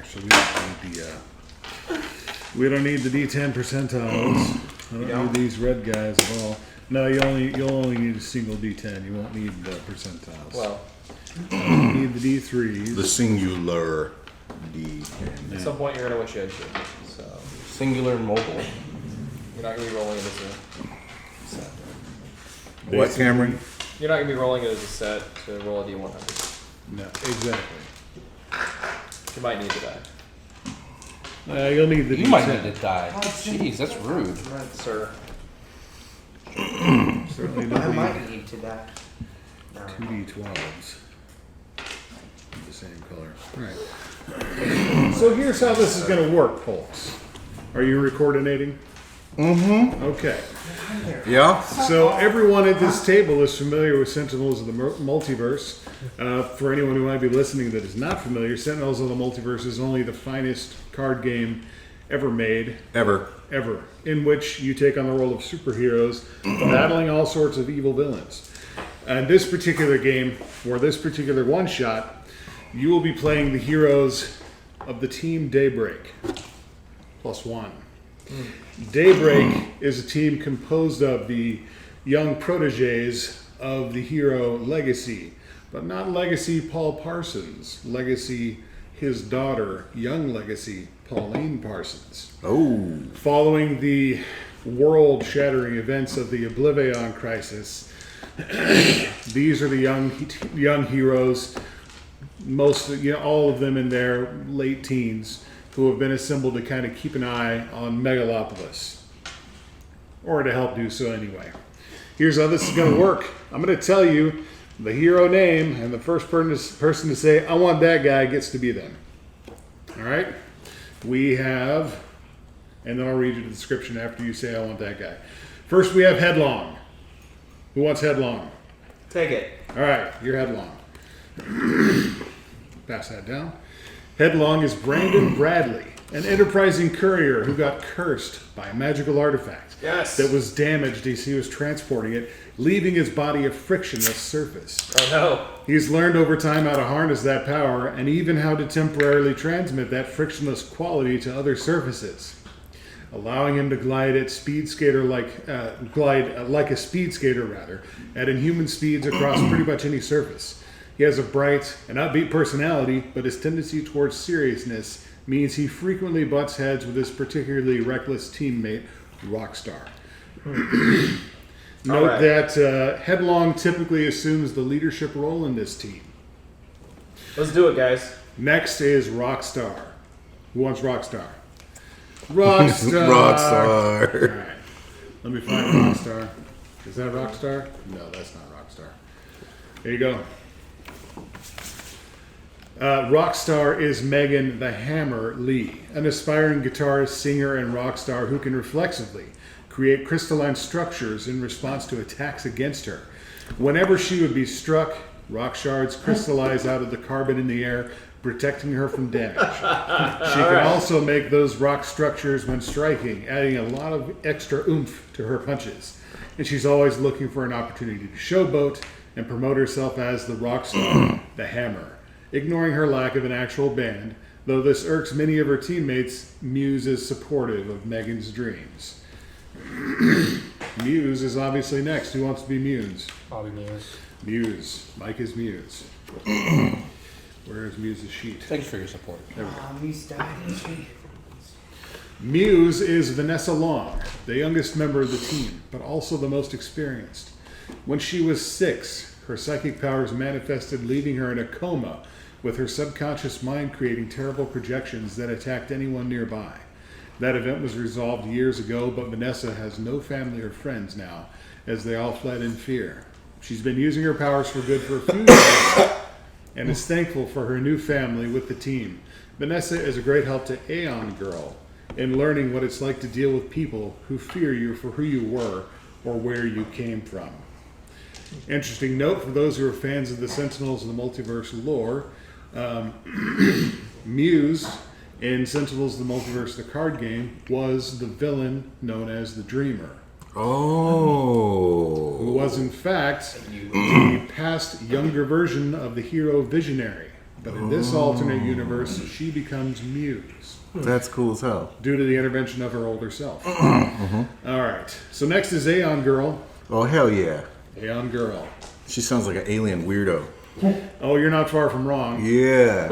so we don't need the D10 percentiles. I don't need these red guys at all. No, you'll only need a single D10. You won't need the percentiles. Well, you need the D3s. The singular D10. at some point you're gonna wish you had two. So Singular mobile. you're not gonna be rolling it as a set. What, Cameron? You're not gonna be rolling it as a set to roll a D100. No, exactly. You might need to die, You'll need the You D10. might need to die. Jeez, that's rude. sir. Certainly I not might need to die. No. 2D12s. The same color. Right. So here's how this is going to work, folks. Are you recordinating? Mm-hmm. Okay. Yeah? So everyone at this table is familiar with Sentinels of the Multiverse. For anyone who might be listening that is not familiar, Sentinels of the Multiverse is only the finest card game ever made. Ever. In which you take on the role of superheroes, battling all sorts of evil villains. And this particular game, or this particular one-shot, you will be playing the heroes of the team Daybreak, +1. Daybreak is a team composed of the young proteges of the hero Legacy, but not Legacy Paul Parsons, Legacy his daughter, young Legacy Pauline Parsons. Oh. Following the world-shattering events of the Oblivion Crisis, these are the young heroes, all of them in their late teens, who have been assembled to kind of keep an eye on Megalopolis, or to help do so anyway. Here's how this is going to work. I'm going to tell you the hero name, and the first person to say, I want that guy, gets to be them. All right? We have, and then I'll read you the description after you say, I want that guy. First, we have Headlong. Who wants Headlong? Take it. All right, you're Headlong. Pass that down. Headlong is Brandon Bradley, an enterprising courier who got cursed by a magical artifact that was damaged as he was transporting it, leaving his body a frictionless surface. Oh no. He's learned over time how to harness that power and even how to temporarily transmit that frictionless quality to other surfaces, allowing him to glide like a speed skater at inhuman speeds across pretty much any surface. He has a bright and upbeat personality, but his tendency towards seriousness means he frequently butts heads with his particularly reckless teammate, Rockstar. Note that Headlong typically assumes the leadership role in this team. Let's do it, guys. Next is Rockstar. Who wants Rockstar? Rockstar. Rockstar. All right. Let me find Rockstar. Is that Rockstar? No, that's not Rockstar. There you go. Rockstar is Megan the Hammer Lee, an aspiring guitarist, singer, and rock star who can reflexively create crystalline structures in response to attacks against her. Whenever she would be struck, rock shards crystallize out of the carbon in the air, protecting her from damage. She can also make those rock structures when striking, adding a lot of extra oomph to her punches. And she's always looking for an opportunity to showboat and promote herself as the rock star, the Hammer. Ignoring her lack of an actual band, though this irks many of her teammates, Muse is supportive of Megan's dreams. Muse is obviously next. Who wants to be Muse? Bobby Muse. Muse. Mike is Muse. Where is Muse's sheet? Thanks for your support. There we go. Muse died, didn't she? Muse is Vanessa Long, the youngest member of the team, but also the most experienced. When she was 6, her psychic powers manifested, leaving her in a coma, with her subconscious mind creating terrible projections that attacked anyone nearby. That event was resolved years ago, but Vanessa has no family or friends now, as they all fled in fear. She's been using her powers for good for a few years, and is thankful for her new family with the team. Vanessa is a great help to Aeon Girl in learning what it's like to deal with people who fear you for who you were or where you came from. Interesting note for those who are fans of the Sentinels of the Multiverse lore, Muse in Sentinels of the Multiverse, the card game, was the villain known as the Dreamer. Oh. Who was in fact the past younger version of the hero Visionary. But in this alternate universe, she becomes Muse That's cool as hell. due to the intervention of her older self. All right. So next is Aeon Girl. Oh, hell yeah. Aeon Girl. She sounds like an alien weirdo. Oh, you're not far from wrong. Yeah.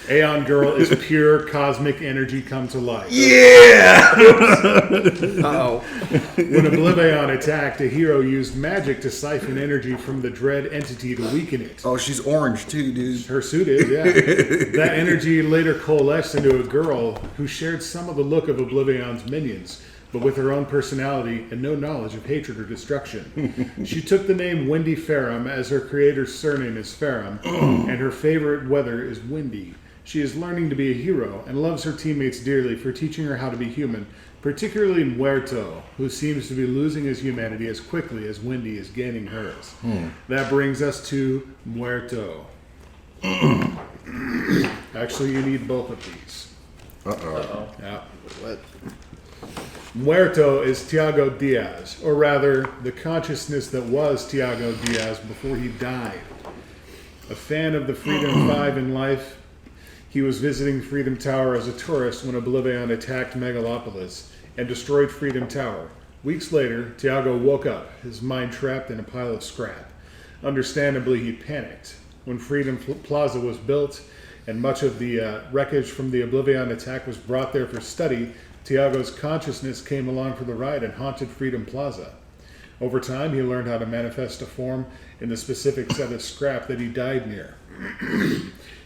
Aeon Girl is pure cosmic energy come to life. Yeah! Uh-oh. When Oblivion attacked, a hero used magic to siphon energy from the dread entity to weaken it. Oh, she's orange too, dude. Her suit is, yeah. That energy later coalesced into a girl who shared some of the look of Oblivion's minions, but with her own personality and no knowledge of hatred or destruction. She took the name Wendy Ferrum as her creator's surname is Ferrum, and her favorite weather is windy. She is learning to be a hero and loves her teammates dearly for teaching her how to be human, particularly Muerto, who seems to be losing his humanity as quickly as Wendy is gaining hers. That brings us to Muerto. Actually, you need both of these. Uh-oh. Yeah. What? Muerto is Tiago Diaz, or rather, the consciousness that was Tiago Diaz before he died. A fan of the Freedom 5 in life, he was visiting Freedom Tower as a tourist when Oblivion attacked Megalopolis and destroyed Freedom Tower. Weeks later, Tiago woke up, his mind trapped in a pile of scrap. Understandably, he panicked. When Freedom Plaza was built and much of the wreckage from the Oblivion attack was brought there for study, Tiago's consciousness came along for the ride and haunted Freedom Plaza. Over time, he learned how to manifest a form in the specific set of scrap that he died near,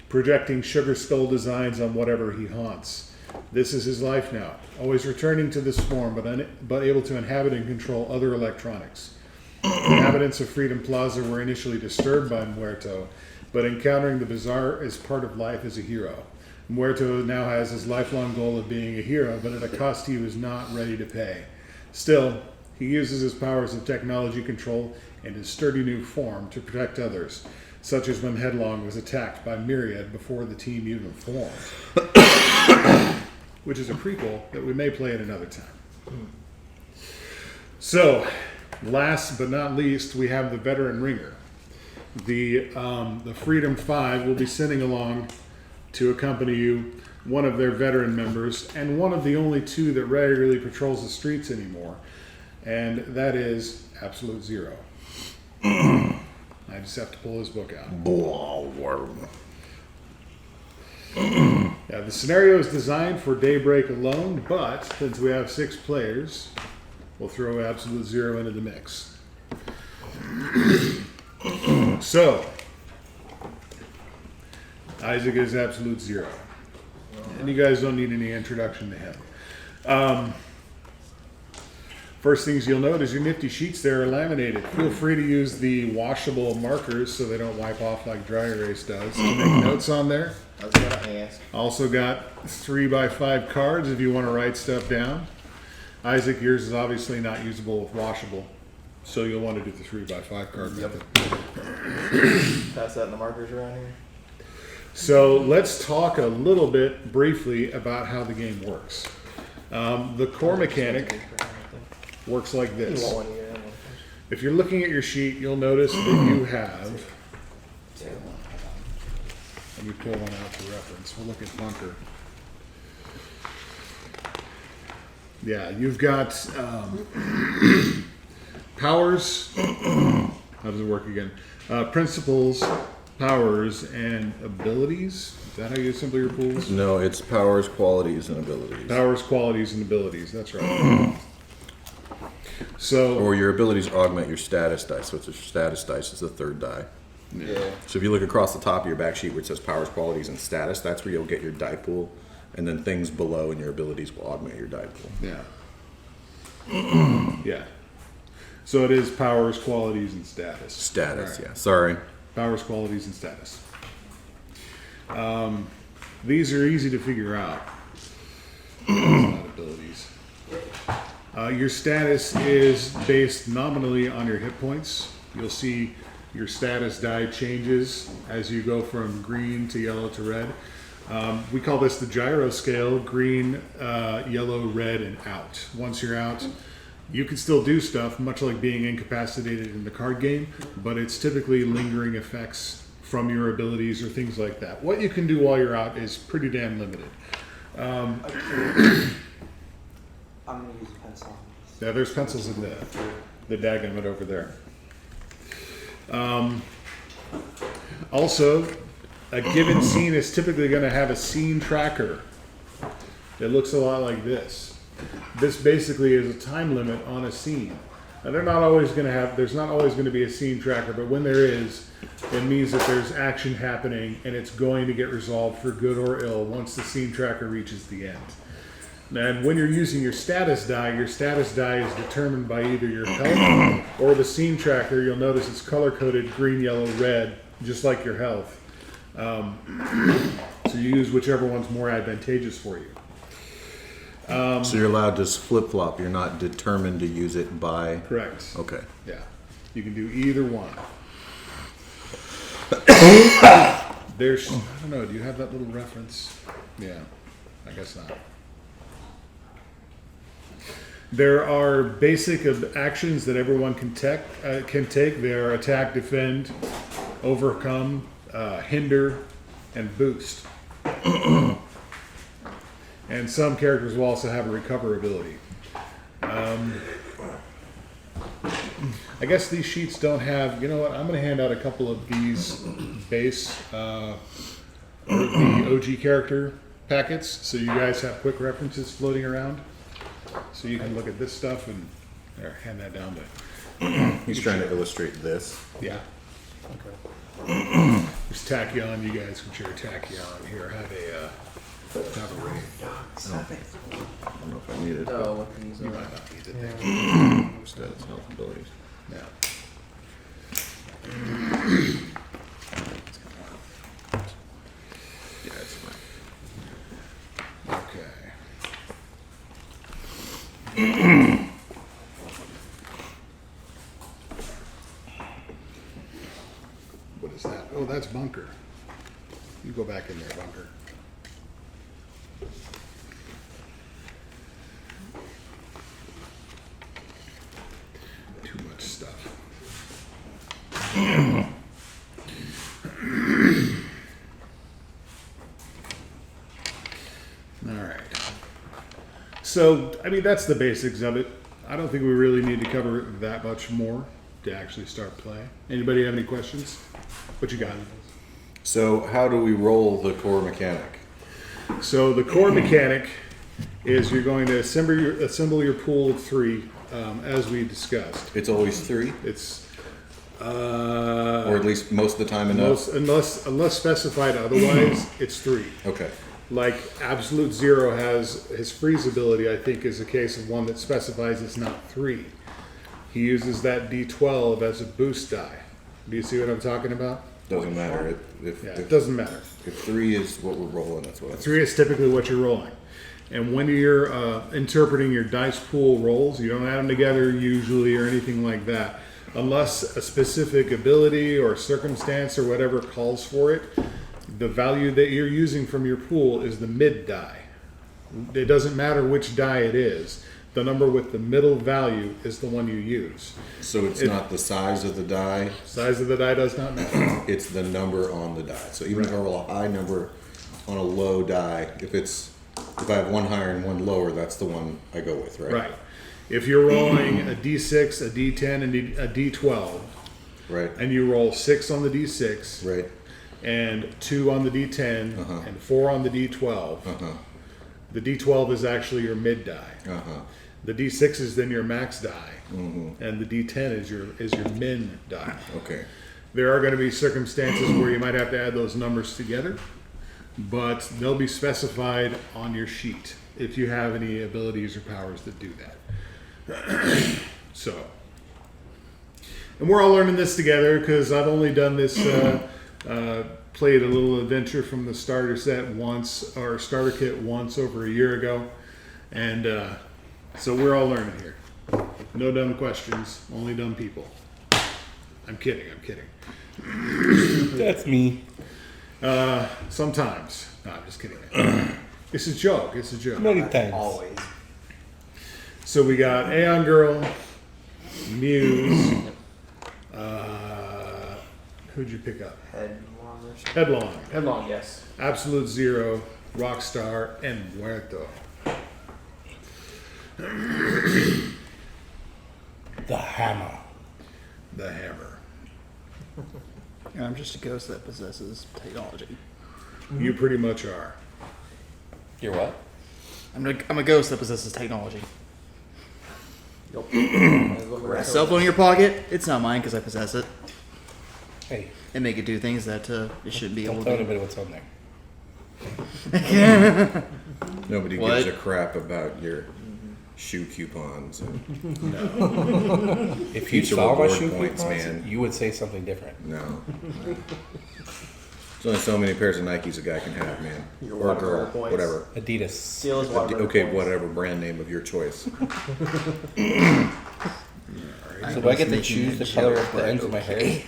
projecting sugar skull designs on whatever he haunts. This is his life now, always returning to this form, but able to inhabit and control other electronics. Inhabitants of Freedom Plaza were initially disturbed by Muerto, but encountering the bizarre as part of life as a hero. Muerto now has his lifelong goal of being a hero, but at a cost he was not ready to pay. Still, he uses his powers of technology control and his sturdy new form to protect others, such as when Headlong was attacked by Myriad before the team even formed. Which is a prequel that we may play at another time. So, last but not least, we have the veteran ringer. The Freedom 5 will be sending along to accompany you one of their veteran members, and one of the only two that regularly patrols the streets anymore, and that is Absolute Zero. I just have to pull his book out. Yeah, the scenario is designed for Daybreak alone, but since we have 6 players, we'll throw Absolute Zero into the mix. So, Isaac is Absolute Zero. And you guys don't need any introduction to him. First things you'll note is your nifty sheets there are laminated. Feel free to use the washable markers so they don't wipe off like dry erase does to make notes on there. I was gonna ask. Also got 3x5 cards if you want to write stuff down. Isaac, yours is obviously not usable with washable, so you'll want to do the 3x5 card method. Pass that in the markers around here. So let's talk a little bit briefly about how the game works. The core mechanic works like You this. want one here? If you're looking at your sheet, you'll notice that you have, let me pull one out for reference. We'll look at Bunker. Yeah, you've got powers. How does it work again? Principles, powers, and abilities. Is that how you assemble your pools? No, it's powers, qualities, and abilities. Powers, qualities, and abilities. That's right. So, Or your abilities augment your status dice. So it's your status dice is the third die. Yeah. So if you look across the top of your back sheet where it says powers, qualities, and status, that's where you'll get your die pool. And then things below in your abilities will augment your die pool. yeah. Yeah. So it is powers, qualities, and status. Status, All right. yeah. Sorry. Powers, qualities, and status. These are easy to figure out. It's not abilities. Your status is based nominally on your hit points. You'll see your status die changes as you go from green to yellow to red. We call this the gyro scale: green, yellow, red, and out. Once you're out, you can still do stuff, much like being incapacitated in the card game, but it's typically lingering effects from your abilities or things like that. What you can do while you're out is pretty damn limited. I'm gonna use a pencil. Yeah, there's pencils in the dagummit over there. Also, a given scene is typically going to have a scene tracker that looks a lot like this. This basically is a time limit on a scene. Now, there's not always going to be a scene tracker, but when there is, it means that there's action happening and it's going to get resolved for good or ill once the scene tracker reaches the end. And when you're using your status die is determined by either your health or the scene tracker. You'll notice it's color-coded green, yellow, red, just like your health. So you use whichever one's more advantageous for you. So you're allowed to flip-flop. You're not determined to use it by... Correct. Okay. Yeah. You can do either one. There's... I don't know. Do you have that little reference? Yeah. I guess not. There are basic actions that everyone can take. They are attack, defend, overcome, hinder, and boost. And some characters will also have a recover ability. I guess these sheets don't have... You know what? I'm going to hand out a couple of these base, the OG character packets, so you guys have quick references floating around. So you can look at this stuff and hand that down to... He's trying to illustrate this. Yeah. Okay. Just tack you on. You guys can share tack you on. Here, have a ring. Stop it. I don't know if I need it. Oh, what these You are. might not need it. Status, health, abilities. Yeah. Yeah, it's fine. Okay. What is that? Oh, that's Bunker. You go back in there, Bunker. Too much stuff. All right. So, I mean, that's the basics of it. I don't think we really need to cover that much more to actually start play. Anybody have any questions? What you got? So how do we roll the core mechanic? So the core mechanic is you're going to assemble your pool of 3, as we discussed. It's always 3? It's Or at least most of the time enough? unless specified otherwise, it's 3. Okay. Like Absolute Zero has his freeze ability, I think, is a case of one that specifies it's not 3. He uses that D12 as a boost die. Do you see what I'm talking about? Doesn't matter. Yeah, it doesn't matter. If 3 is what we're rolling, that's what I'm 3 is typically what you're rolling. And when you're interpreting your dice pool rolls, you don't add them together usually or anything like that. Unless a specific ability or circumstance or whatever calls for it, the value that you're using from your pool is the mid die. It doesn't matter which die it is. The number with the middle value is the one you use. So it's not the size of the die, Size of the die does not matter. it's the number on the die. So even if I roll a high number on a low die, if I have one higher and one lower, that's the one I go with, right? Right. If you're rolling a D6, a D10, and a D12, Right. and you roll 6 on the D6, Right. and 2 on the D10, and 4 on the D12, the D12 is actually your mid die. The D6 is then your max die, and the D10 is your min die. Okay. There are going to be circumstances where you might have to add those numbers together, but they'll be specified on your sheet if you have any abilities or powers that do that. So, and we're all learning this together because I've only done this, played a little adventure from the starter set once, or starter kit once over a year ago, and so we're all learning here. No dumb questions, only dumb people. I'm kidding. That's me. Sometimes. No, I'm just kidding. It's a joke. Many times. Always. So we got Aeon Girl, Muse, Who'd you pick up? Headlong or something. Headlong, Headlong, yes. Absolute Zero, Rockstar, and Muerto. The hammer. The Hammer. And I'm just a ghost that possesses technology. You pretty much are. You're what? I'm a ghost that possesses technology. Yup. That's what we're A cell phone in your pocket, it's not mine because I possess it. Hey, And make it do things that it shouldn't be don't able tell to do. anybody what's on there. Nobody What? gives a crap about your shoe coupons. And, If you Future saw my reward shoe points, coupons, man. you would say something different. no. There's only so many pairs of Nikes a guy can have, man. Your Or a water girl, points. whatever. Adidas. Steal his water Okay, points. whatever brand name of your choice. So do I get to choose the color of the ends of my hair?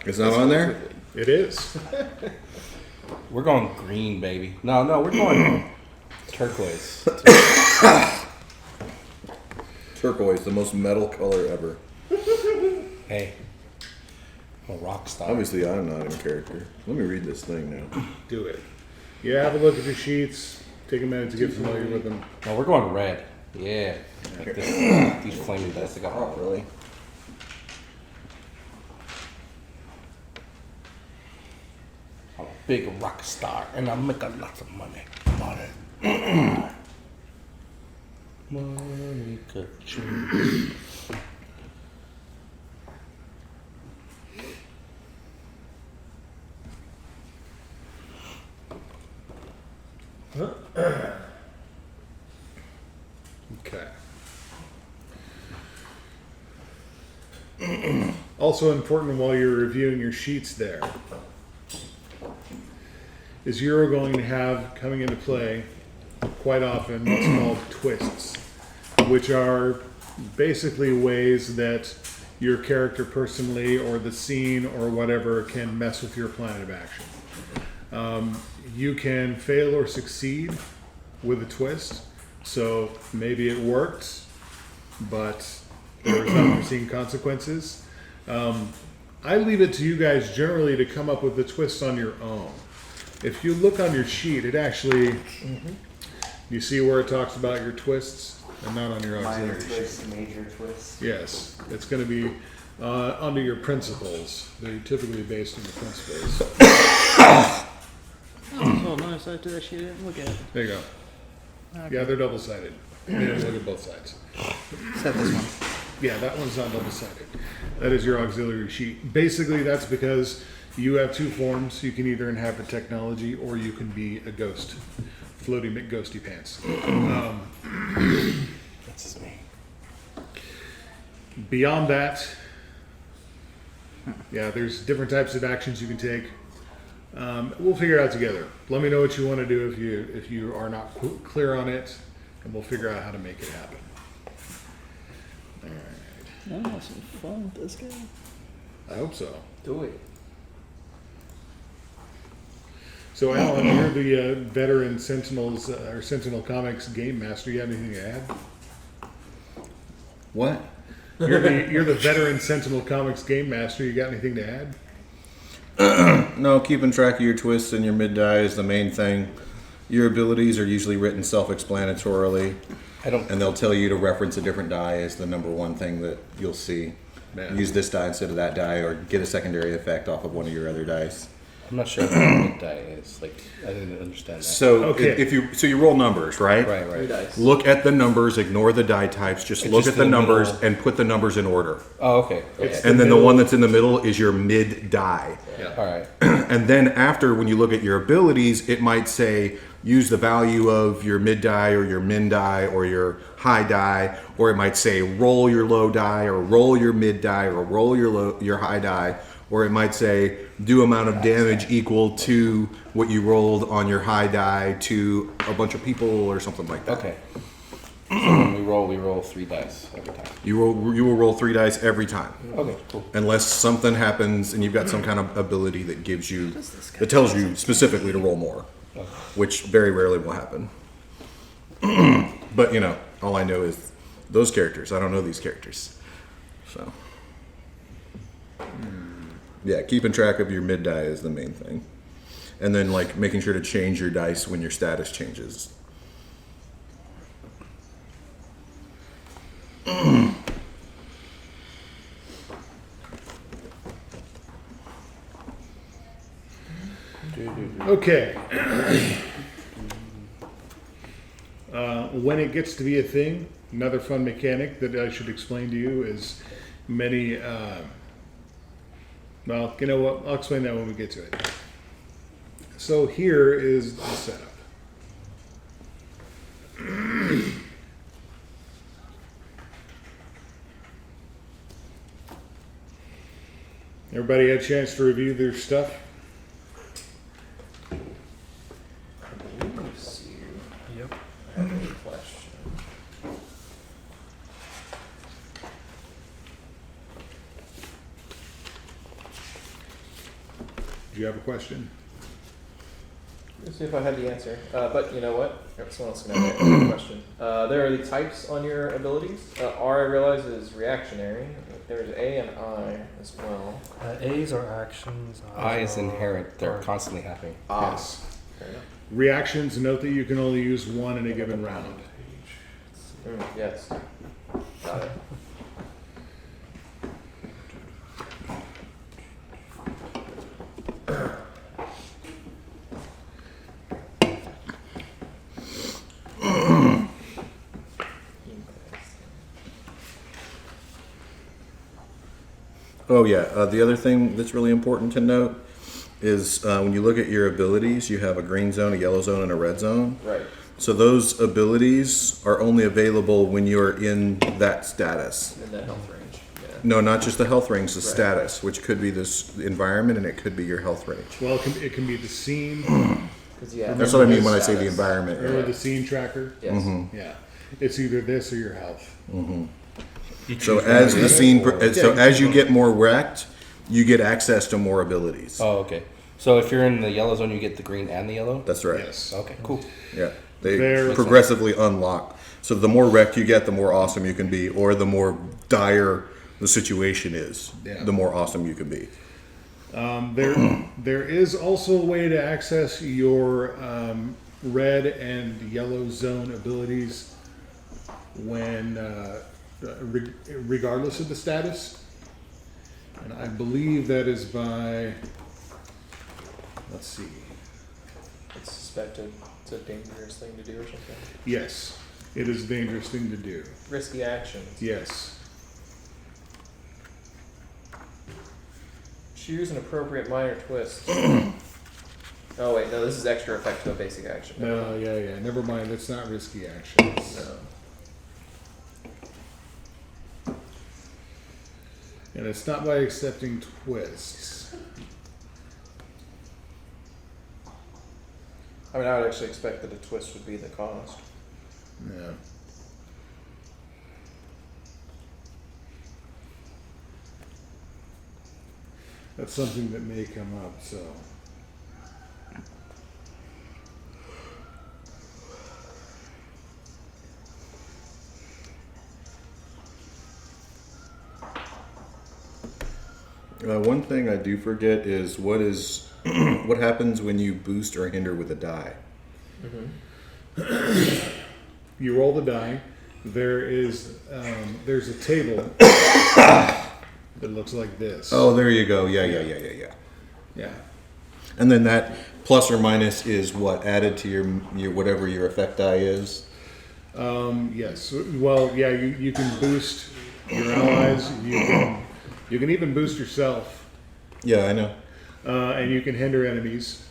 It's not on there? It is. We're going green, baby. No, we're going turquoise. Turquoise, the most metal color ever. Hey, I'm a rock star. Obviously, I'm not in character. Let me read this thing now. Do it. Yeah, have a look at your sheets. Take a minute to get familiar with them. No, we're going red. Yeah. Like this, these flaming dice I got. Oh, really? I'm a big rock star, and I make a lot of money. Money. Money ka-ching. Okay. Also important while you're reviewing your sheets there is you're going to have coming into play quite often what's called twists, which are basically ways that your character personally or the scene or whatever can mess with your plan of action. You can fail or succeed with a twist, so maybe it worked, but there was unforeseen consequences. I leave it to you guys generally to come up with the twist on your own. If you look on your sheet, it actually, you see where it talks about your twists and not on your Minor auxiliary sheet. twist, major twist. Yes, it's going to be under your principles. They're typically based on the principles. Oh, nice. I did that shit. I didn't look at it. There you go. Yeah, they're double-sided. You have to look at both sides. Except this one. Yeah, that one's not double-sided. That is your auxiliary sheet. Basically, that's because you have two forms. You can either inhabit technology or you can be a ghost. Floaty McGhosty pants. That's his name. Beyond that, yeah, there's different types of actions you can take. We'll figure it out together. Let me know what you want to do if you are not clear on it, and we'll figure out how to make it happen. All right. I'm having some fun with this guy. I hope so. Do it. So, Alan, you're the veteran Sentinels or Sentinel Comics game master. You have anything to add? What? You're the veteran Sentinel Comics game master. You got anything to add? No, keeping track of your twists and your mid-die is the main thing. Your abilities are usually written self-explanatorily, I don't. and they'll tell you to reference a different die as the number one thing that you'll see. Yeah. Use this die instead of that die, or get a secondary effect off of one of your other dice. I'm not sure what mid die is. Like, I didn't understand that. So Okay. if you roll numbers, right? Right, Two right. dice. Look at the numbers, ignore the die types, just It's look just at the the numbers middle. and put the numbers in order. Oh, okay. It's Okay. And then the middle. one that's in the middle is your mid die. All right. And then after, when you look at your abilities, it might say use the value of your mid die or your min die or your high die, or it might say roll your low die or roll your mid die or roll your high die, or it might say do amount of damage equal to what you rolled on your high die to a bunch of people or something like that. Okay. So when we roll 3 dice every time. You will roll 3 dice every time. Okay, cool. Unless something happens and you've got some kind of ability that gives you, that tells you specifically to roll more, which very rarely will happen. But you know, all I know is those characters. I don't know these characters, so. Yeah, keeping track of your mid die is the main thing. And then like making sure to change your dice when your status changes. Okay. When it gets to be a thing, another fun mechanic that I should explain to you is many. Well, you know what? I'll explain that when we get to it. So here is the setup. Everybody had a chance to review their stuff? Yep. I have a question. Do you have a question? Let's see if I had the answer. But you know what? Someone else can have a question. There are the types on your abilities. R, I realize, is reactionary. There's A and I as well. A's are actions. I is are- inherent. They're are- constantly happening. Yes. Fair enough. Reactions, note that you can only use one in a given round. Yes. Got it. Oh yeah, the other thing that's really important to note is when you look at your abilities, you have a green zone, a yellow zone, and a red zone. Right. So those abilities are only available when you're in that status. In that health range. Yeah. No, not just the health range, the Right. status, which could be this environment and it could be your health range. Well, it can be the scene. 'Cause, yeah, That's what I mean when I say status. the environment. Remember the scene tracker? Yes. Yeah. It's either this or your health. So as the scene, so as you get more wrecked, you get access to more abilities. Oh, okay. So if you're in the yellow zone, you get the green and the yellow? That's right. Yes. Okay, cool. Yeah, they There- progressively unlock. So the more wrecked you get, the more awesome you can be, or the more dire the situation is, Yeah. the more awesome you can be. There is also a way to access your red and yellow zone abilities when, regardless of the status. And I believe that is by, let's see. It's suspected it's a dangerous thing to do or something. Yes, it is a dangerous thing to do. Risky actions. Yes. Choose an appropriate minor twist. Oh wait, no, this is extra effect to a basic action. No, yeah. Never mind. That's not risky actions. No. And it's not by accepting twists. I mean, I would actually expect that a twist would be the cost. Yeah. That's something that may come up, so. One thing I do forget is what happens when you boost or hinder with a die. You roll the die. There's a table that looks like this. Oh, there you go. Yeah. Yeah. And then that plus or minus is what added to your whatever your effect die is. Yes. Well, yeah. You can boost your allies. You can even boost yourself, Yeah, I know. and you can hinder enemies.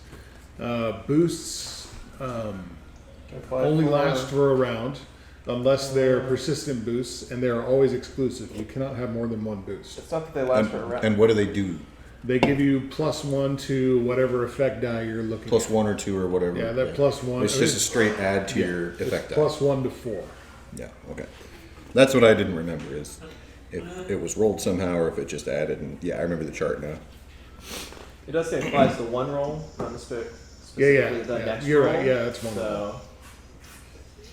Boosts Apply only for- last for a round, unless they're persistent boosts, and they're always exclusive. You cannot have more than one boost. It's not that they last for a round. And what do they do? They give you +1 to whatever effect die you're looking Plus at. 1 or 2 or whatever. Yeah, that +1. It's just a straight add to your effect die. +1 to 4. Yeah, okay. That's what I didn't remember is if it was rolled somehow or if it just added. And yeah, I remember the chart now. It does say it applies to one roll, not specifically Yeah. the next You're roll. right. Yeah, that's one. So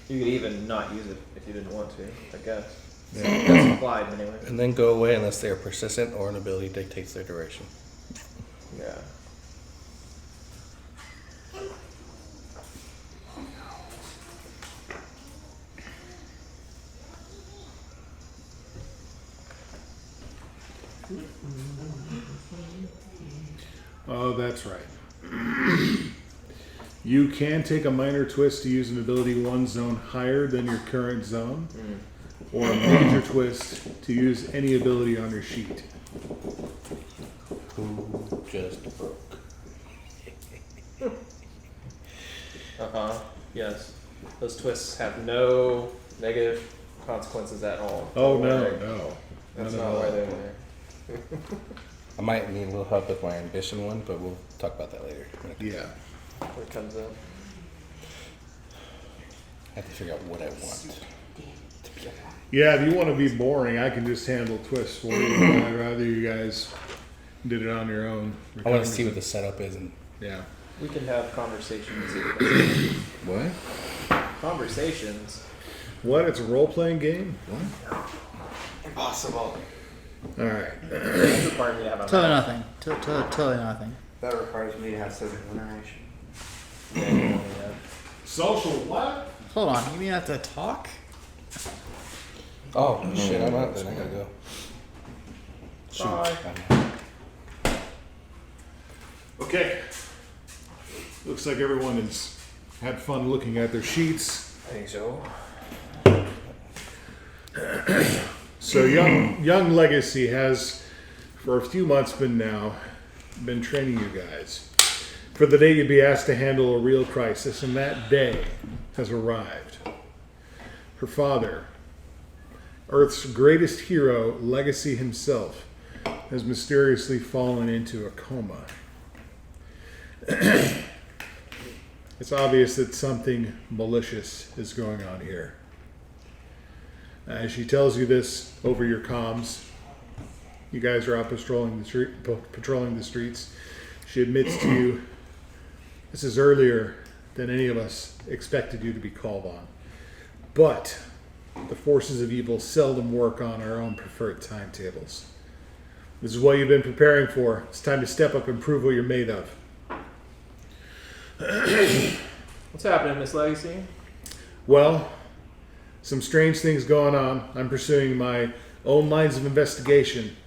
you could even not use it if you didn't want to, I guess. That's implied anyway. And then go away unless they are persistent or an ability dictates their duration. Yeah. Oh, that's right. You can take a minor twist to use an ability one zone higher than your current zone, or a major twist to use any ability on your sheet. Who just broke? Yes. Those twists have no negative consequences at all. Oh, Don't no, worry. no. That's None at not all. why they're there. I might need a little help with my ambition one, but we'll talk about that later. Yeah. When it comes in. I have to figure out what I want. Yeah, if you want to be boring, I can just handle twists for you. But I'd rather you guys did it on your own. I want to see what the setup is and Yeah. We can have conversations. What? Conversations. What? It's a role-playing game? Impossible. All right. That's requiring me to have a Totally mouth. nothing. Totally nothing. That requires me to have social interaction. Yeah. Social what? Hold on. You mean I have to talk? oh shit, I'm out then. I gotta go. Shoot. Bye. Okay. Looks like everyone has had fun looking at their sheets. I think so. So young Legacy has, for a few months been training you guys for the day you'd be asked to handle a real crisis, and that day has arrived. Her father, Earth's greatest hero, Legacy himself, has mysteriously fallen into a coma. It's obvious that something malicious is going on here. As she tells you this over your comms, you guys are out patrolling the streets. She admits to you, this is earlier than any of us expected you to be called on. But the forces of evil seldom work on our own preferred timetables. This is what you've been preparing for. It's time to step up and prove what you're made of. What's happening, Miss Legacy? Well, some strange things going on. I'm pursuing my own lines of investigation.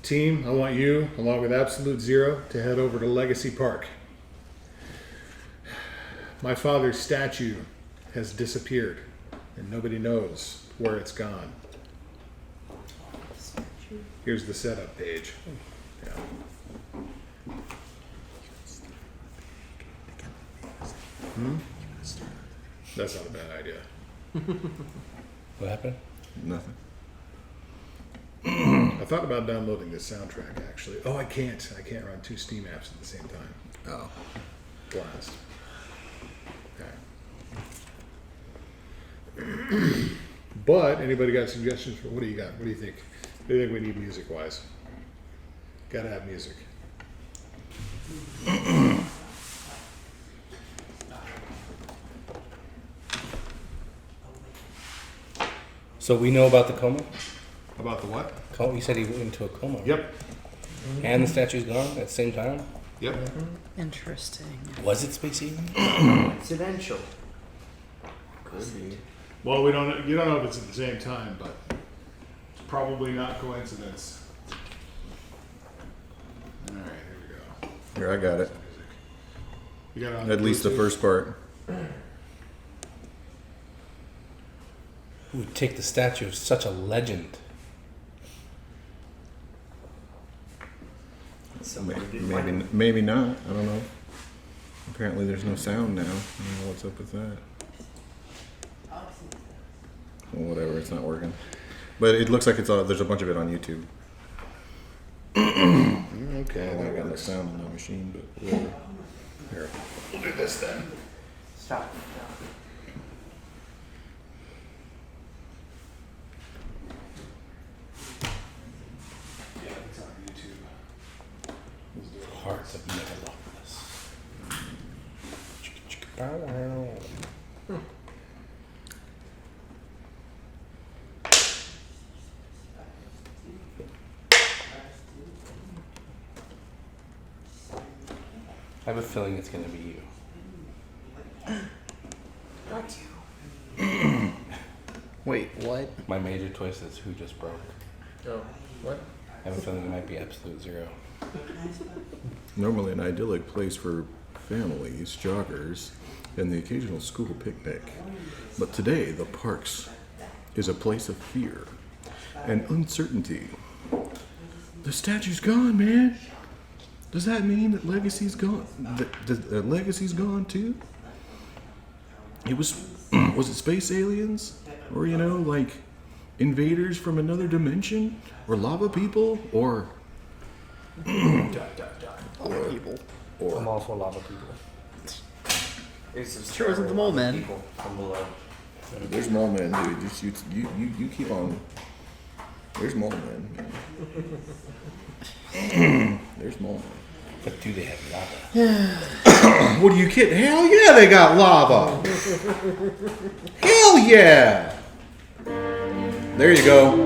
Team, I want you, along with Absolute Zero, to head over to Legacy Park. My father's statue has disappeared, and nobody knows where it's gone. Here's the setup page. Yeah. That's not a bad idea. What happened? Nothing. I thought about downloading this soundtrack actually. Oh, I can't. I can't run two Steam apps at the same time. Oh. Blast. Okay. But anybody got suggestions for what do you got? What do you think? What do you think we need music wise? Gotta have music. So we know about the coma? About the what? You said he went into a coma. Yep. And the statue's gone at the same time? Yep. Interesting. Was it Space Eagle? Coincidental. Could be. Well, we don't. You don't know if it's at the same time, but it's probably not coincidence. All right, here we go. Here, I got it. You got it on At least the Bluetooth? first part. Who would take the statue of such a legend? Somebody didn't like it. Maybe not. I don't know. Apparently, there's no sound now. I don't know what's up with that. Well, whatever. It's not working. But it looks like it's all. There's a bunch of it on YouTube. Okay. I got no sound on my machine, but whatever. Here, we'll do this then. Stop. Yeah, it's on YouTube. Let's do it. Heart of Megalopolis. I have a feeling it's gonna be you. Wait, what? My major twist is who just broke. Oh, what? I have a feeling it might be Absolute Zero. Normally an idyllic place for families, joggers, and the occasional school picnic. But today, the parks is a place of fear and uncertainty. The statue's gone, man. Does that mean that Legacy's gone? That Legacy's gone too? It was it space aliens? Or, like invaders from another dimension? Or lava people? Or People. I'm all for lava people. Sure wasn't the mole man. People from below. there's mole men, dude. Just you keep on. There's mole men. There's mole men. But do they have lava? What are you kidding? Hell yeah, they got lava. Hell yeah. There you go.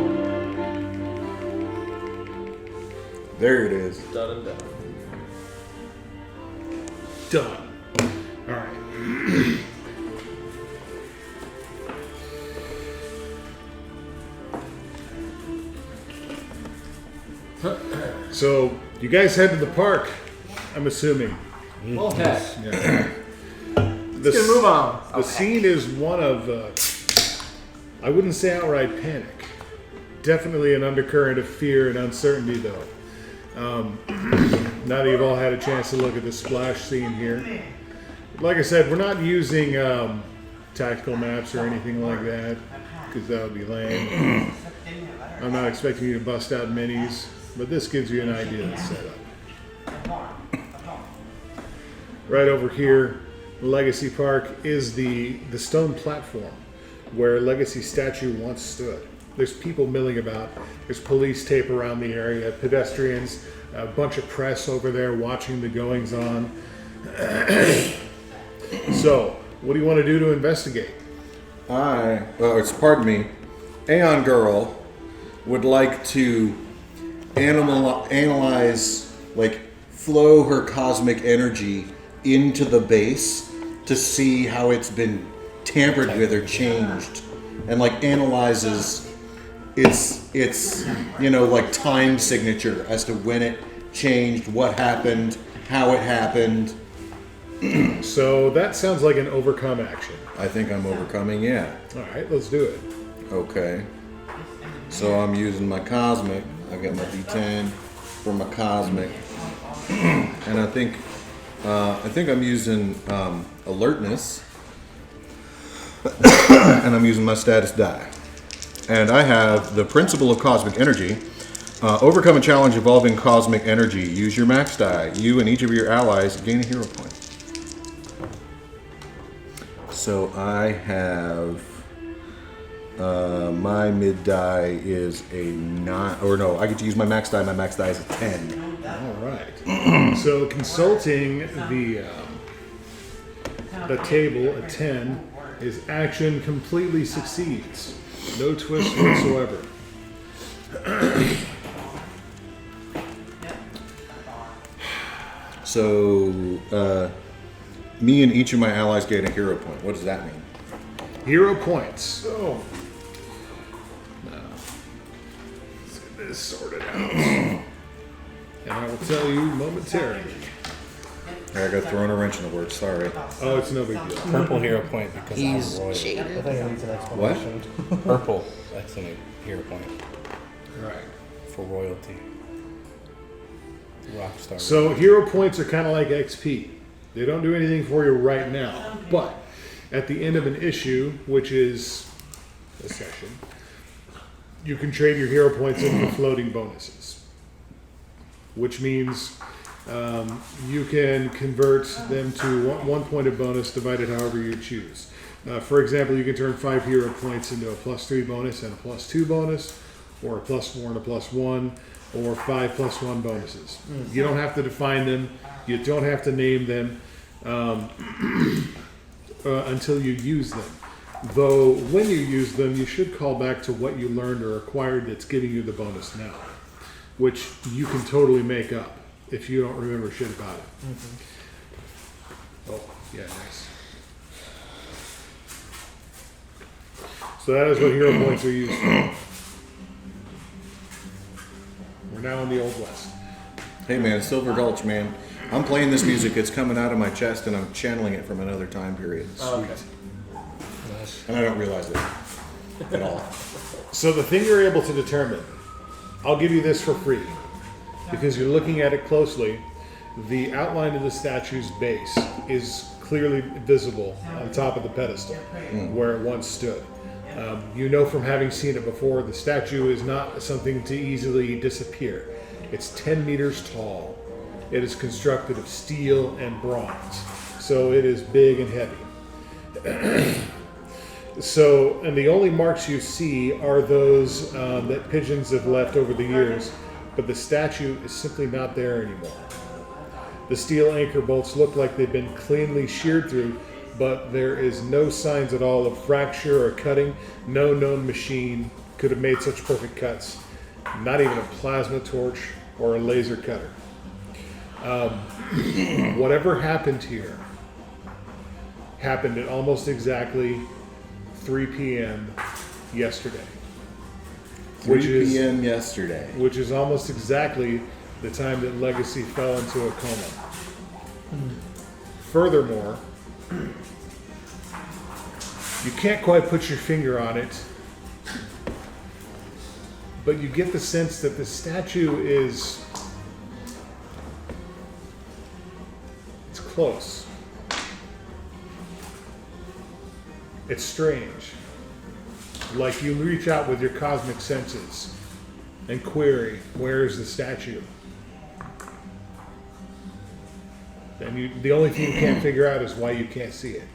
There it is. Done and done. Done. All right. So you guys head to the park, I'm assuming. Okay. Yeah. Let's move on. The scene is one of, I wouldn't say outright panic. Definitely an undercurrent of fear and uncertainty, though. Now that you've all had a chance to look at the splash scene here. Like I said, we're not using tactical maps or anything like that, because that would be lame. I'm not expecting you to bust out minis, but this gives you an idea of the setup. Right over here, Legacy Park is the stone platform where Legacy statue once stood. There's people milling about. There's police tape around the area, pedestrians, a bunch of press over there watching the goings on. So, what do you want to do to investigate? Pardon me, Aeon Girl would like to analyze, flow her cosmic energy into the base to see how it's been tampered with or changed, and analyzes its time signature as to when it changed, what happened, how it happened. So that sounds like an overcome action. I think I'm overcoming, yeah. All right, let's do it. Okay. So I'm using my cosmic. I got my D10 for my cosmic, and I think I'm using alertness, and I'm using my status die. And I have the principle of cosmic energy. Overcome a challenge involving cosmic energy. Use your max die. You and each of your allies gain a hero point. So I have my mid die is a 9, or no, I get to use my max die. My max die is a 10. All right. So consulting the table, a 10, his action completely succeeds. No twist whatsoever. So me and each of my allies gain a hero point. What does that mean? Hero points. So, now, let's get this sorted out. And I will tell you momentarily. I got thrown a wrench in the works. Sorry. Oh, it's no big deal. Purple hero point because He's I'm royal. I shaded. think it needs an explanation. Purple, that's a hero point Right. for royalty. Rockstar. So hero points are kind of like XP. They don't do anything for you right now, but at the end of an issue, which is a session, you can trade your hero points in for floating bonuses, which means you can convert them to 1 point of bonus divided however you choose. For example, you can turn 5 hero points into a +3 bonus and a +2 bonus, or a +4 and a +1, or 5 +1 bonuses. You don't have to define them. You don't have to name them until you use them. Though when you use them, you should call back to what you learned or acquired that's giving you the bonus now, which you can totally make up if you don't remember shit about it. Oh, yeah, nice. So that is what hero points are used for. We're now in the Old West. Hey man, Silver Gulch, man. I'm playing this music. It's coming out of my chest, and I'm channeling it from another time period. Oh, okay. Nice. And I don't realize it at all. So the thing you're able to determine, I'll give you this for free, because you're looking at it closely. The outline of the statue's base is clearly visible on top of the pedestal where it once stood. You know from having seen it before, the statue is not something to easily disappear. It's 10 meters tall. It is constructed of steel and bronze, so it is big and heavy. And the only marks you see are those that pigeons have left over the years, but the statue is simply not there anymore. The steel anchor bolts look like they've been cleanly sheared through, but there is no signs at all of fracture or cutting. No known machine could have made such perfect cuts. Not even a plasma torch or a laser cutter. Whatever happened here happened at almost exactly 3 p.m. yesterday. 3 Which is p.m. yesterday. which is almost exactly the time that Legacy fell into a coma. Furthermore, you can't quite put your finger on it, but you get the sense that the statue is... it's close. It's strange. Like you reach out with your cosmic senses and query, where is the statue? And the only thing you can't figure out is why you can't see it.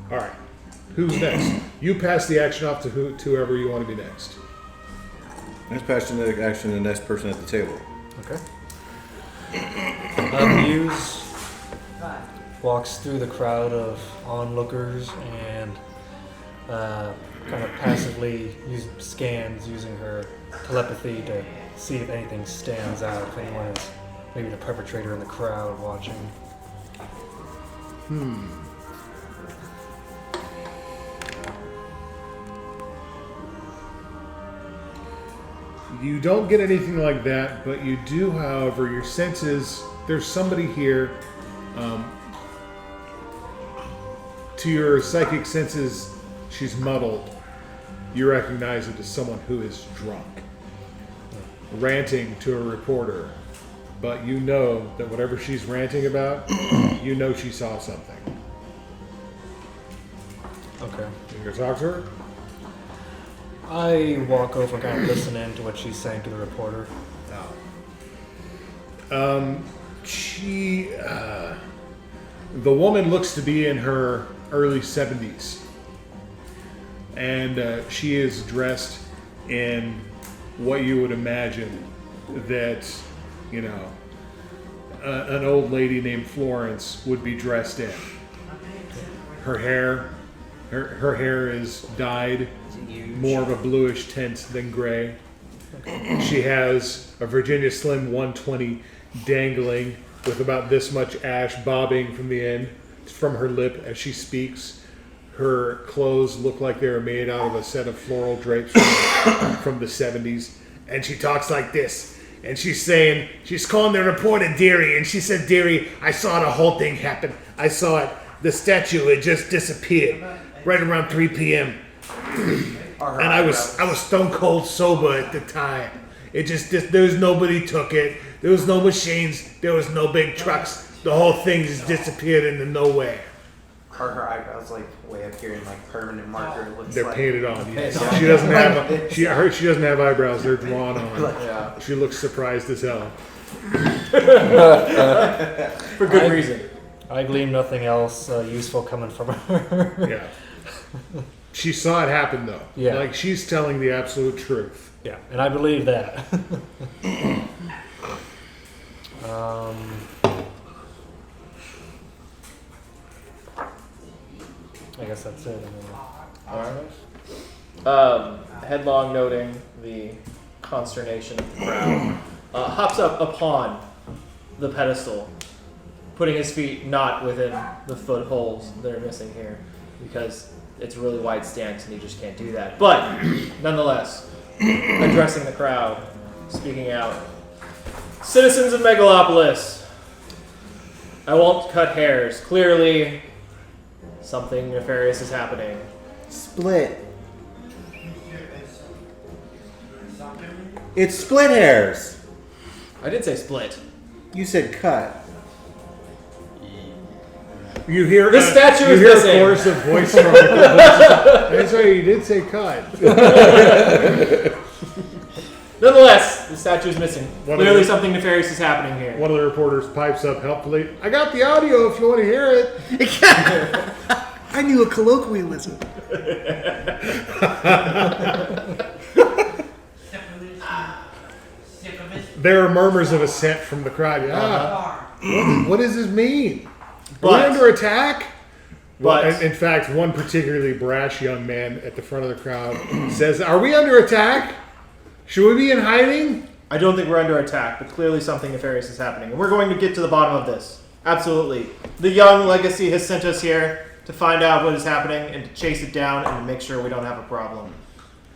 All right, who's next? You pass the action off to whoever you want to be next. Let's pass the action to the next person at the table. Okay. Muse walks through the crowd of onlookers and kind of passively scans using her telepathy to see if anything stands out, if anyone is maybe the perpetrator in the crowd watching. You don't get anything like that, but you do, however, your senses, there's somebody here. To your psychic senses, she's muddled. You recognize it as someone who is drunk, ranting to a reporter. But you know that whatever she's ranting about, you know she saw something. Okay. You gonna talk to her? I walk over and kind of listen in to what she's saying to the reporter. The woman looks to be in her early 70s. And she is dressed in what you would imagine that, you know, an old lady named Florence would be dressed in. Her hair is dyed more of a bluish tint than gray. She has a Virginia Slim 120 dangling with about this much ash bobbing from the end from her lip as she speaks. Her clothes look like they were made out of a set of floral drapes from the 70s. And she talks like this. And she's saying, she's calling the reporter Deary. And she said, Deary, I saw the whole thing happen. I saw it. The statue had just disappeared right around 3 p.m. And I was stone cold sober at the time. It just there was nobody took it. There was no machines. There was no big trucks. The whole thing just disappeared into nowhere. Are her eyebrows like way up here in like permanent marker? It looks They're like painted on. Yes. She doesn't have. She doesn't have eyebrows. They're drawn on. Yeah. She looks surprised as hell. For good reason. I glean nothing else useful coming from her. Yeah. She saw it happen though. Yeah. Like she's telling the absolute truth. Yeah, and I believe that. I guess that's it. Alright. Headlong noting the consternation of the crowd, hops up upon the pedestal, putting his feet not within the footholds that are missing here, because it's a really wide stance and he just can't do that. But nonetheless, addressing the crowd, speaking out. Citizens of Megalopolis, I won't cut hairs. Clearly, something nefarious is happening. Split. It's split hairs. I did say split. You said cut. You hear This statue you is hear missing. a chorus of voice from the That's right, you did say cut. Nonetheless, the statue is missing. What Clearly, are they- something nefarious is happening here. One of the reporters pipes up helpfully. I got the audio if you want to hear it. I knew a colloquialism. There are murmurs of assent from the crowd. Yeah. What does this mean? Are we But- under attack? but- Well, in fact, one particularly brash young man at the front of the crowd says, "Are we under attack? Should we be in hiding?" I don't think we're under attack, but clearly something nefarious is happening. And we're going to get to the bottom of this. Absolutely. The young legacy has sent us here to find out what is happening and to chase it down and to make sure we don't have a problem.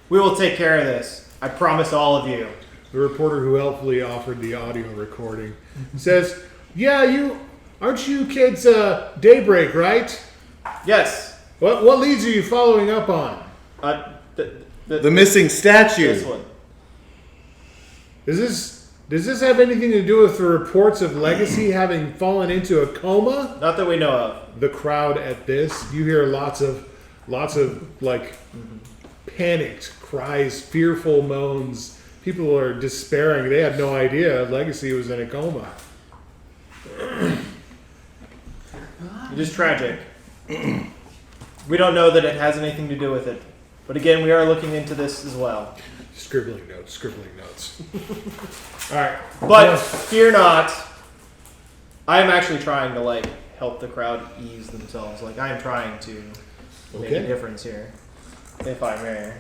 We will take care of this. I promise all of you. The reporter who helpfully offered the audio recording says, "Yeah, aren't you kids Daybreak, right? Yes. What leads are you following up on? The missing statue. This one. Does this have anything to do with the reports of Legacy having fallen into a coma?" Not that we know of. The crowd at this, you hear lots of like panicked cries, fearful moans. People are despairing. They had no idea Legacy was in a coma. It is tragic. We don't know that it has anything to do with it. But again, we are looking into this as well. Scribbling notes. All right. But fear not. I am actually trying to help the crowd ease themselves. I am trying to make Okay. a difference here, if I may.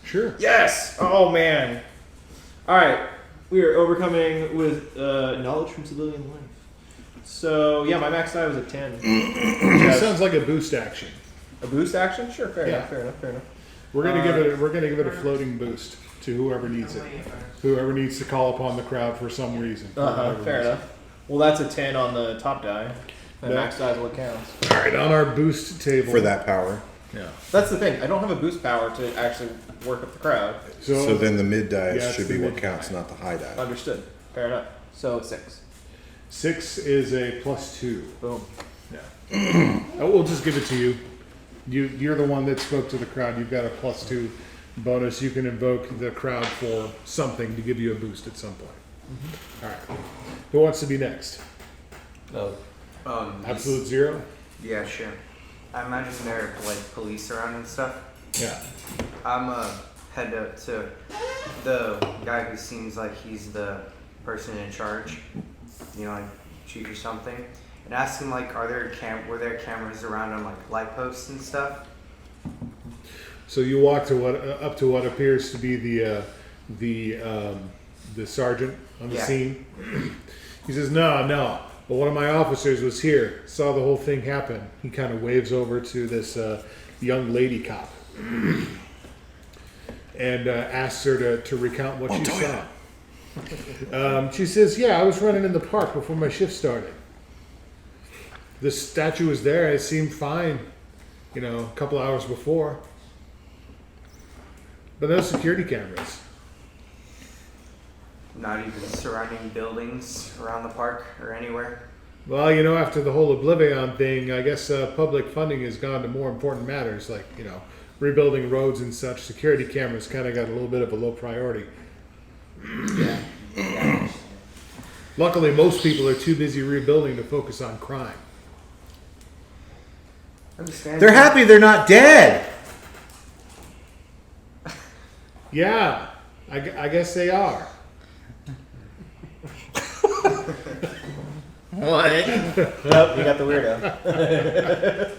Sure. Yes. Oh man. All right. We are overcoming with knowledge from civilian life. So yeah, my max die was a 10. It sounds like a boost action. A boost action? Sure. Fair enough. We're gonna give it a floating boost to whoever needs it. Whoever needs to call upon the crowd for some reason. For whatever Fair reason. enough. Well, that's a 10 on the top die. My Yeah. max die is what counts. All right, on our boost table For that power. Yeah. That's the thing. I don't have a boost power to actually work up the crowd. So then the mid die Yeah, it's should the be what mid counts, die. not the high die. Understood. Fair enough. So 6. 6 is a +2. Boom. We'll just give it to you. You're the one that spoke to the crowd. You've got a +2 bonus. You can invoke the crowd for something to give you a boost at some point. All right. Who wants to be next? No. Absolute zero? Yeah, sure. I imagine there are police around and stuff. Yeah. I'm head up to the guy who seems like he's the person in charge, chief or something, and ask him were there cameras around on light posts and stuff? So you walk to up to what appears to be the sergeant on the Yeah. scene. He says, "No. But one of my officers was here, saw the whole thing happen." He kind of waves over to this young lady cop and asks her to recount what she saw. She says, "Yeah, I was running in the park before my shift started. The statue was there. It seemed fine, a couple hours before. But no security cameras." Not even surrounding buildings around the park or anywhere. Well, after the whole Oblivion thing, I guess public funding has gone to more important matters like, rebuilding roads and such. Security cameras kind of got a little bit of a low priority. Yeah. Luckily, most people are too busy rebuilding to focus on crime. Understand? They're happy they're not dead. Yeah, I guess they are. What? Nope, you got the weirdo.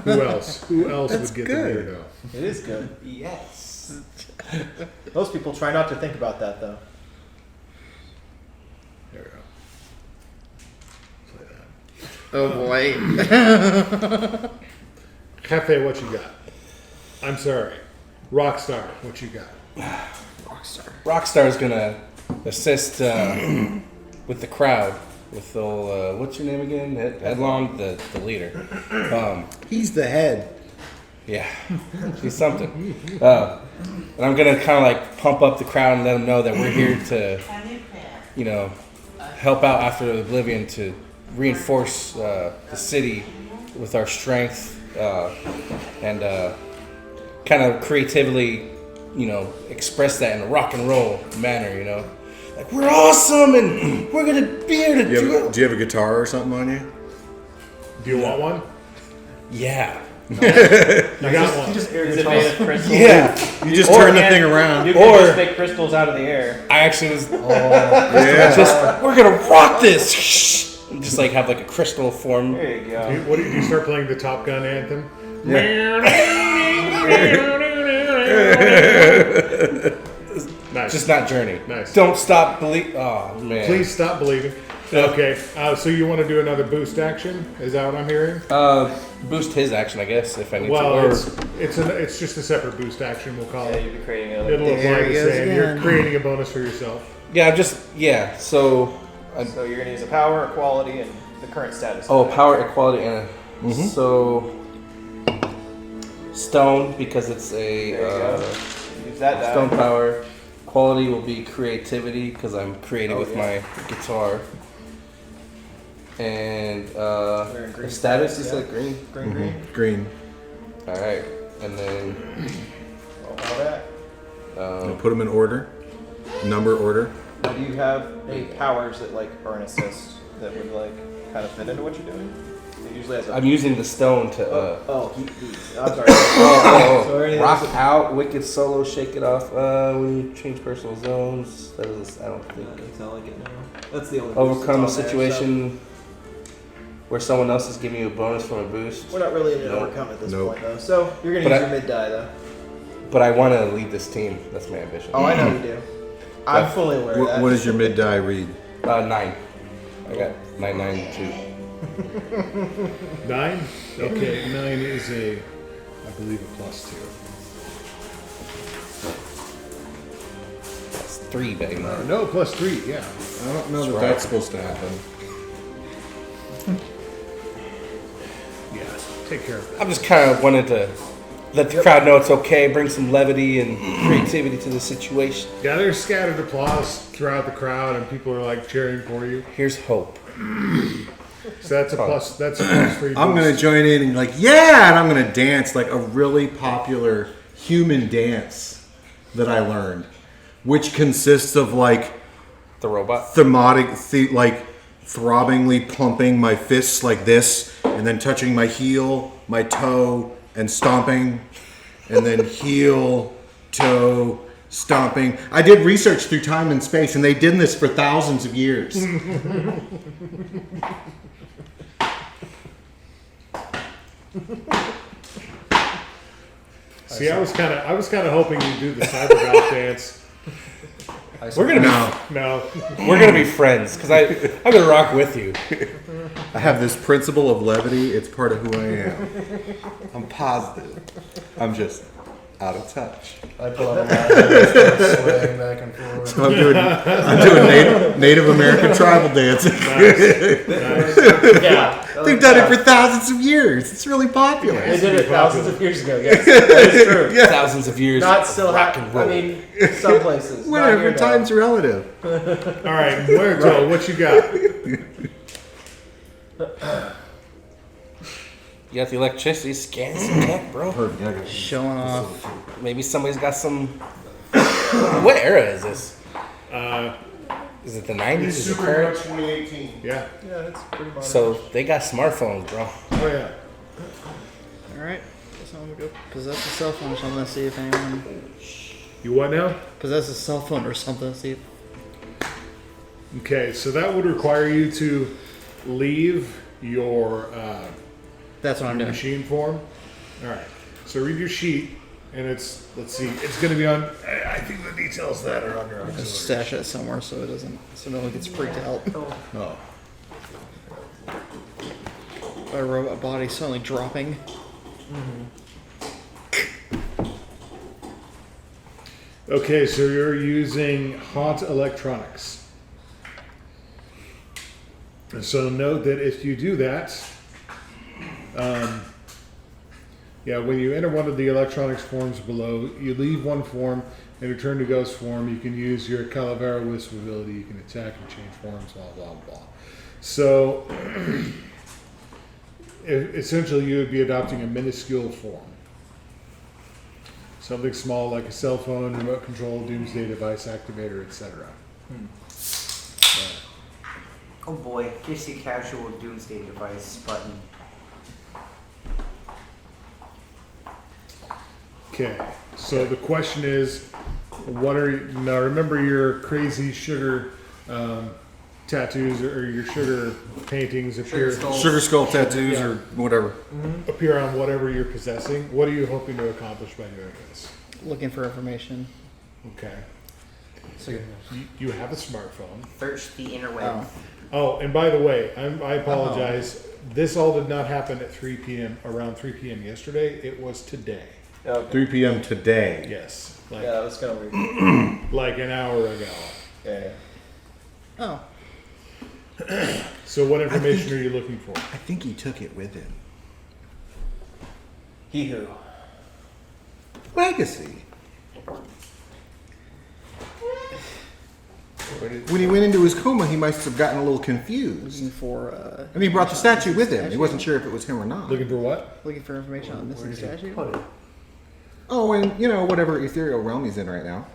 Who else? Who else That's would get good. the weirdo? It is good. Yes. Most people try not to think about that, though. There we go. Oh boy. Cafe, what you got? I'm sorry. Rockstar, what you got? Rockstar's gonna assist with the crowd. With the old, what's your name again? Headlong, the leader. He's the head. Yeah, he's something. And I'm gonna kind of like pump up the crowd and let them know that we're here to, help out after Oblivion to reinforce the city with our strength and kind of creatively, express that in a rock and roll manner. Like we're awesome and we're gonna be here to do it. Do you have a guitar or something on you? Do you want one? Yeah. You got one. Is it made of crystal? Yeah. You just turn the thing around. You can just make crystals out of the air. I actually was. Yeah. We're gonna rock this. Just like have like a crystal form. There you go. Do you start playing the Top Gun anthem? Nice. Just not Journey. Nice. Don't stop believe. Oh man. Please stop believing. Okay, so you want to do another boost action? Is that what I'm hearing? Boost his action, I guess, if I need Well, to. it's just a separate boost action. We'll call Yeah, it. you'll be creating another. It'll apply There the he goes same. You're again. creating a bonus for yourself. So. So you're gonna use a power, a quality, and the current status. Power, equality, and so stone because it's a There you go. Use that die. stone power. Quality will be creativity because I'm creative with yeah. my guitar. And We're in green the status status, is yeah. like green. Green. Green. All right, and then All that. Now put them in order. Number order. Now, do you have any powers that are an assist that would kind of fit into what you're doing? It usually has a. I'm using the stone to these. I'm sorry. So anything rock that's out, wicked solo, shake it off. When you change personal zones, that is, I don't think. That's all I get now. That's the only. Overcome a boost that's on there, situation where someone else is giving you a bonus from a boost. so we're not really in an Nope. overcome at this Nope. point though. So you're gonna But use I- your mid die though. But I want to lead this team. That's my ambition. Oh, I know you do. I'm fully aware of that. What does your mid die read? 9. I got 992. 9? Okay, 9 is I believe, a +2. That's 3, baby. No, +3, yeah. I don't know that right. that's supposed to happen. Yeah, take care of that. I'm just kind of wanted to let the crowd know it's okay, bring some levity and creativity to the situation. Yeah, there's scattered applause throughout the crowd, and people are cheering for you. Here's hope. So that's a +3. I'm gonna join in and and I'm gonna dance like a really popular human dance that I learned, which consists of The robot. throbbingly pumping my fists like this, and then touching my heel, my toe, and stomping, and then heel, toe, stomping. I did research through time and space, and they did this for thousands of years. See, I was kind of hoping you'd do the cybergolf dance. We're gonna No. we're gonna be friends because I'm gonna rock with you. I have this principle of levity. It's part of who I am. I'm positive. I'm just out of touch. I pull out a ladder and start swaying back and forth. So I'm doing Native American tribal dancing. Yeah. They've done it for thousands of years. It's really popular. They did it thousands of years ago. Yes, that is true. Thousands of years. Not of still rock happening. and roll. I mean, some places. not Whatever, here, though. time's relative. All right, Muerto, what you got? You got the electricity, scan some tech, bro. Showing off. Maybe somebody's got some. What era is this? Is it the 90s? Is it current? 2018. Yeah. Yeah, it's pretty modern. So they got smartphones, bro. Oh yeah. Alright. So I'm gonna go possess a cell phone or something to see if anyone. You what now? Possess a cell phone or something to see if. Okay, so that would require you to leave your That's what I'm doing. machine form. All right. So read your sheet, and let's see, it's going to be on. I think the details of that are on your Just auxiliary. stash it somewhere so no one gets freaked out. Oh. a robot body suddenly dropping. Okay, so you're using hot electronics. So note that if you do that, when you enter one of the electronics forms below, you leave one form and return to ghost form. You can use your Calavera Wisp ability. You can attack and change forms, blah, blah, blah. So essentially you would be adopting a minuscule form. Something small like a cell phone, remote control, doomsday device activator, etc. Oh boy, just a casual doomsday device button. Okay, so the question is, what are now? Remember your crazy sugar tattoos or your sugar paintings appear Sugar skull tattoos or whatever. appear on whatever you're possessing. What are you hoping to accomplish by doing this? Looking for information. Okay, So you have a smartphone. Search the interweb. Oh. Oh, and by the way, I apologize. This all did not happen at 3 p.m. around 3 p.m. yesterday. It was today. Okay. 3 p.m. today. Yes, like Yeah, that was kind of weird. like an hour ago. Yeah. Oh. So what information are you looking for? I think he took it with him. He who. Legacy. When he went into his coma, he must have gotten a little confused. Looking for And he brought the statue with him. He wasn't sure if it was him or not. Looking for what? looking for information on the missing statue. Oh, and whatever ethereal realm he's in right now.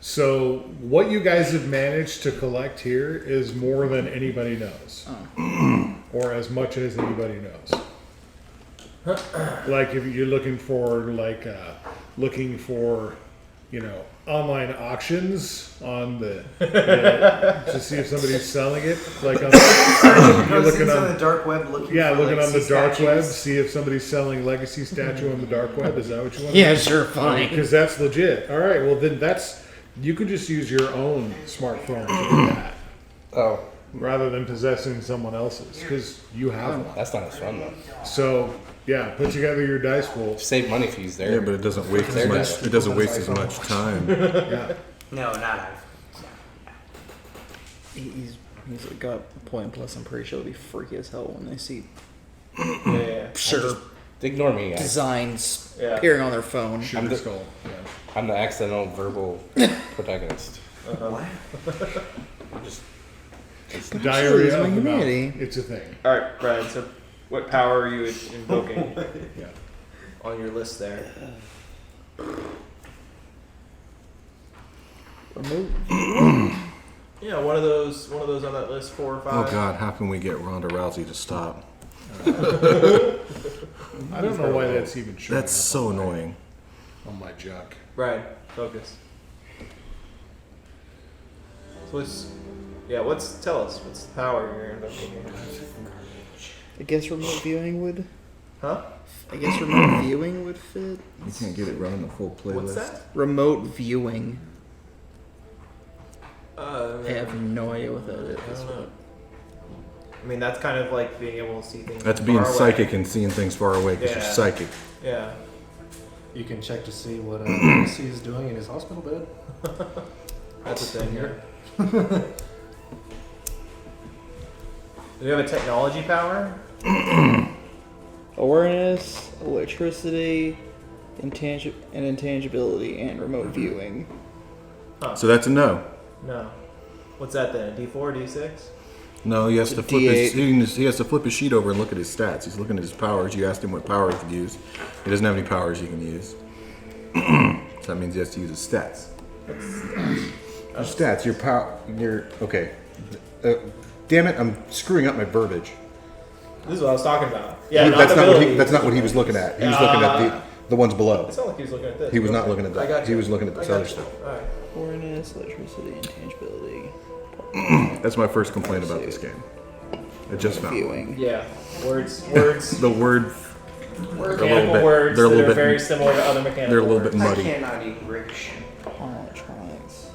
So what you guys have managed to collect here is more than anybody knows, or as much as anybody knows. Like if you're looking for online auctions on the to see if somebody's selling it. Like on you're looking on on the dark web looking yeah, for looking on the legacy dark web, statues. see if somebody's selling legacy statue on the dark web. Is that what you want? Yeah, sure, fine. Because that's legit. All right, well then you could just use your own smartphone to do that Oh, rather than possessing someone else's because you have one. that's not as fun though. So yeah, put together your dice pool. Save money fees there. Yeah, but it doesn't waste as much. It doesn't waste as much time. Yeah. No, not I. He's got a point. Plus, I'm pretty sure it'll be freaky as hell when they see Yeah. sure Ignore me, guys. designs Yeah. appearing on their phone. Sugar the- skull. Yeah. I'm the accidental verbal protagonist. Diarrhea my of the mouth. humanity. It's a thing. All right, Brian. So, what power are you invoking Yeah. on your list there? Remote. Yeah, one of those on that list, 4 or 5. Oh God, how can we get Ronda Rousey to stop? I don't know why that's even true. That's so annoying. on my junk. Brian, focus. So tell us what's the power you're invoking here? I guess remote viewing would. Huh? I guess remote viewing would fit. You can't get it running the full playlist. What's that? Remote viewing. I I have no idea what that I is. don't know. I mean, that's kind of like being able to see things. That's from being far away. psychic and seeing things far away because Yeah. you're psychic. Yeah. You can check to see what Lucy is doing in his hospital bed. That's a thing here. Do you have a technology power? Awareness, electricity, intangibility, and remote viewing. So that's a no. No. What's that then? D4, D6? No, he has to It's a flip his, D8. he has to flip his sheet over and look at his stats. He's looking at his powers. You asked him what power he could use. He doesn't have any powers he can use. So that means he has to use his stats. Your stats, your power, okay. Damn it, I'm screwing up my verbiage. This is what I was talking about. Yeah, that's abilities. not what he was looking at. He was looking at the ones below. It's not like he was looking at this. He was not looking at I that. got He you. was looking at this I got other you. stuff. Alright. Awareness, electricity, intangibility. That's my first complaint about this game. I just found Viewing. Yeah. Words. the word. Mechanical words they're a that little are bit- very similar to other mechanical They're a little bit words. I muddy. cannot eat rich. Electronics.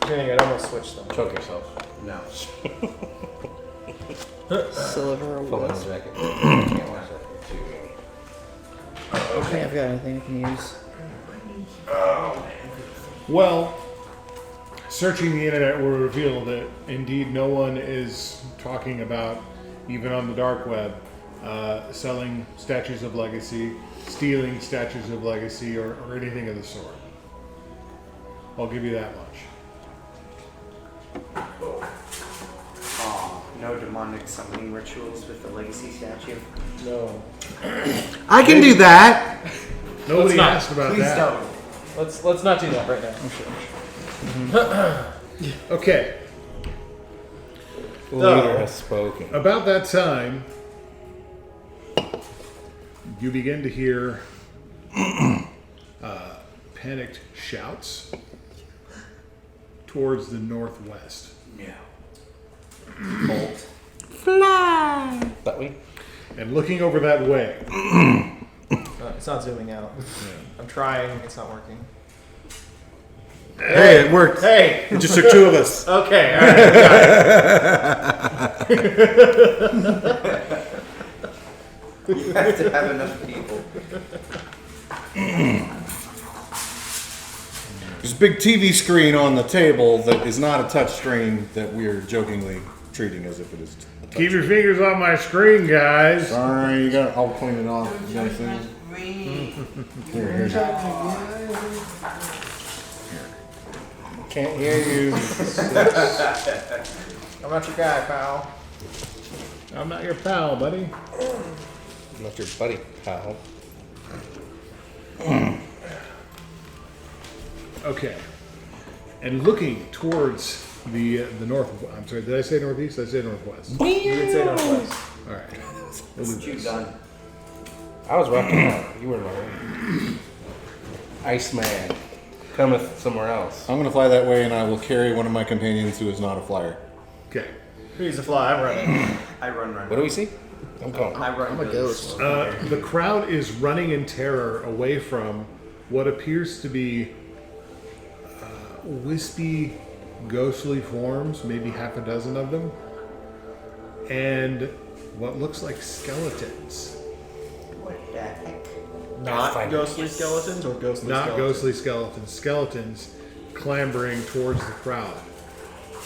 If anything, I'd almost switch them. Choke yourself. No. Silver Full on West. jacket. Can't watch that. I don't think I've got anything I can use. Well, searching the internet will reveal that indeed no one is talking about, even on the dark web, selling statues of legacy, stealing statues of legacy, or anything of the sort. I'll give you that much. No demonic summoning rituals with the legacy statue. No. I can do that. Nobody not. asked about Please that. don't. Let's not do that right now. Okay. The leader has spoken. About that time, you begin to hear panicked shouts towards the northwest. Yeah. Bolt. That way? And looking over that way, It's not zooming out. I'm trying. It's not working. Hey, it worked. Hey. It just took two of us. Okay. All right. Got it. You have to have enough people. There's a big TV screen on the table that is not a touch screen that we're jokingly treating as if it is a touch keep your fingers on my screen, guys. Sorry, you got. I'll clean it off. You got things? Here. Can't hear you. I'm not your guy, pal. I'm not your pal, buddy. I'm not your buddy, pal. Okay. And looking towards the north. I'm sorry. Did I say northeast? Did I say northwest? You did say northwest. All right. We'll do What you this. done? I was rocking out. You were wrong. Iceman. Cometh somewhere else. I'm gonna fly that way, and I will carry one of my companions who is not a flyer. Okay. Who's the fly? I'm running. I run. What do we see? I'm going. I run. I'm a really ghost. slow. The crowd is running in terror away from what appears to be wispy, ghostly forms, maybe half a dozen of them, and what looks like skeletons. What the heck? Not Pathfinder. ghostly skeletons or ghostly Not skeletons? ghostly skeletons. Skeletons clambering towards the crowd.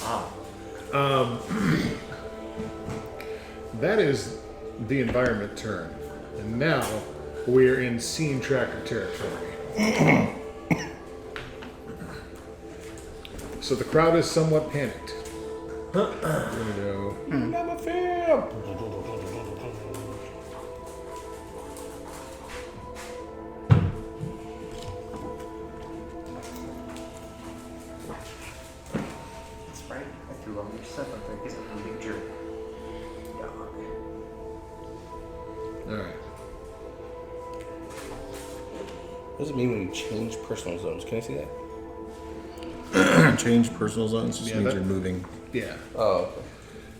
Wow. That is the environment turn. And now we're in scene tracker territory. So the crowd is somewhat panicked. We're gonna go. I'm a fan. That's right. I threw all your stuff up there because I'm a big jerk. Dog. Alright. What does it mean when you change personal zones? Can I see that? Change personal zones just Yeah, means that- you're moving. Yeah. Oh, okay.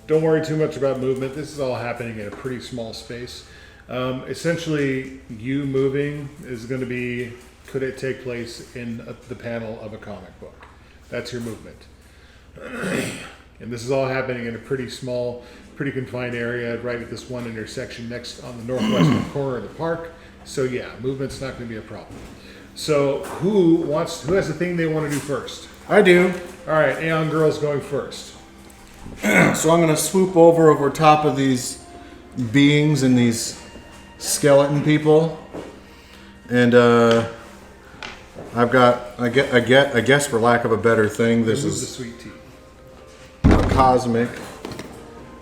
Don't worry too much about movement. This is all happening in a pretty small space. Essentially, you moving is going to be, could it take place in the panel of a comic book? That's your movement. And this is all happening in a pretty small, pretty confined area right at this one intersection next on the northwestern corner of the park. So yeah, movement's not going to be a problem. So who has the thing they want to do first? I do. All right, Aeon Girl's going first. So I'm gonna swoop over top of these beings and these skeleton people, and I've got I guess for lack of a better thing, this Remove the is sweet tea. cosmic.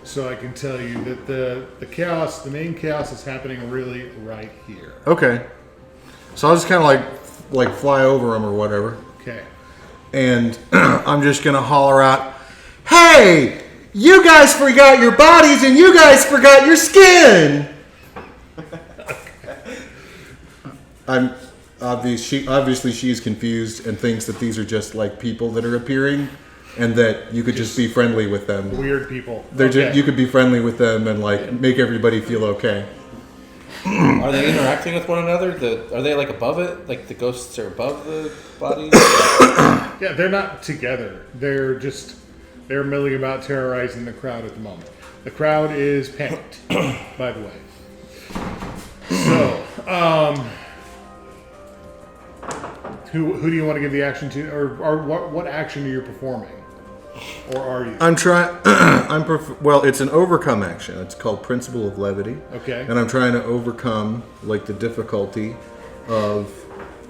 So I can tell you that the chaos, the main chaos is happening really right here. Okay, so I'll just kind of like fly over them or whatever, Okay. and I'm just gonna holler out, "Hey, you guys forgot your bodies and you guys forgot your skin." I'm obviously she's confused and thinks that these are just like people that are appearing, and that you could just be friendly with them. Weird people. They're Okay. just, you could be friendly with them and like make everybody feel okay. Are they interacting with one another? Are they like above it? Like the ghosts are above the bodies? Yeah, they're not together. They're milling about terrorizing the crowd at the moment. The crowd is panicked, by the way. So, who do you want to give the action to, or what action are you performing, or are you? I'm trying. Well, it's an overcome action. It's called Principle of Levity. Okay. And I'm trying to overcome like the difficulty of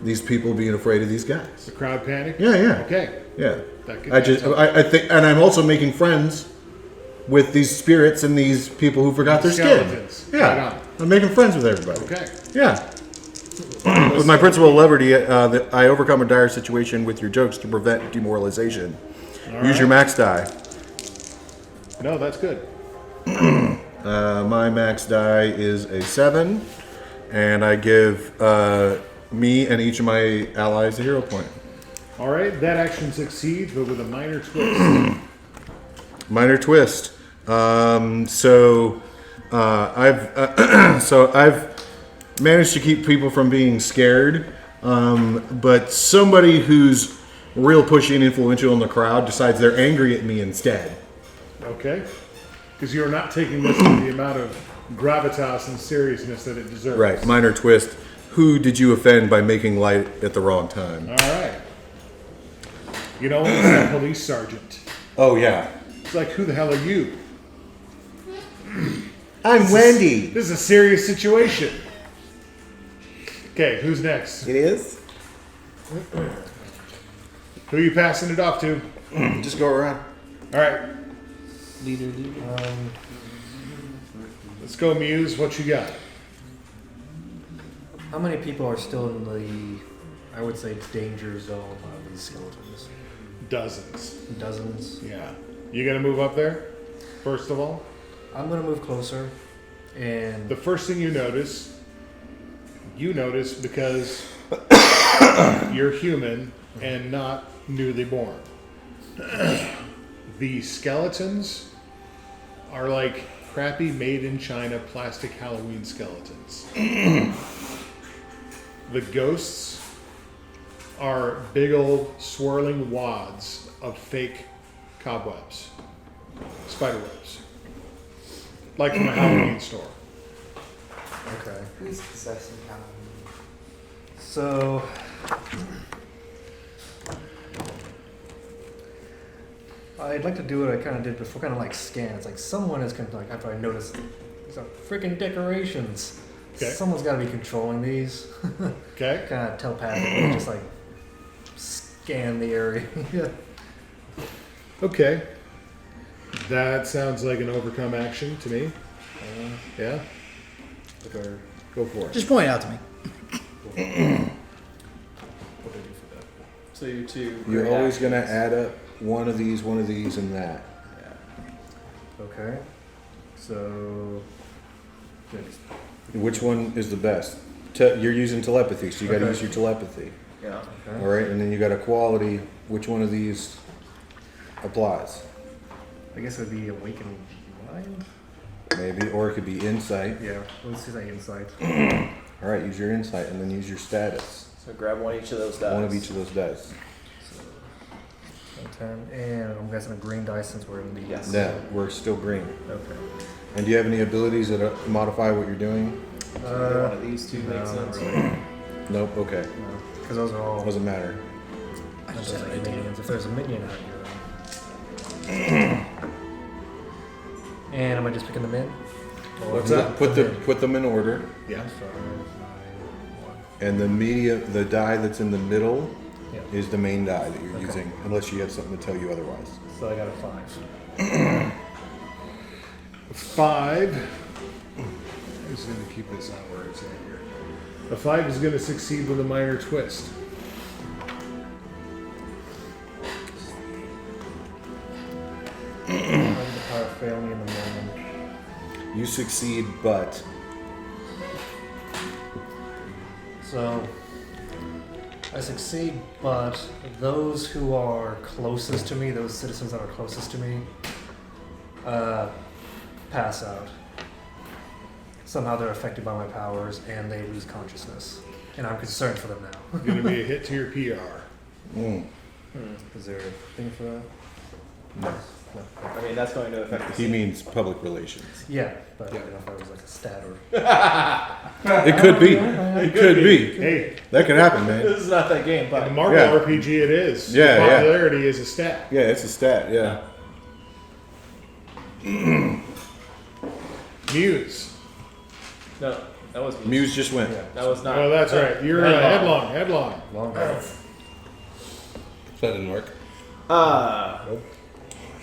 these people being afraid of these guys. The crowd panic. Yeah. Okay. Yeah. That could I think, and I'm also making friends with these spirits and these people who forgot their Skeletons. skin. Yeah. Right on. I'm making friends with everybody. Okay. Yeah. With my Principle of Levity, I overcome a dire situation with your jokes to prevent demoralization. Use your max die. No, that's good. My max die is a 7, and I give me and each of my allies a hero point. All right, that action succeeds, but with a minor twist. Minor twist. I've managed to keep people from being scared, but somebody who's real pushy and influential in the crowd decides they're angry at me instead. Okay. Because you're not taking this with the amount of gravitas and seriousness that it deserves. Right. Minor twist. Who did you offend by making light at the wrong time? All right. You know, it's that police sergeant. Oh, yeah. It's like, who the hell are you? I'm Wendy. This is a serious situation. Okay, who's next? It is? Who are you passing it off to? Just go around. All right, Leader. let's go, Muse. What you got? How many people are still in the, I would say, danger zone of these skeletons? Dozens. Dozens. Yeah. You gonna move up there? First of all, I'm gonna move closer, and the first thing you notice because you're human and not newly born. The skeletons are like crappy made in China plastic Halloween skeletons. The ghosts are big old swirling wads of fake cobwebs, spiderwebs, like from a Halloween store. okay. Who's possessing Halloween? So, I'd like to do what I kind of did before, kind of like scan. It's like someone is kind of like, after I notice these are freaking decorations. Okay. Someone's got to be controlling these. Okay. Kind of telepathically, just like scan the area. Okay. That sounds like an overcome action to me. Yeah. Okay. Go for it. Just point it out to me. What do I do for that? So you're two. You're great always going to actions. add up one of these, and that. Okay. So, Which one is the best? You're using telepathy, so you got to Okay. use your telepathy. Yeah. okay. All right, and then you got a quality. Which one of these applies? I guess it would be awakened mind. Maybe, or it could be insight. Yeah. Let's see that insight. All right, use your insight, and then use your status. So grab one each of those dice. One of each of those dice. 10, and I'm guessing a green dice since we're in the. Yes. Yeah, we're still green. Okay. And do you have any abilities that modify what you're doing? Either one of these two makes no, sense. Nope. Okay, Because those are all. doesn't matter. Those are like minions. If there's a minion out here. And am I just picking them in? Or What's that? Put them in order, Yeah. 5, 9, 1. and the die that's in the middle Yeah. is the main die that you're Okay. using, unless you have something to tell you otherwise. So I got a 5. 5. I'm just going to keep this out where it's at here. A 5 is going to succeed with a minor twist. How did the power fail me in the moment? You succeed, but So I succeed, but those who are closest to me, those citizens that are closest to me, pass out. somehow they're affected by my powers and they lose consciousness. And I'm concerned for them now. Going to be a hit to your PR. Is there a thing for that? No. I mean, that's going to affect the He scene. means public relations. Yeah, but I don't know if I was like a stat or... It could be. It could be. Hey, That could happen, man. This is not that game, in but the Marvel Yeah. RPG it is. Yeah, yeah. Popularity is a stat. Yeah, it's a stat. Yeah. Muse. no, that was me. Muse just went. That was not. Oh, that's right. You're Headlong. headlong. Long hair. That didn't work.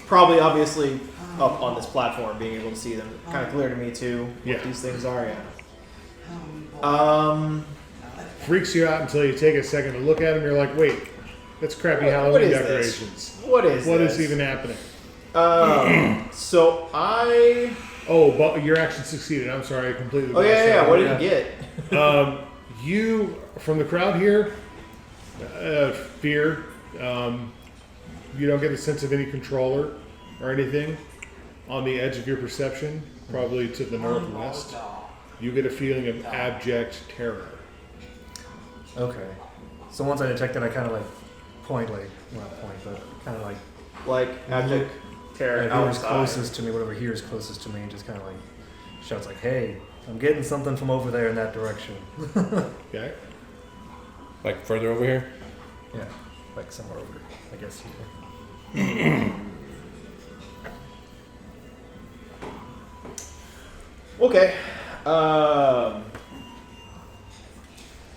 Probably, obviously, up on this platform, being able to see them. Kind of clear to me too. Yeah. What these things are. Yeah. Freaks you out until you take a second to look at them. You're like, wait, that's crappy What Halloween is this? decorations. What is What this? is even happening? So I. Oh, but your action succeeded. I'm sorry, I completely. Oh yeah. lost What that. did you get? You from the crowd here, fear. You don't get a sense of any controller or anything on the edge of your perception, probably to the northwest. You get a feeling of abject terror. Okay. So once I detect it, I kind of like point, like, well, not point, but kind of like Like abject terror. whoever's outside. closest to me, whatever here is closest to me, and just kind of like shouts like, "Hey, I'm getting something from over there in that direction." Okay. Like further over here? Yeah, like somewhere over, I guess here. Okay.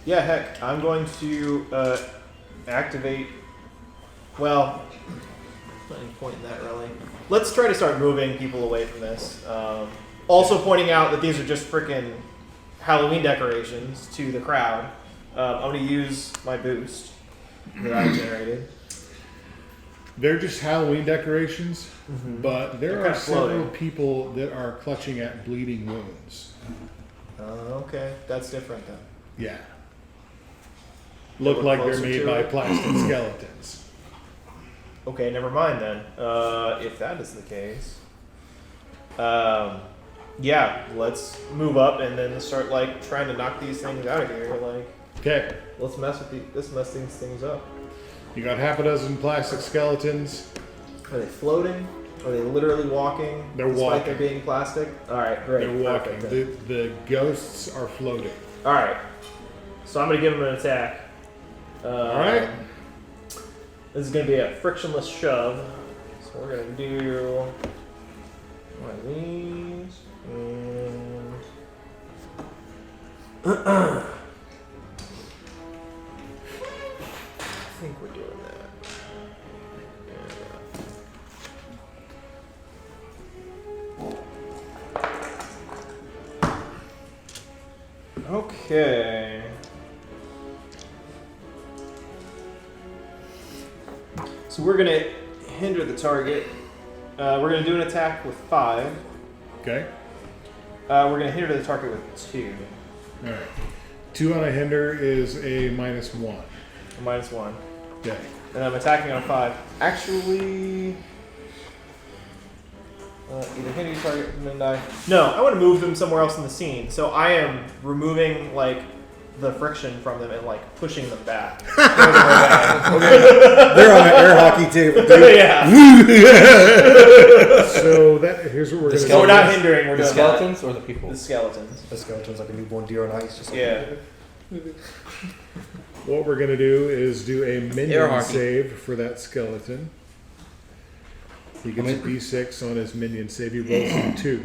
Yeah, heck, I'm going to activate. Well, not any point in that really. Let's try to start moving people away from this. Also pointing out that these are just freaking Halloween decorations to the crowd. I'm going to use my boost that I generated. They're just Halloween decorations, but there They're are kinda several floating. people that are clutching at bleeding wounds. Okay, that's different then. Yeah. Look look like they're closer made to by it. plastic skeletons. Okay, never mind then. If that is the case, yeah, let's move up and then start like trying to knock these things out of here. Like, Okay. let's mess these things up. You got half a dozen plastic skeletons. Are they floating? Are they literally walking? They're despite walking. there being plastic. All right, great. They're walking. Perfect. The ghosts are floating. All right, so I'm gonna give them an attack. All right. This is gonna be a frictionless shove. So we're gonna do one of these and I think we're doing that. Yeah. Okay. So we're gonna hinder the target. We're gonna do an attack with 5. Okay. We're gonna hinder the target with 2. All right. 2 on a hinder is a -1. A -1. Okay. And I'm attacking on 5. Actually, either hinder the target and then die. No, I want to move them somewhere else in the scene. So I am removing like the friction from them and like pushing them back. They're on an air hockey table, dude. Yeah. So here's what we're going to So we're do. not hindering. We're The doing skeletons or the people? The skeletons. The skeleton's like a newborn deer on ice. Just like, Yeah. What we're going to do is do a minion Hierarchy. save for that skeleton. He gets a B6 on his minion save. He rolls a 2.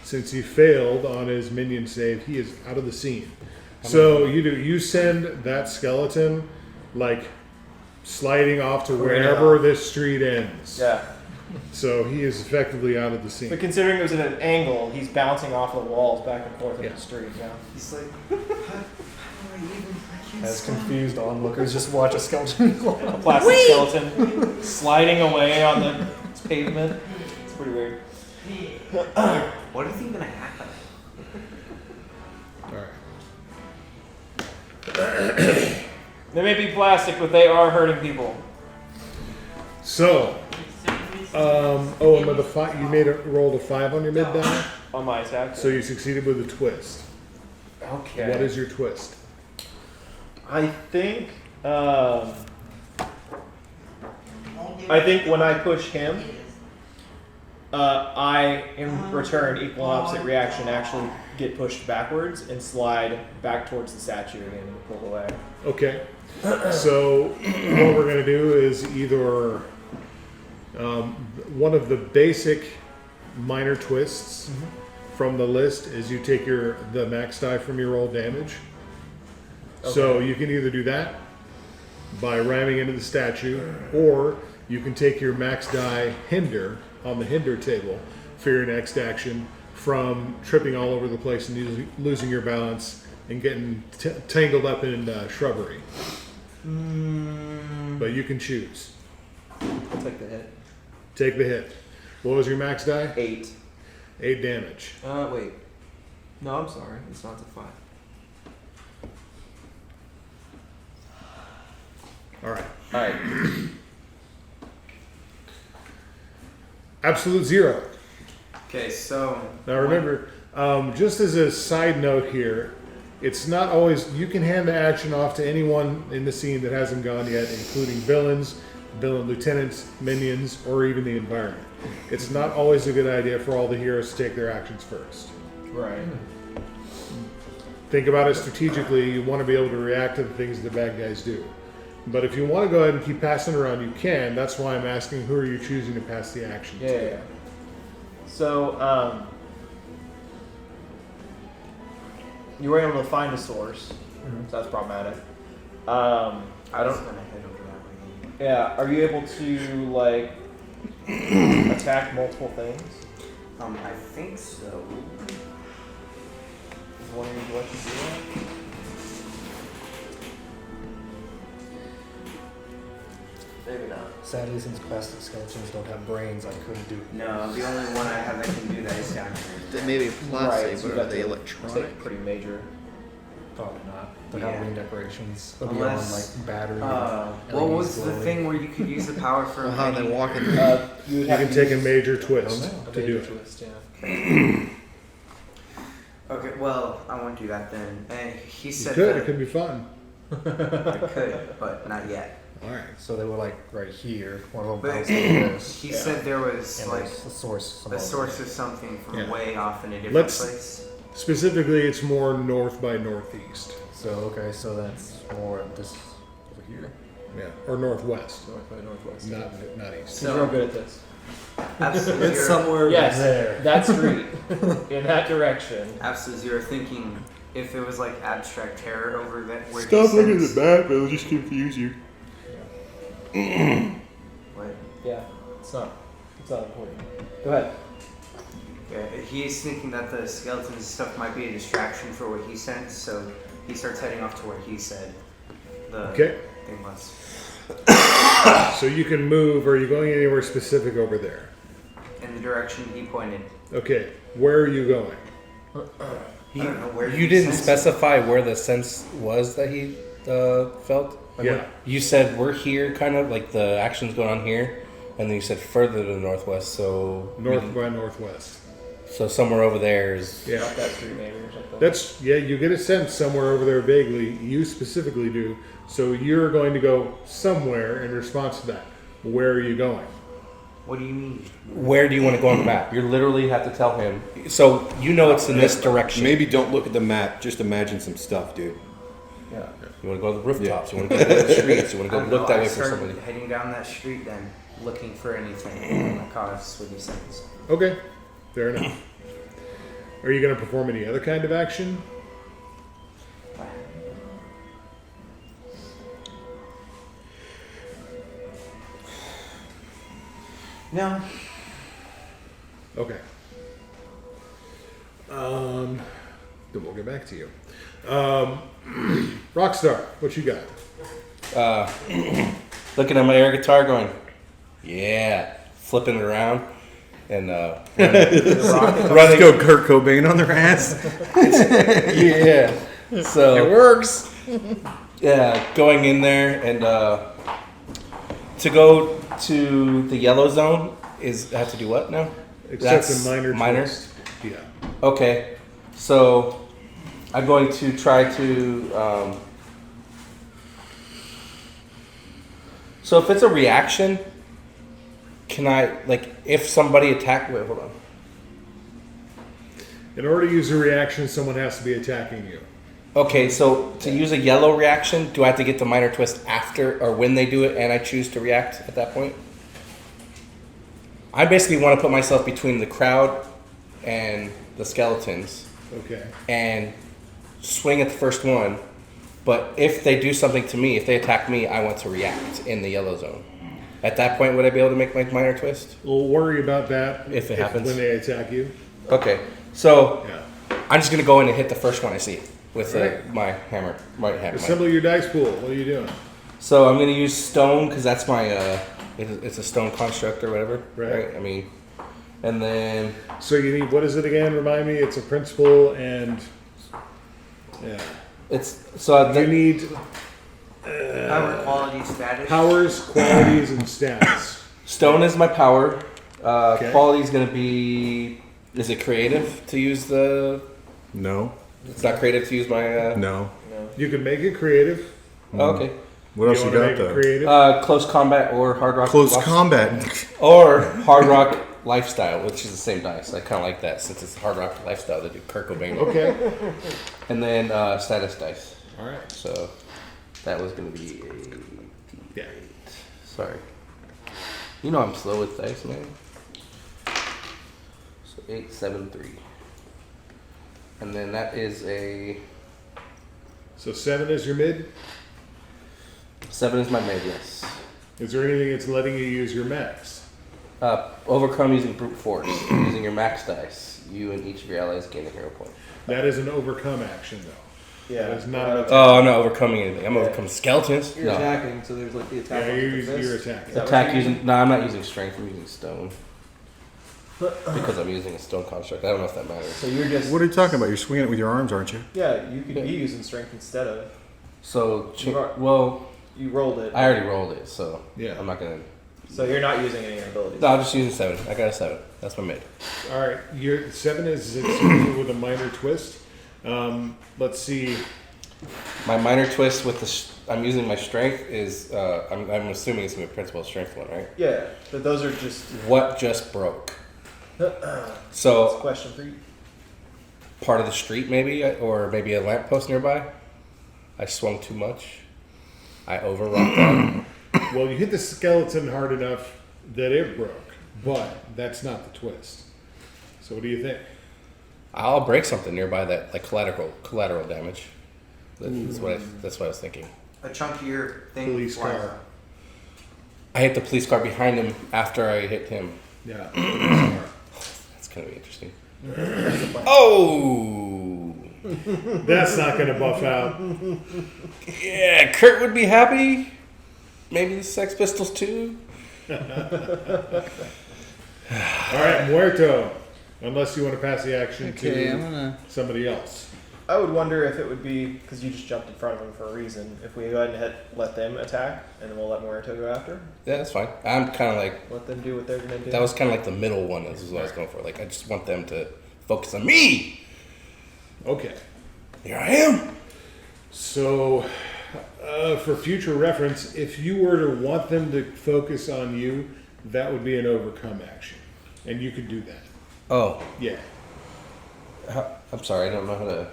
Since he failed on his minion save, he is out of the scene. So you send that skeleton like sliding off to wherever this street ends. Yeah. So he is effectively out of the scene. But considering it was at an angle, he's bouncing off the walls back and forth in Yeah. the street. Yeah. He's like, as confused onlookers just watch a skeleton. A plastic skeleton sliding away on the pavement. It's pretty weird. what do you think gonna happen? All right. They may be plastic, but they are hurting people. So And with the five, you rolled a 5 on your mid die, On my attack. so you succeeded with a twist. Okay. What is your twist? I think when I push him, I in return equal and opposite reaction actually get pushed backwards and slide back towards the statue again and pull away. Okay. So what we're going to do is either one of the basic minor twists from the list is you take the max die from your roll damage. So you can either do that by ramming into the statue, or you can take your max die hinder on the hinder table for your next action from tripping all over the place and losing your balance and getting tangled up in shrubbery. But you can choose. I'll take the hit. Take the hit. What was your max die? 8. 8 damage. Wait. No, I'm sorry. It's not to 5. Alright. Alright. Absolute 0. Okay, so Now remember, just as a side note here, it's not always, you can hand the action off to anyone in the scene that hasn't gone yet, including villains, villain lieutenants, minions, or even the environment. It's not always a good idea for all the heroes to take their actions first. Right. Think about it strategically. You want to be able to react to the things the bad guys do. But if you want to go ahead and keep passing around, you can. That's why I'm asking, who are you choosing to pass the action to? Yeah. So, you were able to find a source, so that's problematic. I I was don't. gonna head over that way. Yeah, are you able to like attack multiple things? I think so. Is one of you let you do that? Maybe not. Sadly, since plastic skeletons don't have brains, I couldn't do it. No, the only one I have that can do that is down here. They may be plastic, so you but are got they to electronic? take pretty major. Probably not. The Yeah. Halloween decorations. They'll Unless, be on like battery. What was the thing where you could use the power for? Well, how are they any- walking? You would You have can to take a use major twist a to do major it. twist, yeah. Okay, well, I won't do that then. And he You said could. It that could be fun. I could, but not yet. All right. So they were like right here. One of them But bounced like this. he said there was And like there's a source. a source of something from Yeah. way off in a different Let's- place. Specifically, it's more north by northeast. So okay, so that's more of this over here. Yeah, or northwest, North by northwest. not east. He's real good at this. Absolute It's zero. somewhere Yes, there. that street in that direction. Absolute zero. Thinking if it was like abstract terror over that where Stop he looking at sends- the map, it'll just confuse you. What? Yeah, it's not important. Go ahead. Yeah, he's thinking that the skeletons and stuff might be a distraction for what he sent, so he starts heading off to where he said the Okay. thing was. So you can move. Are you going anywhere specific over there? In the direction he pointed. Okay. Where are you going? I don't know where You he didn't sensed it. specify where the sense was that he felt. Yeah. You said we're here, kind of like the action's going on here, and then you said further to the northwest. So North by northwest. So somewhere over there is. Yeah. Up that street maybe or something. That's you get a sense somewhere over there vaguely. You specifically do. So you're going to go somewhere in response to that. Where are you going? What do you mean? Where do you want to go on the map? You literally have to tell him. So you know it's in this direction. Maybe don't look at the map. Just imagine some stuff, dude. Yeah. You want to go to the rooftops. You want to go to the streets. You want to I go don't look know, that I way for started somebody. heading down that street then, looking for anything that caused what he sends. Okay. Fair enough. Are you going to perform any other kind of action? No. Okay. Then we'll get back to you. Rockstar, what you got? Looking at my air guitar, going, yeah, flipping it around, and Let's go Kurt Cobain on their ass. yeah. So It works. yeah, going in there and to go to the yellow zone, is have to do what now? Except That's a minor twist. Yeah. Okay, so I'm going to try to. So if it's a reaction, can I if somebody attack? Wait, hold on. In order to use a reaction, someone has to be attacking you. Okay, so to use a yellow reaction, do I have to get the minor twist after or when they do it, and I choose to react at that point? I basically want to put myself between the crowd and the skeletons Okay. and swing at the first one. But if they do something to me, if they attack me, I want to react in the yellow zone. At that point, would I be able to make my minor twist? We'll worry about that If it happens. when they attack you. Okay, so Yeah. I'm just going to go in and hit the first one I see with Right. my hammer. Right hammer. Assemble your dice pool. What are you doing? So I'm going to use stone because that's my, it's a stone construct or whatever. Right. I mean, and then, So you need, what is it again? Remind me. It's a principle and yeah. it's, so You need Power, quality, status. powers, qualities, and stats. stone is my power. Okay. Quality is going to be, is it creative to use the, No. it's not creative to use my, No. You can make it creative. oh, okay. What else you wanna got make it though? creative? Close combat or hard rock. Close life- combat. Or hard rock lifestyle, which is the same dice. I kind of like that since it's hard rock lifestyle. They do Kurt Cobain. Okay. And then status dice. All right. So that was going to be Yeah. sorry. You know I'm slow with dice, man. So 8, 7, 3. And then that is a So 7 is your mid. 7 is my mid, yes. Is there anything that's letting you use your max? Overcome using brute force. Using your max dice. You and each of your allies gain a hero point. That is an overcome action, though. Yeah. That is not an attack. Oh, I'm not overcoming anything. I'm overcoming skeletons. You're No. attacking, so there's like the attack. Yeah, on the you're fist. attacking. Is that what Attack you're using. No, I'm not using strength. I'm using stone. Because I'm using a stone construct. I don't know if that matters. So you're just. What are you talking about? You're swinging it with your arms, aren't you? Yeah, you could be using strength instead of. So, You are- well, You rolled it. I already rolled it, so Yeah. I'm not gonna. So you're not using any of your abilities. No, I'm just using 7. I got a 7. That's my mid. All right. Your 7 is it's with a minor twist. Let's see. My minor twist with the I'm using my strength is I'm assuming it's gonna be a principal strength one, right? Yeah, but those are just. What just broke? That's a So question for you. part of the street maybe, or maybe a lamppost nearby. I swung too much. I overwrought that. Well, you hit the skeleton hard enough that it broke, but that's not the twist. So what do you think? I'll break something nearby that like collateral damage. That's what I was thinking. A chunkier thing. Police flies car. out. I hit the police car behind him after I hit him. Yeah. That's gonna be interesting. Oh, That's not going to buff out. yeah, Kurt would be happy. Maybe the Sex Pistols too. All right, Muerto. Unless you want to pass the action Okay, I'm to gonna. somebody else. I would wonder if it would be because you just jumped in front of them for a reason. If we go ahead and let them attack, and then we'll let Muerto go after. Yeah, that's fine. I'm kind of like Let them do what they're gonna do. that was kind of like the middle one. This is what I was going for. Like I just want them to focus on me. Okay. Here I am. So, for future reference, if you were to want them to focus on you, that would be an overcome action. And you could do that. Oh, Yeah. I'm sorry. I don't know how to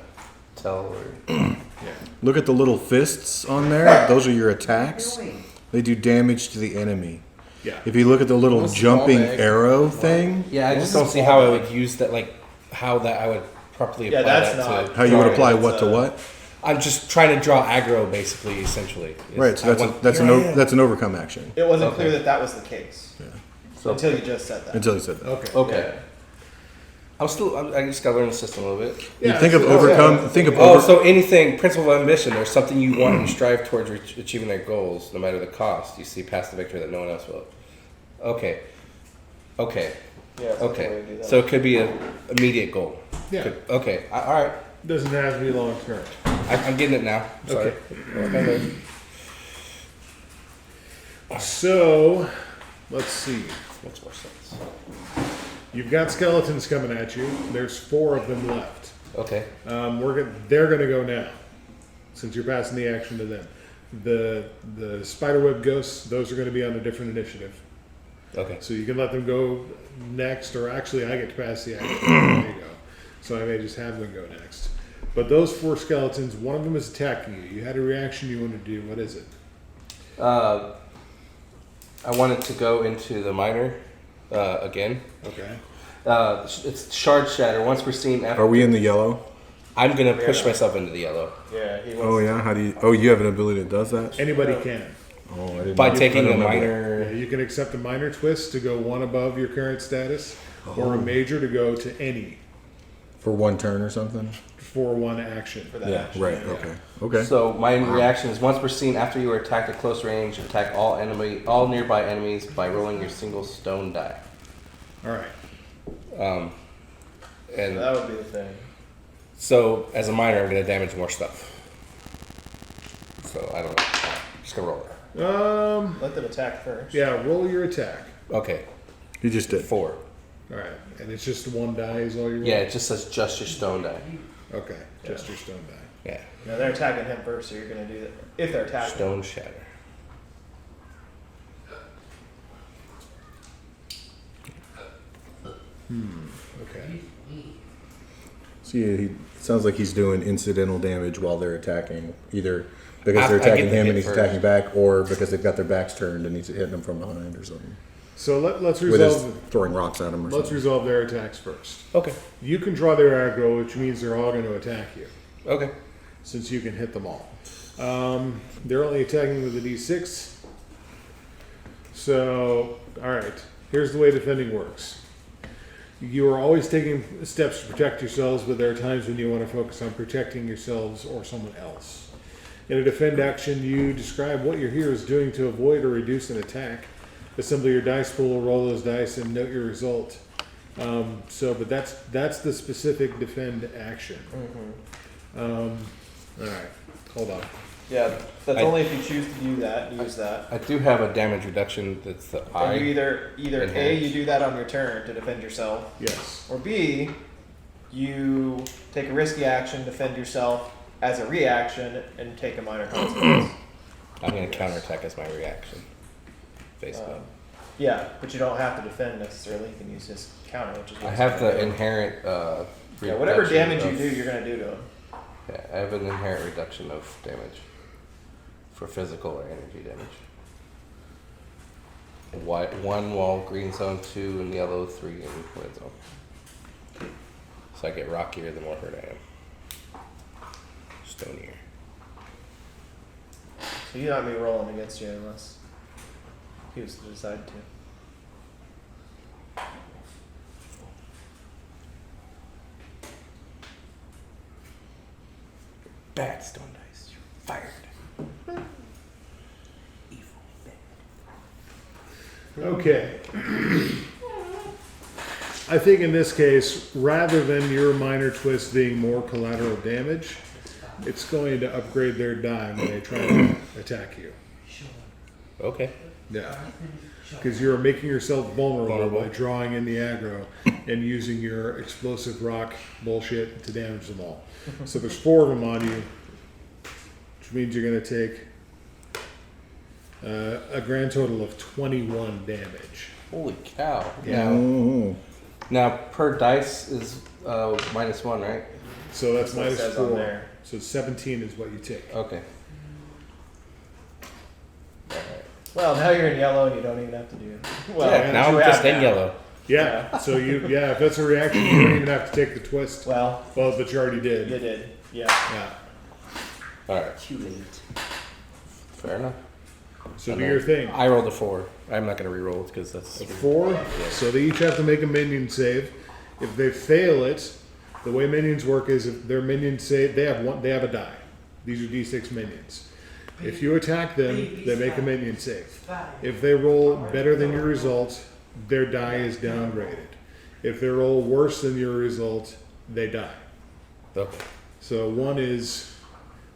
tell. Or... Yeah. Look at the little fists on there. Those are your attacks. Really? They do damage to the enemy. Yeah. If you look at the little What's the jumping fallback? arrow thing, Yeah, I just don't see how I would use that. Like how that I would properly apply Yeah, that's that not- to. how you would drawing. apply it's, what to what? I'm just trying to draw aggro, basically, essentially. Right. So I want- that's an overcome action It wasn't Okay. clear that was the case So- until you just said that. until you said that. Okay. Okay. I just gotta learn the system a little bit. You think of so- overcome. Think of Oh, over. so anything, principle of ambition, or something you want and strive towards achieving their goals, no matter the cost. You see past the victory that no one else will. Okay. Okay. Yeah, that's the way to Okay. do that. So it could be an immediate goal. Yeah. Okay. All right. Doesn't have to be long term. I'm getting it now. Sorry. So, Let's see. Makes more sense. You've got skeletons coming at you. There's 4 of them left. Okay. They're going to go now, since you're passing the action to them. The spiderweb ghosts, those are going to be on a different initiative. Okay. So you can let them go next, or actually I get to pass the action. There you go. So I may just have them go next. But those 4 skeletons, one of them is attacking you. You had a reaction you want to do. What is it? I wanted to go into the miner again. Okay. It's shard shatter. Once we're seen after. Are we in the yellow? I'm gonna push myself into the yellow Yeah, he wants Oh yeah. How do you? Oh, you have an ability that does that. Anybody can. Oh, I didn't. by I taking don't a remember. Yeah, minor. you can accept a minor twist to go 1 above your current status, or a major to go to any For 1 turn or something. for 1 action. for that Yeah. action. Right. Yeah. Okay. Okay. So my reaction is once we're seen after you are attacked at close range, attack all nearby enemies by rolling your single stone die. All right. And That would be the thing. so as a miner, I'm gonna damage more stuff. So I don't know. Just gonna roll it. Let them attack first. Yeah, roll your attack. Okay. You just did. 4. All right, and it's just 1 die is all you. Yeah, it just says just your stone die. Okay, just your stone die. Yeah. Now they're attacking him first, so you're gonna do that. If they're attacking. Stone shatter. Okay. See, he sounds like he's doing incidental damage while they're attacking, either because they're I get attacking the him hit and he's first. attacking back, or because they've got their backs turned and he's hitting them from behind or something. So let's With his resolve. throwing rocks at him or Let's something. resolve their attacks first. Okay. You can draw their aggro, which means they're all going to attack you, Okay. since you can hit them all. They're only attacking with a D6. So, all right. Here's the way defending works. You are always taking steps to protect yourselves, but there are times when you want to focus on protecting yourselves or someone else. In a defend action, you describe what your hero is doing to avoid or reduce an attack. Assemble your dice pool, roll those dice, and note your result. But that's the specific defend action. All right, hold on. Yeah, that's I- only if you choose to do that. Use that. I do have a damage reduction that's the And you I. either A, Enhance. you do that on your turn to defend yourself, Yes. or B, you take a risky action, defend yourself as a reaction, and take a minor consequence. I'm gonna counterattack as my reaction. Basically. Yeah, but you don't have to defend necessarily. You can use this counter, which is I what's have gonna the do. inherent Yeah, whatever reduction damage you of- do, you're gonna do to him. Yeah, I have an inherent reduction of damage for physical or energy damage. White 1 while green zone, 2 in yellow, 3 in red zone. So I get rockier the more hurt I am. Stonier. So you're not gonna be rolling against you unless he was to decide to. Bad stone dice. You're fired. Okay. I think in this case, rather than your minor twist being more collateral damage, it's going to upgrade their die when they try to attack you. Okay. Yeah. Because you're making yourself vulnerable Vulnerable. by drawing in the aggro and using your explosive rock bullshit to damage them all. So there's 4 of them on you, which means you're going to take a grand total of 21 damage. Holy cow. Yeah. Oh. Now per dice is -1, right? So that's That's what it minus says on 4. there. So 17 is what you take. Okay. Well, now you're in yellow and you don't even have to do it. Well, Yeah, now you I'm have just in now. yellow. Yeah. So if that's a reaction, you don't even have to take the twist. Well, Well, but you already you did. did. Yeah. Yeah. Alright. Too late. Fair enough. So And do then your thing. I rolled a 4. I'm not gonna re-roll it because that's 4. So they each have to make a minion save. If they fail it, the way minions work is if their minions save, they have a die. These are D6 minions. If you attack them, they make a minion save. If they roll better than your result, their die is downgraded. If they roll worse than your result, they die. Okay. So 1 is,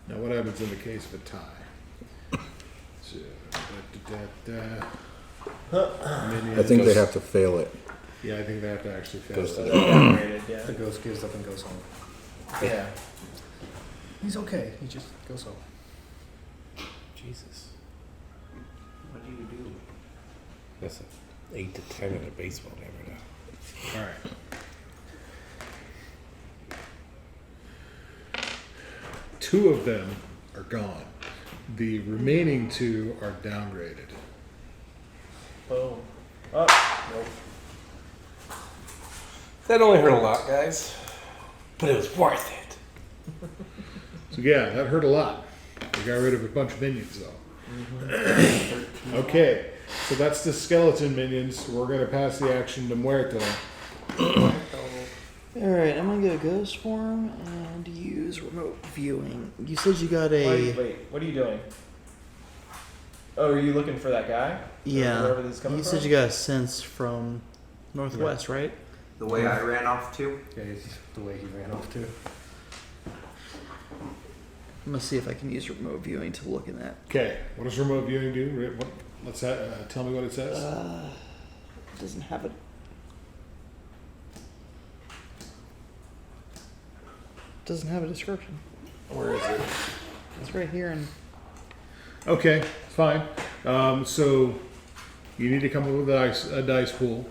now what happens in the case of a tie? So, Minions. I think they have to fail it. Yeah, I think they have to actually fail. Goes to that. the- Downgraded, yeah. The ghost gives up and goes home. Yeah. He's okay. He just goes home. Jesus. What do you do? That's an 8 to 10 in a baseball game right now. All right. Two of them are gone. The remaining two are downgraded. Boom. Oh, nope. That only hurt a lot, guys. But it was worth it. So yeah, that hurt a lot. We got rid of a bunch of minions though. Okay, so that's the skeleton minions. We're gonna pass the action to Muerto. Alright, I'm gonna go ghost form and use remote viewing. You said you got a. Wait, what are you doing? Oh, are you looking for that guy? Yeah. Wherever this is coming You from? said you got a sense from Northwest, right? The way I ran off to? Yeah, it's the way he ran off too. I'm gonna see if I can use remote viewing to look in that. Okay, what does remote viewing do? What's that? Tell me what it says. It doesn't have it. Doesn't have a description. Where is it? It's right here and Okay, fine. So you need to come up with a dice pool.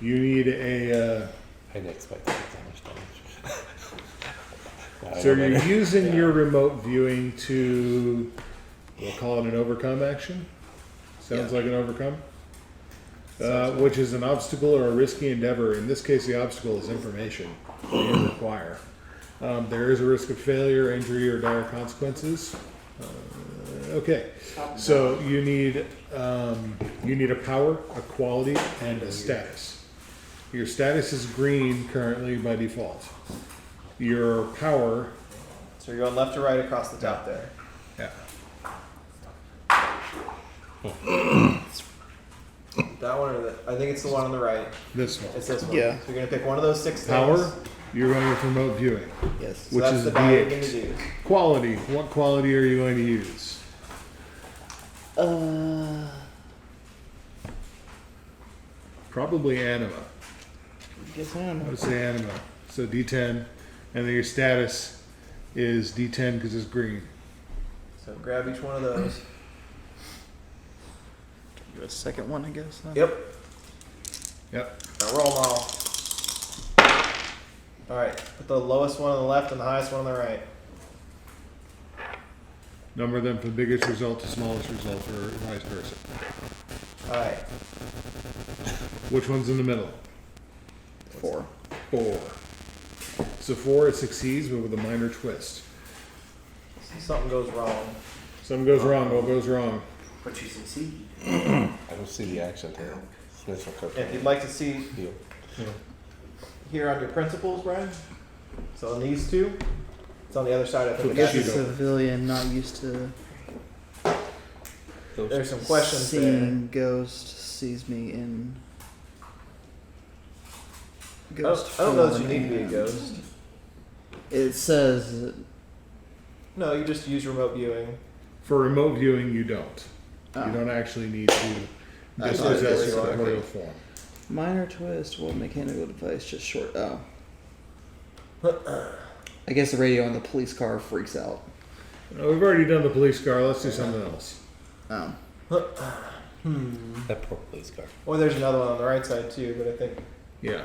You need a. I didn't expect that much damage. So you're using your remote viewing to, we'll call it an overcome action. Sounds like an overcome. Which is an obstacle or a risky endeavor. In this case, the obstacle is information that you require. There is a risk of failure, injury, or dire consequences. Okay, so you need a power, a quality, and a status. Your status is green currently by default. Your power, So you're going left to right across the top there. yeah. That one or the? I think it's the one on the right. This one. It's this one. Yeah. So you're gonna pick one of those 6 things. Power, you're going with remote viewing. yes. So which that's is the die you're D8. gonna do. Quality, what quality are you going to use? Probably anima. Guess I I don't know. would say anima. So D10, and then your status is D10 because it's green. So grab each one of those. Do a second one, I guess. Then. Yep. Yep. Now roll them all. All right. Put the lowest one on the left and the highest one on the right. Number them from biggest result to smallest result, or vice versa. All right. Which one's in the middle? 4. 4. So 4, it succeeds, but with a minor twist. Something goes wrong. Something goes wrong. What goes wrong? But you succeed. I don't see the action here. Snitch will cook If you'd like to see deal. here on your principles, Brian. So on these two, it's on the other side. I think. Flip the the guy- sheet. Civilian, not used to There's some questions there. seeing ghost, sees me in ghost I don't know that form you need to be a and- ghost. It says No, you just use remote viewing. For remote viewing, you don't. Oh. You don't actually need to That's dispossess what your it is. corporeal form. minor twist, what mechanical device, just short. Oh. I guess the radio on the police car freaks out. We've already done the police car. Let's do something else. Oh. That poor police car. Or there's another one on the right side too, but I think Yeah.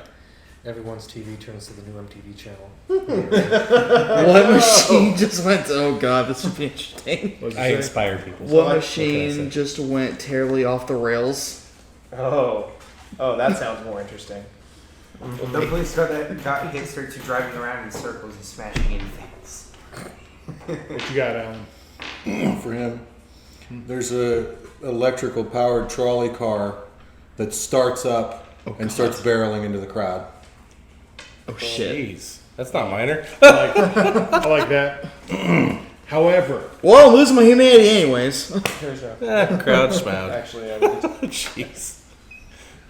Everyone's TV turns to the new MTV channel. What machine just went? Oh god, this would be interesting. What'd you I say? inspire people. What I- machine just went terribly off the rails? oh, that sounds more interesting. The police car that got hit starts driving around in circles and smashing into things. What you got, Alan? For him, there's a electrical powered trolley car that starts up and starts barreling into the crowd. Oh shit. Jeez. That's not minor. I like that. However, Well, I'm losing my humanity anyways. Here's a, Crouch mount. actually, I would Jeez.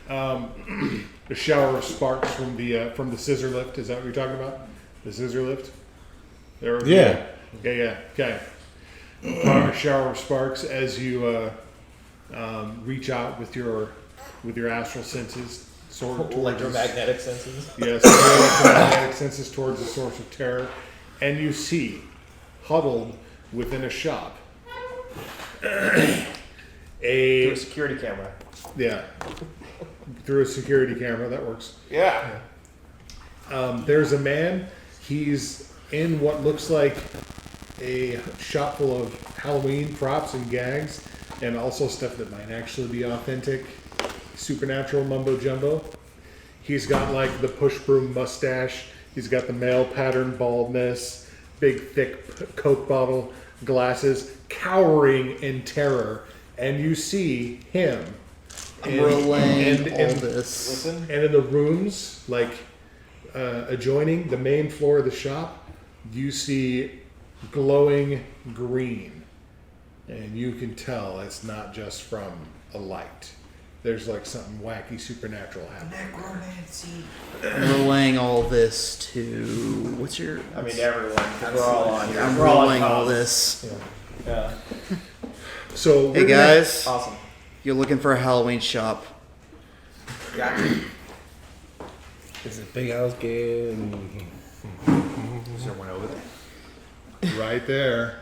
a shower of sparks from the scissor lift. Is that what you're talking about? The scissor lift? There. Yeah. Yeah. Okay. A shower of sparks as you reach out with your astral senses, sort towards Electromagnetic senses. yes, your electromagnetic senses towards the source of terror, and you see huddled within a shop Through a a security camera. yeah through a security camera that works. Yeah. There's a man. He's in what looks like a shop full of Halloween props and gags, and also stuff that might actually be authentic, supernatural mumbo jumbo. He's got like the push broom mustache. He's got the male pattern baldness, big thick Coke bottle glasses, cowering in terror, and you see him. Relaying all this. Listen. And in the rooms, like adjoining the main floor of the shop, you see glowing green. And you can tell it's not just from a light. There's like something wacky supernatural happening. Necromancy. I'm relaying all this to what's your? I mean, everyone. 'Cause we're all on here. I'm We're all on relaying all comms. this. Yeah. So Hey guys, Awesome. you're looking for a Halloween shop. Got Is it Big Al's game? Is there one over there? right there,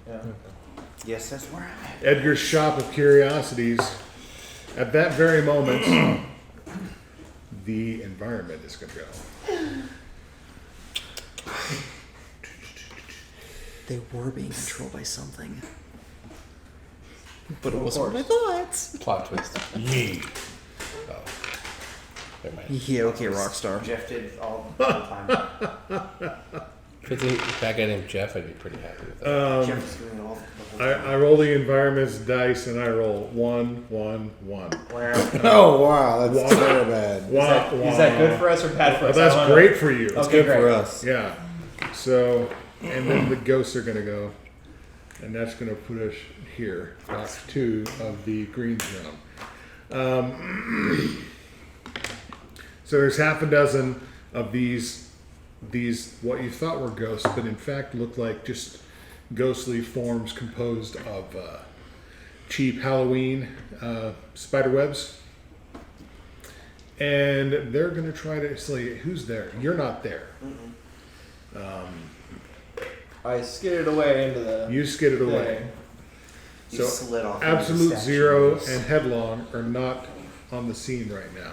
Yeah. Yes, that's where I'm at. Edgar's shop of curiosities. At that very moment, the environment is going to go. They were being controlled by something, but it wasn't what I thought. Plot twist. Yeah. Oh. Never mind. Yeah, okay, Rockstar. Jeff did all the time. If it's a guy named Jeff, I'd be pretty happy with that. Jeff was doing it all the whole time. I roll the environment's dice and I roll 1, 1, 1. Where? Oh wow, that's Wow. very bad. Is that good for us or bad for Well, us? I that's don't know. great for you. Okay, It's good great. for us. Yeah. So, and then the ghosts are going to go, and that's going to put us here, block 2 of the green zone. So there's half a dozen of these what you thought were ghosts, but in fact look like just ghostly forms composed of cheap Halloween spider webs. And they're going to try to say, who's there? You're not there. I skidded away into the. You skidded away. thing. You So slid off Absolute into the Zero statues. and Headlong are not on the scene right now.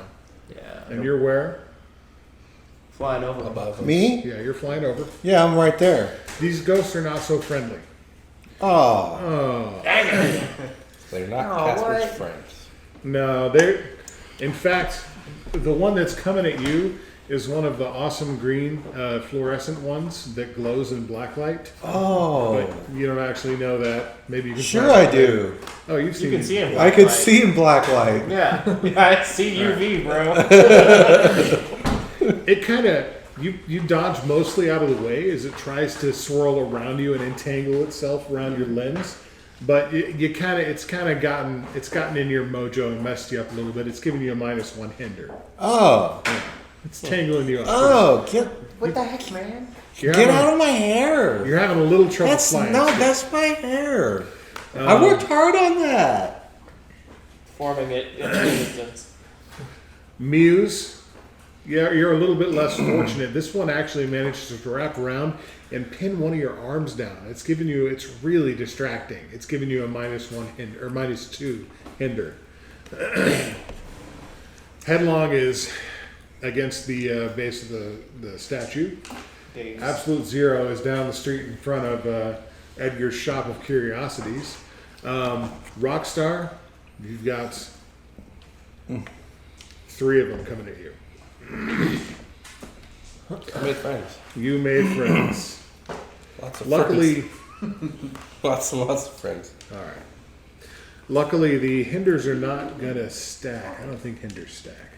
Yeah. And you're where? flying over. Above us. Me? Yeah, you're flying over. Yeah, I'm right there. These ghosts are not so friendly. Oh, Oh. They're not Oh, Casper's what? friends. No, they. In fact, the one that's coming at you is one of the awesome green fluorescent ones that glows in black light. oh, But you don't actually know that. Maybe you can. sure find I out. do. Oh, you've You seen. can see him. I could see in black light. Yeah, yeah, I see UV, bro. It kind of you dodge mostly out of the way as it tries to swirl around you and entangle itself around your lens. But you kind of it's gotten in your mojo and messed you up a little bit. It's giving you a -1 hinder. Oh, It's tangling you up. oh, What the heck, man? You're get having, out of my hair. You're having a little trouble That's flying. that's my hair. I worked hard on that. Forming it in an instance. Muse, yeah, you're a little bit less fortunate. This one actually manages to wrap around and pin one of your arms down. It's really distracting. It's giving you a -1 hinder, or -2 hinder. Headlong is against the base of the statue. Days. Absolute Zero is down the street in front of Edgar's shop of curiosities. Rockstar, you've got 3 of them coming at you. I made friends. You made friends. Lots of Luckily, friends. Lots and lots of friends. all right. Luckily, the hinders are not gonna stack. I don't think hinders stack.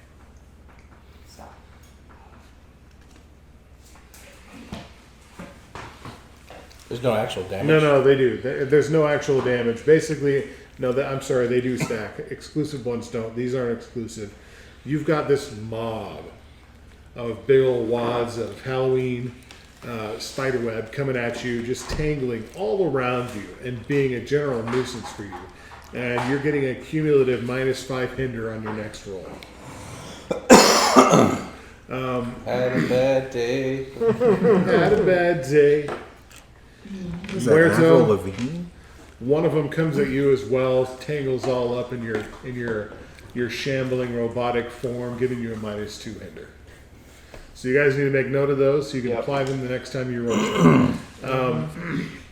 Stop. There's no actual damage. No, they do. There's no actual damage. Basically, no. I'm sorry, they do stack. Exclusive ones don't. These aren't exclusive. You've got this mob of big old wads of Halloween spiderweb coming at you, just tangling all around you and being a general nuisance for you. And you're getting a cumulative -5 hinder on your next roll. Had a bad day. Had a bad day. Is that Avril Muerto, Lavigne? one of them comes at you as well, tangles all up in your shambling robotic form, giving you a -2 hinder. So you guys need to make note of those so you can apply them the next time you roll.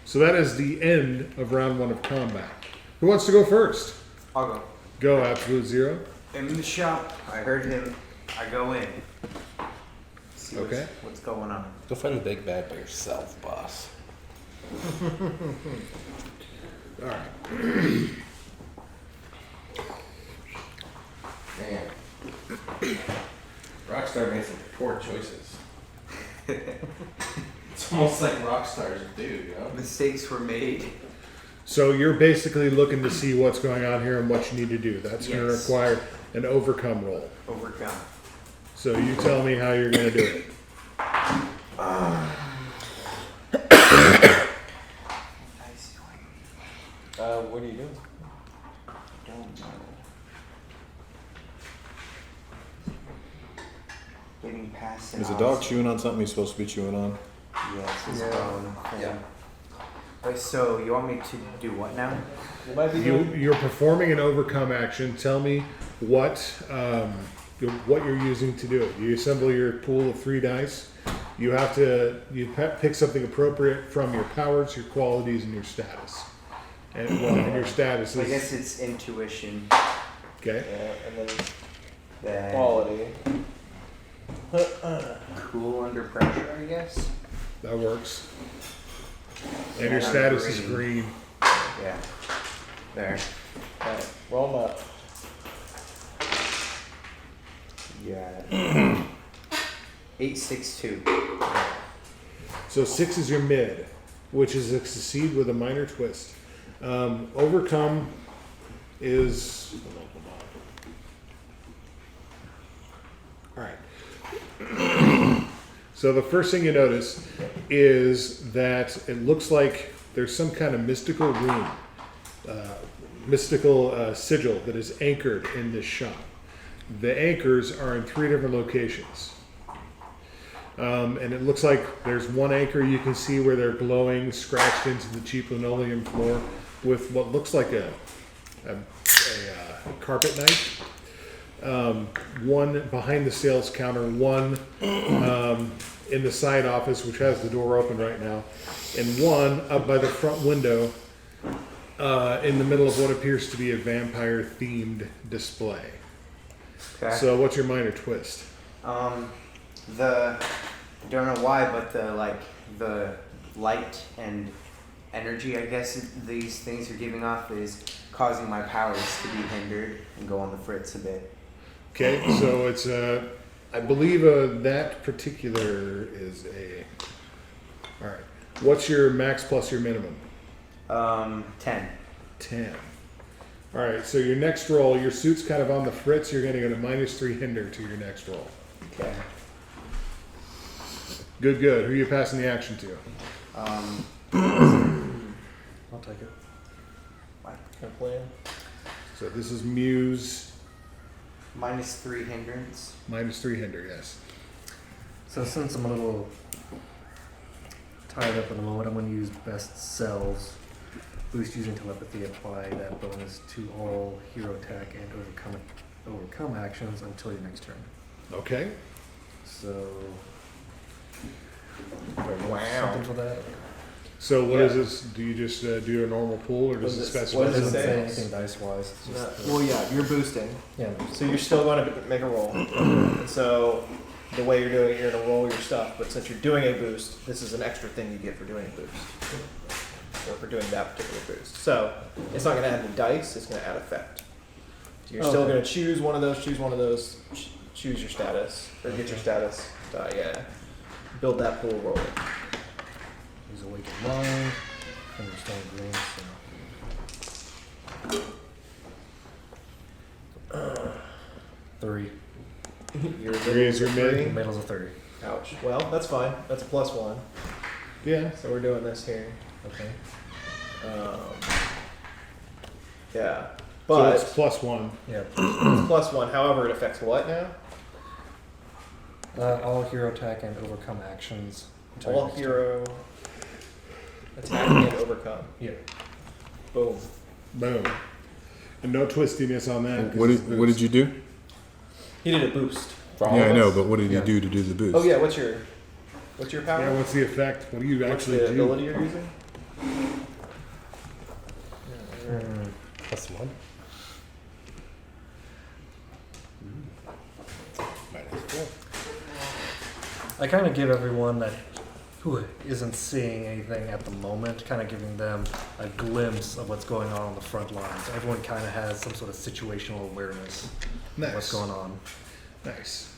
So that is the end of round 1 of combat. Who wants to go first? I'll go. Go, Absolute Zero. In the shop, I heard him. I go in. See Okay. what's going on. Go find the big bad by yourself, boss. All right. Man. Rockstar made some poor choices. It's almost like Rockstar's do, you know? Mistakes were made. So you're basically looking to see what's going on here and what you need to do. That's going to Yes. require an overcome roll. Overcome. So you tell me how you're going to do it. What are you doing? Don't know. Getting past an Is a dog chewing on something he's supposed to be chewing on? Yes, his bone. Yeah. Wait, so you want me to do what now? You might be doing. You're performing an overcome action. Tell me what you're using to do it. You assemble your pool of 3 dice. You have to pick something appropriate from your powers, your qualities, and your status. And your status I is guess it's intuition. okay. Yeah, and then Then quality. cool under pressure, I guess. That works. And Yeah, your status is green. green. Yeah. There. Alright, roll them up. Yeah. 862. So 6 is your mid, which is a succeed with a minor twist. Overcome is. All right. So the first thing you notice is that it looks like there's some kind of mystical rune, mystical sigil that is anchored in this shop. The anchors are in 3 different locations. And it looks like there's one anchor you can see where they're glowing, scratched into the cheap linoleum floor with what looks like a carpet knife. One behind the sales counter, one in the side office, which has the door open right now, and one up by the front window in the middle of what appears to be a vampire-themed display. Okay. So what's your minor twist? I don't know why, but the light and energy, I guess these things are giving off is causing my powers to be hindered and go on the fritz a bit. Okay, so it's I believe that particular is a. All right, what's your max plus your minimum? 10. 10. All right, so your next roll, your suit's kind of on the fritz. You're going to get a -3 hinder to your next roll. Okay. Good, good. Who are you passing the action to? I'll take it. Kind of plan. So this is Muse, -3 hindrance. -3 hinder, yes. So since I'm a little tied up at the moment, I'm going to use best cells. Boost using telepathy. Apply that bonus to all hero attack and overcome actions until your next turn. Okay. So Wow. something for that. So what Yeah. is this? Do you just do a normal pool, or does it What specify? does it Doesn't say? say anything dice wise. Well, yeah, you're boosting. Yeah. So you're still going to make a roll. And so the way you're doing it, you're going to roll your stuff. But since you're doing a boost, this is an extra thing you get for doing a boost. Or for doing that particular boost. So it's not going to add any dice, it's going to add effect. So you're still Okay. going to choose one of those, choose your status, or get your status. Yeah. Build that pool, roll it. Use awakened mind. Understand green. So. 3. Your 3 is your The mid. middle's a 30. Ouch. Well, that's fine. That's a +1. Yeah. So we're doing this here. Okay. Yeah. So But it's +1. Yeah. it's +1. However, it affects what now? All hero attack and overcome actions. until All next turn. hero attack and overcome. Yeah. Boom. Boom. And no twistiness on that. 'cause What it's did boost. you do? He did a boost. For all Yeah, of I know, us. but what did you Yeah. do to do the boost? Oh yeah, what's your power? Yeah, what's the effect? What do you What's actually the do? ability you're using? +1. -4. I kind of give everyone that who isn't seeing anything at the moment, kind of giving them a glimpse of what's going on the front lines. Everyone kind of has some sort of situational awareness of Nice. what's going on, Nice.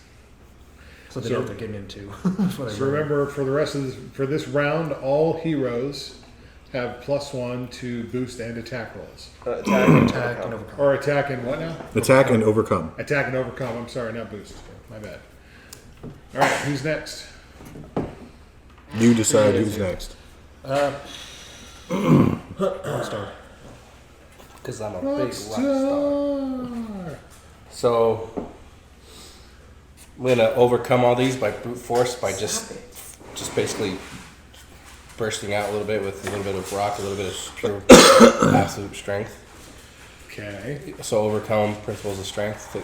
so they So- know what they're getting into. That's what I So remember, for the rest of this round, all heroes have +1 to boost and attack rolls, Attack and attack overcome. and overcome. or attack and what now? Attack and overcome. Attack and overcome. I'm sorry, not boost. My bad. All right, who's next? You decide who's next. Rockstar. Because I'm a big rock star. Rockstar. So I'm gonna overcome all these by brute force by just basically bursting out a little bit with a little bit of rock, a little bit of pure absolute strength. Okay. So overcome principles of strength.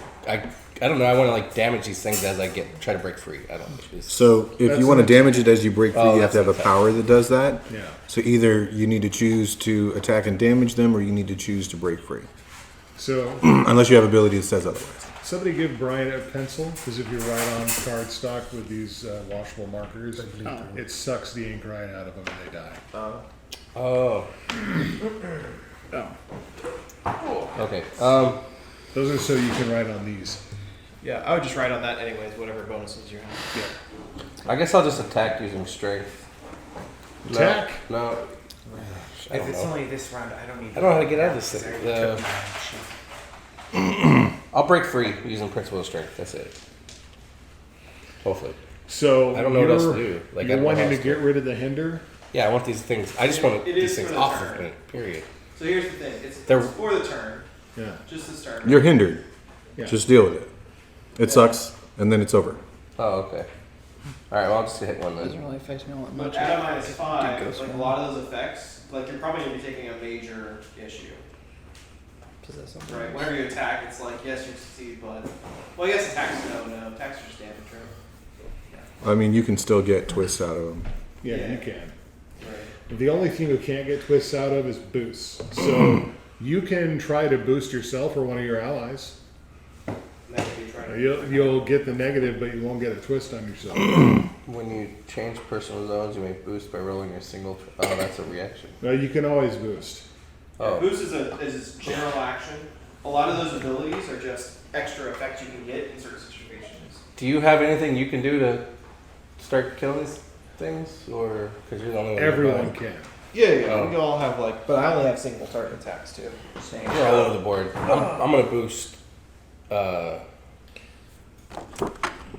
I don't know. I want to like damage these things as I try to break free. I don't. It's, So if That's you want to an damage it as you break free, Oh, you have to have a that's an power that does that. Yeah. So either you need to choose to attack and damage them, or you need to choose to break free. So Unless you have ability that says otherwise. somebody give Brian a pencil, because if you write on cardstock with these washable markers, it sucks the ink right out of them and they die. oh. Oh. Okay. Those are so you can write on these. Yeah, I would just write on that anyways, whatever bonuses you have. Yeah. I guess I'll just attack using strength. No, Attack? No. I If don't it's know. only this round, I don't need. I don't know how to get out of this thing. I already took my shit. I'll break free using principle of strength. That's it. Hopefully. So I don't know what else to you're- do. Like, I you're don't know wanting how to else to get do. rid of the hinder. Yeah, I want these things. I just want It these is things for the off turn. of me. Period. So here's the thing. It's They're- for the turn. Yeah. Just this turn. You're hindered. Yeah. Just deal with it. It sucks, and then it's over. Oh, okay. All right. Well, I'll just hit one Doesn't then. really affect me all that But much. at a I -5, do ghost like a form. lot of those effects, like you're probably gonna be taking a major issue, Possess something. right? Whenever you attack, it's like yes, you succeed, but well, I guess attacks no, attacks are just damage, right? I mean, you can still get twists out of them. Yeah, Yeah. you can. Right. The only thing you can't get twists out of is boosts. So you can try to boost yourself or one of your allies. And that would be trying to. You'll get the negative, but you won't get a twist on yourself. When you change personal zones, you may boost by rolling your single. Oh, that's a reaction. No, you can always boost. Yeah, Oh. boost is a general action. A lot of those abilities are just extra effects you can get in certain situations. Do you have anything you can do to start killing these things, or because you're the only one? Everyone can. Yeah, Oh. we all have like, but I only have single target attacks too. Same. You're all over the board. I'm gonna boost.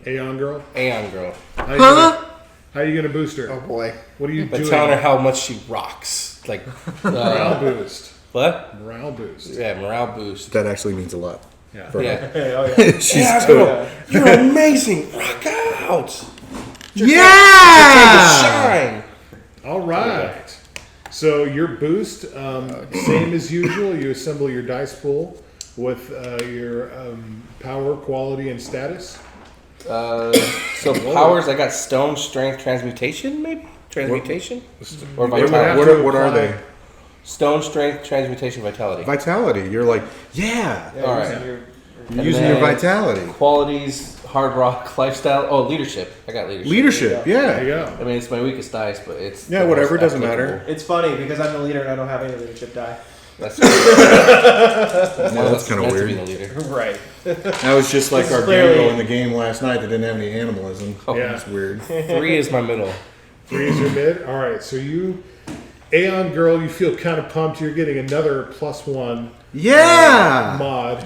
Aeon girl. Aeon girl. How you gonna boost her? Oh boy. What are you By doing? telling her how much she rocks. Like Morale boost. what? Morale boost. Yeah, morale boost. That actually means a lot. Yeah. For Yeah. Hey, oh yeah. She's Yeah, still. girl, you're amazing. Rock out. Yeah! Shine. All right. So your boost, same as usual. You assemble your dice pool with your power, quality, and status. So powers, I got stone, strength, transmutation, maybe transmutation or It would have vitality. to What are apply- they? Stone, strength, transmutation, vitality. Vitality. You're like, yeah. All right. You're And using your then vitality. Qualities, hard rock, lifestyle. Oh, leadership. I got leadership. Leadership. There Yeah. you go. I mean, it's my weakest dice, but it's Yeah, the whatever, most doesn't applicable. matter. It's funny because I'm the leader and I don't have any leadership die. That's that's kinda meant to weird. be the leader. Right. That was just like This our is clearly- Gango in the game last night that didn't have any animalism. Oh, Yeah. That's weird. 3 is my middle. 3 is your mid. All right. So you, Aeon girl, you feel kind of pumped. You're getting another +1 Yeah! mod.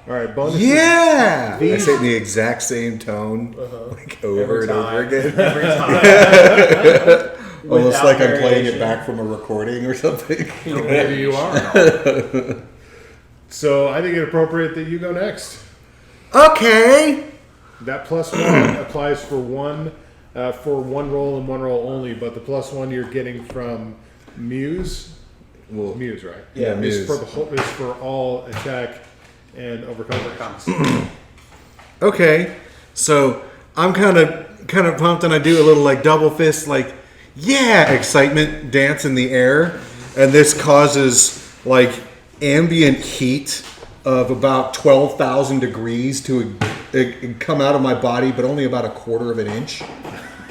All right. Bonus. Yeah! I These- say it in the exact same tone, like over Every and over time. again. Every time. Almost Without like I'm playing it variation. back from a recording or something. Maybe you are. So I think it appropriate that you go next. Okay. That +1 applies for one roll and one roll only, but the +1 you're getting from Muse. Well, Muse, right? Yeah, Is Muse. for the whole, is for all attack and overcome. Okay. So I'm kind of pumped, and I do a little like double fist, like excitement dance in the air, and this causes like ambient heat of about 12,000 degrees to come out of my body, but only about a quarter of an inch.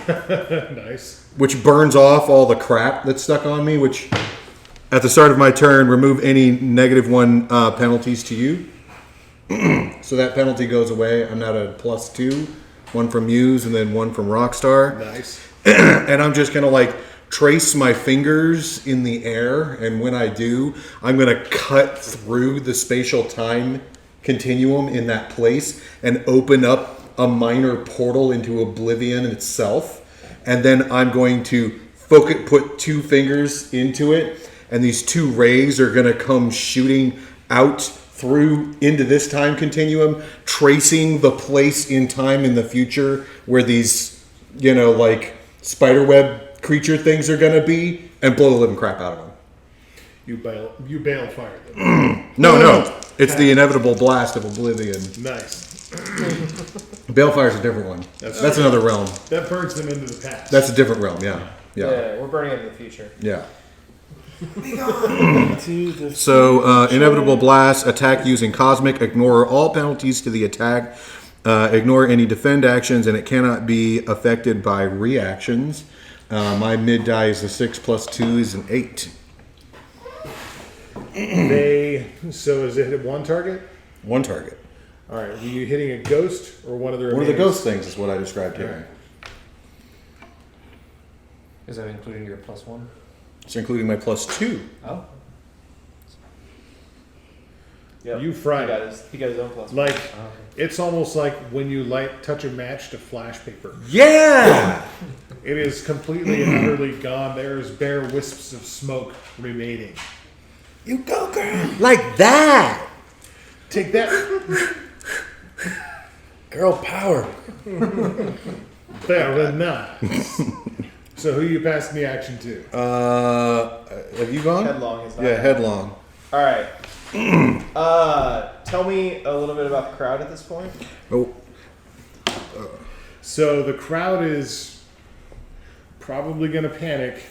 Nice. Which burns off all the crap that's stuck on me, which at the start of my turn, remove any -1 penalties to you. So that penalty goes away. I'm now at a +2, one from Muse and then one from Rockstar. Nice. And I'm just going to like trace my fingers in the air. And when I do, I'm going to cut through the spatial time continuum in that place and open up a minor portal into oblivion itself. And then I'm going to put 2 fingers into it, and these 2 rays are going to come shooting out through into this time continuum, tracing the place in time in the future where these, like spiderweb creature things are going to be, and blow the living crap out of them. You bail fire them. No. It's the inevitable blast of oblivion. Nice. Balefire's a different one. That's another realm. That burns them into the past. That's a different realm, yeah. We're burning it in the future. Yeah. So, inevitable blast, attack using cosmic, ignore all penalties to the attack, ignore any defend actions, and it cannot be affected by reactions. My mid die is a 6 plus 2 is an 8. So is it one target? One target. All right. Are you hitting a ghost or one of the one of the remains? ghost things is what I described here. Is that including your +1? It's including my +2. Oh. Yep. You fried He got his own +1. Like, it's almost like when you touch a match to flash paper. Yeah! It is completely and utterly gone. There's bare wisps of smoke remaining. You go, girl! Like that! Take that. Girl power. Very nice. So who you passing the action to? Have you gone? Headlong is not. Yeah, headlong. All right. Tell me a little bit about the crowd at this point. Oh, So the crowd is probably going to panic,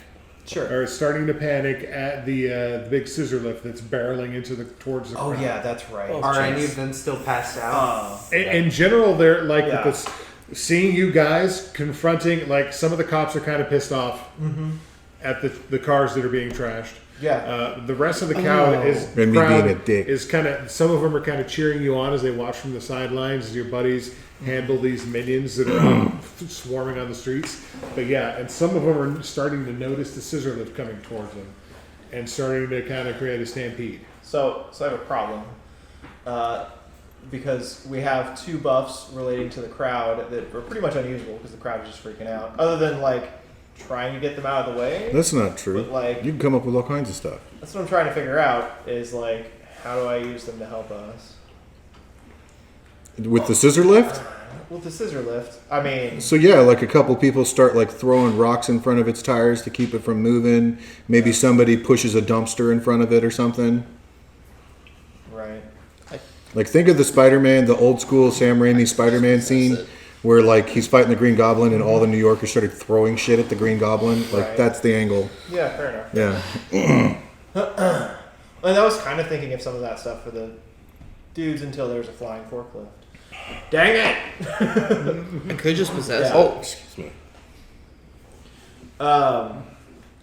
Sure. or starting to panic at the big scissor lift that's barreling towards the Oh crowd. yeah, that's right. Oh, Are any jeez. of them still passed out? In general, they're like Yeah. seeing you guys confronting. Like some of the cops are kind of pissed off at the cars that are being trashed. Yeah. The rest of the crowd And me being a dick. is kind of. Some of them are kind of cheering you on as they watch from the sidelines as your buddies handle these minions that are out swarming on the streets. But yeah, and some of them are starting to notice the scissor lift coming towards them, and starting to kind of create a stampede. So I have a problem. Because we have 2 buffs relating to the crowd that are pretty much unusable because the crowd is just freaking out. Other than trying to get them out of the way. that's not true. But, You can come up with all kinds of stuff. That's what I'm trying to figure out is how do I use them to help us? With the scissor lift? With the scissor lift, I mean, So yeah, like a couple people start throwing rocks in front of its tires to keep it from moving. Maybe somebody pushes a dumpster in front of it or something. right. Like think of the Spider-Man, the old school Sam Raimi Spider-Man scene where he's fighting the Green Goblin and all the New Yorkers started throwing shit at the Green Goblin. Right. That's the angle. Yeah, fair enough. Yeah. And I was kind of thinking of some of that stuff for the dudes until there was a flying forklift. Dang it! I could just possess Yeah. it. Oh, excuse me.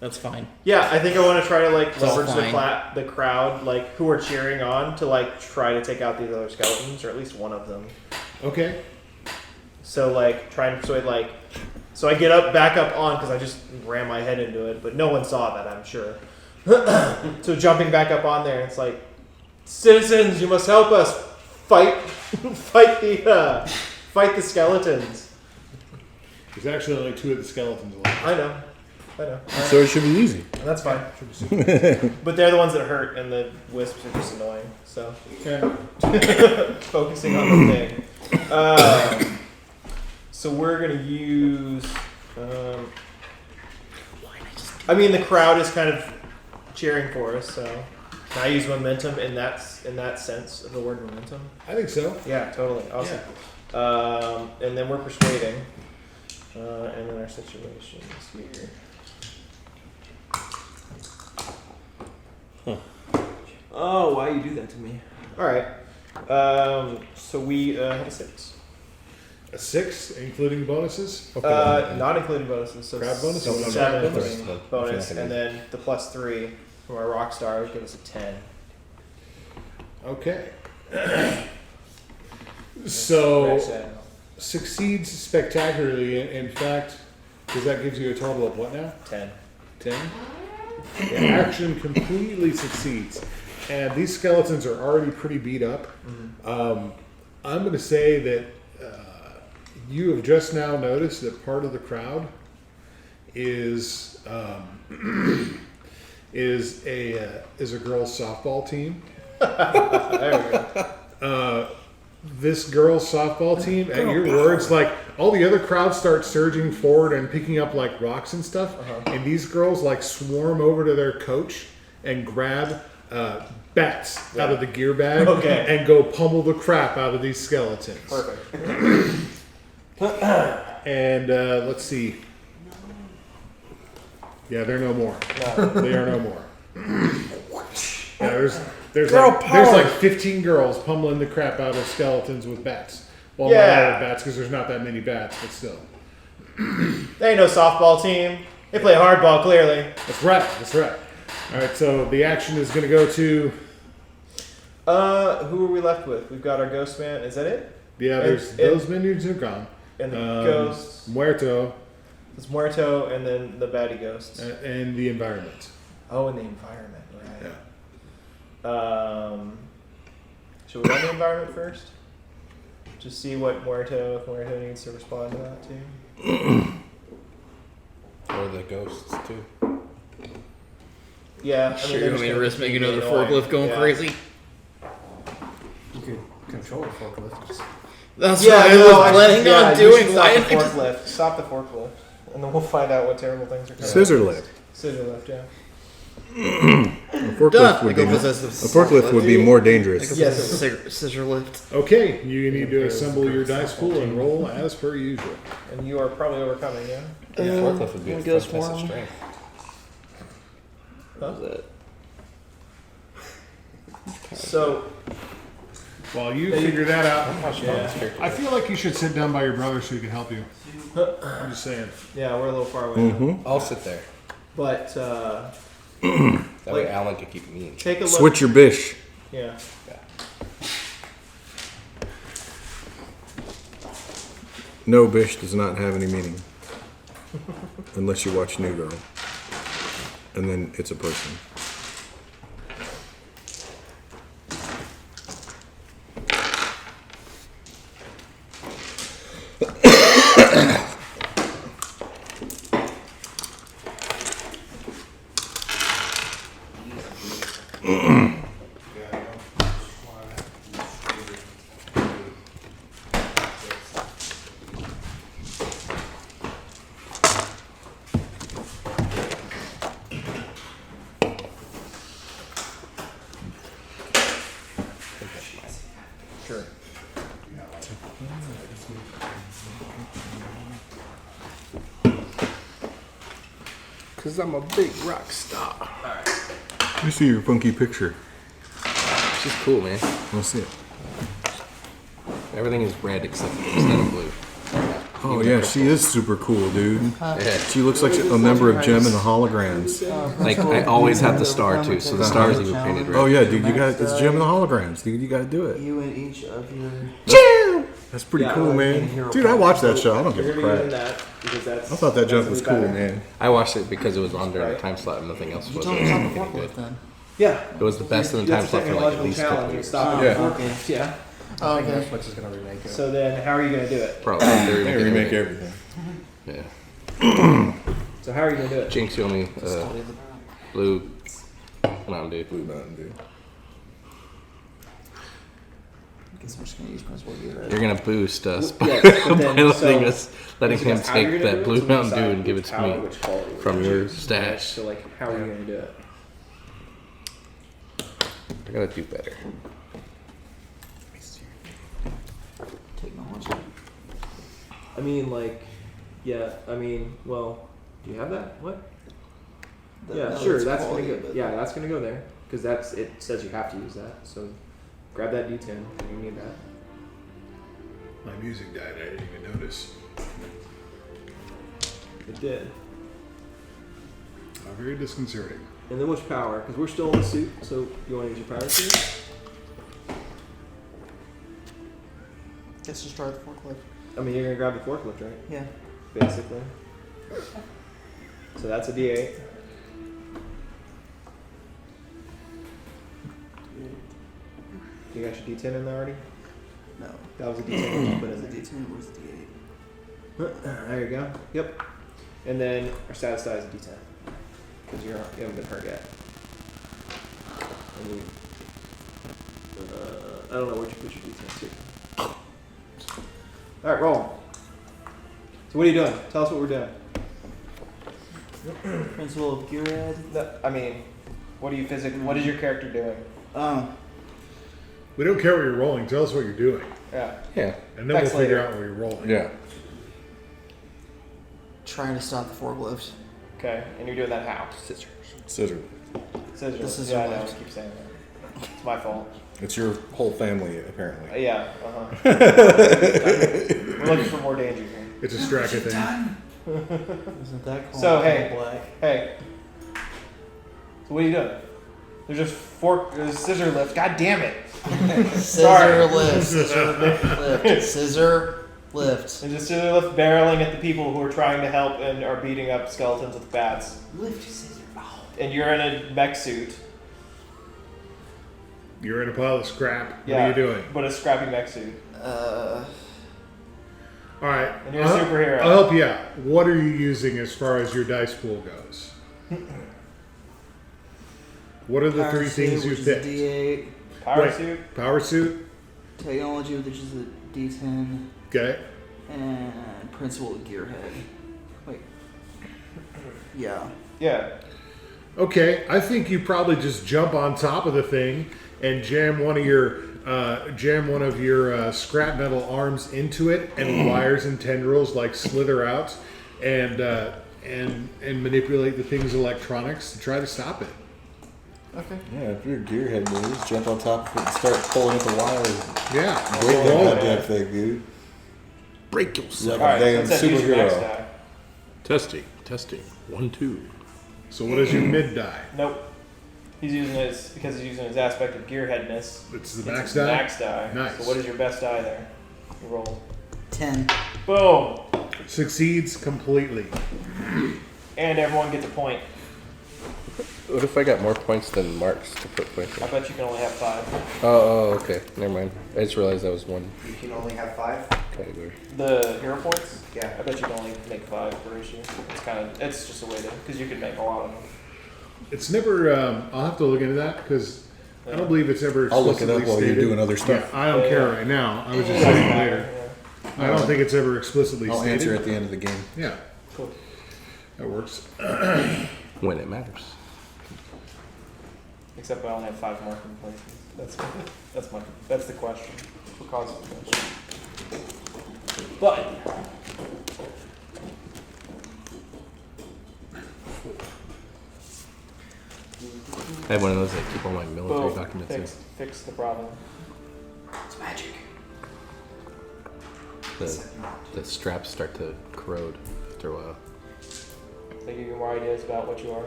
That's fine. Yeah, I think I want to try to all leverage fine. the crowd who are cheering on to try to take out these other skeletons, or at least one of them. Okay. So try and persuade so I get back up on because I just ran my head into it, but no one saw that, I'm sure. So jumping back up on there, it's citizens, you must help us fight the skeletons. There's actually only 2 of the skeletons left. I know. I know. So it should be easy. That's fine. But they're the ones that hurt, and the wisps are just annoying. So focusing on the thing. So we're gonna use. I mean, the crowd is kind of cheering for us. So can I use momentum in that sense of the word momentum? I think so. Yeah, totally. Awesome. And then we're persuading. And then our situations here. Oh, why you do that to me? All right. So we had a 6. A 6, including bonuses. Not including bonuses. So Crowd bonus? 7 bonus. bonus, and then the +3 from our rock star would give us a 10. Okay. Max So that out. succeeds spectacularly. In fact, because that gives you a total of what now? 10. 10. The action completely succeeds, and these skeletons are already pretty beat up. I'm going to say that you have just now noticed that part of the crowd is is a girls' softball team. There we go. This girls' softball team, at your words, like all the other crowds start surging forward and picking up like rocks and stuff, and these girls like swarm over to their coach and grab bats out of the gear bag and go pummel the crap out of these skeletons. Perfect. And let's see. Yeah, they're no more. They are no more. Yeah, there's like 15 girls pummeling the crap out of skeletons with bats. Well, not all with bats because there's not that many bats, but still. They ain't no softball team. They play hardball, clearly. That's right. That's right. All right, so the action is going to go to. Who are we left with? We've got our ghost man. Is that it? Yeah, those minions are gone. And the ghosts. Muerto. It's Muerto, and then the baddie ghosts. And the environment. Oh, and the environment, right? Yeah. Should we run the environment first? Just see what if Muerto needs to respond to that too. Or the ghosts too. Yeah. Sure, you want me to risk making another forklift going crazy? You could control the forklift. That's what I was planning on doing. Why Stop the forklift. Stop the forklift. And then we'll find out what terrible things are coming. Scissor lift. Scissor lift, yeah. A forklift would be more dangerous. Yes. Scissor lift. Okay, you need to assemble your dice pool and roll as per usual. And you are probably overcoming, yeah? Forklift would be a Ghost defensive form. strength. Huh? So, While you figure that out, yeah. I feel like you should sit down by your brother so he can help you. I'm just saying. Yeah, we're a little far away. I'll sit there. But, That way Alan can keep me in check. take a look. Switch your bish. Yeah. No, bish does not have any meaning. Unless you watch New Girl. And then it's a person. Sure. Because I'm a big rock star. Let me see your funky picture. She's cool, man. Let's see it. Everything is red except instead of blue. Oh yeah, she is super cool, dude. Yeah. She looks like a member of Gem and the Holograms. Like, I always have the star, too, so the star's even painted red. Oh yeah, dude, you got it's Gem and the Holograms, dude. You got to do it. You and each of your. That's pretty cool, man. Dude, I watched that show. I don't give You're a going to be using crap. that because that's. I thought that jump that's was gonna be cool, better. man. I watched it because it was on during a time slot and nothing else You was. told me about the forklift then. Yeah. It was the best in the time That's a slot for like at technological least a couple challenge. years. Stop Yeah. it. Forklift, yeah. I think Netflix is going to remake it. So then, how are you going to do it? Probably. They're They remake everything. Yeah. So how are you gonna do it? Jinx, you only blue Mountain Dew. Blue Mountain Dew. I guess I'm just gonna use principal gear. You're gonna boost us by, Yes, but then- by letting so- letting him How you're take gonna that do it, blue so Mountain decide Dew and give it which to power, me which quality we're from gonna your choose. stash. So like, how are you gonna do it? I gotta do better. Technology. I mean, like, yeah. I mean, well, do you have that? What? Yeah, No, sure. it's That's gonna quality, go. but- Yeah, that's gonna go there because that's it. Says you have to use that. So grab that D10. You need that. My music died. I didn't even notice. It did. Very disconcerting. And then which power? Because we're still in the suit. So you want to use your power suit? Guess just try the forklift. I mean, you're gonna grab the forklift, right? Yeah. Basically. So that's a D8. You got your D10 in there already? No. That was a D10 you put in Where's the there. D10? Where's the D8? There you go. Yep. And then our status die is a D10 because you haven't been hurt yet. And you, I don't know where'd you put your D10 to. All right, roll. So what are you doing? Tell us what we're doing. Principal of Gearhead. No, I mean, what are you What is your character doing? We don't care what you're rolling. Tell us what you're doing. Yeah. Yeah. And then we'll Text figure later. out what you're rolling. Yeah. Trying to stop the forklift. Okay. And you're doing that how? Scissors. Scissor. Scissors. The scissor Yeah, I know. I left. keep saying that. It's my fault. It's your whole family, apparently. Yeah. We're looking for more danger here. It's a Straka thing. Isn't that called So, hey. black? Hey. So what are you doing? There's a scissor lift. God damn it. Scissor lift. Scissor lift. Scissor lift. There's a scissor lift barreling at the people who are trying to help and are beating up skeletons with bats. Lift scissor. Oh. And you're in a mech suit. You're in a pile of scrap. Yeah. What are you doing? But a scrappy mech suit. All right. And you're a superhero. I'll help you out. What are you using as far as your dice pool goes? What are the Power three suit, things you which is a picked? D8. Power Wait. suit. Power suit. Technology, which is a D10. Okay. And principal of Gearhead. Wait. Yeah. Yeah. Okay. I think you probably just jump on top of the thing and jam one of your scrap metal arms into it, and wires and tendrils like slither out, and manipulate the thing's electronics to try to stop it. Okay. Yeah, if you're a gearhead, man, just jump on top of it and start pulling at the wires. Yeah. Break that Roll it. goddamn thing, dude. Break yourself. Like Alright, a damn so it said use your max superhero. die. Testing. 1, 2. So what is your mid die? Nope. He's using his aspect of gearheadness. It's the It's max his die. Max die. Nice. So what is your best die there? You roll. 10. Boom. Succeeds completely. And everyone gets a point. What if I got more points than marks to put points I in? bet you can only have 5. Oh, okay. Never mind. I just realized that was one You can only have 5. category. The hero points? Yeah. I bet you can only make 5 per issue. It's just a way to, because you can make a lot of them. It's never. I'll have to look into that because I don't believe it's ever. I'll look it up explicitly while you're stated. doing other stuff. Yeah, I don't care right now. I was just saying later. Yeah. I don't think it's ever explicitly I'll stated. answer at the end of the game. Yeah, Cool. that works. When it matters. Except I only have 5 marking places. That's the question. What causes the question? But I have one of those that keep all my military boom, documents in. fix the problem. It's magic. The straps start to corrode after a while. They give you more ideas about what you are.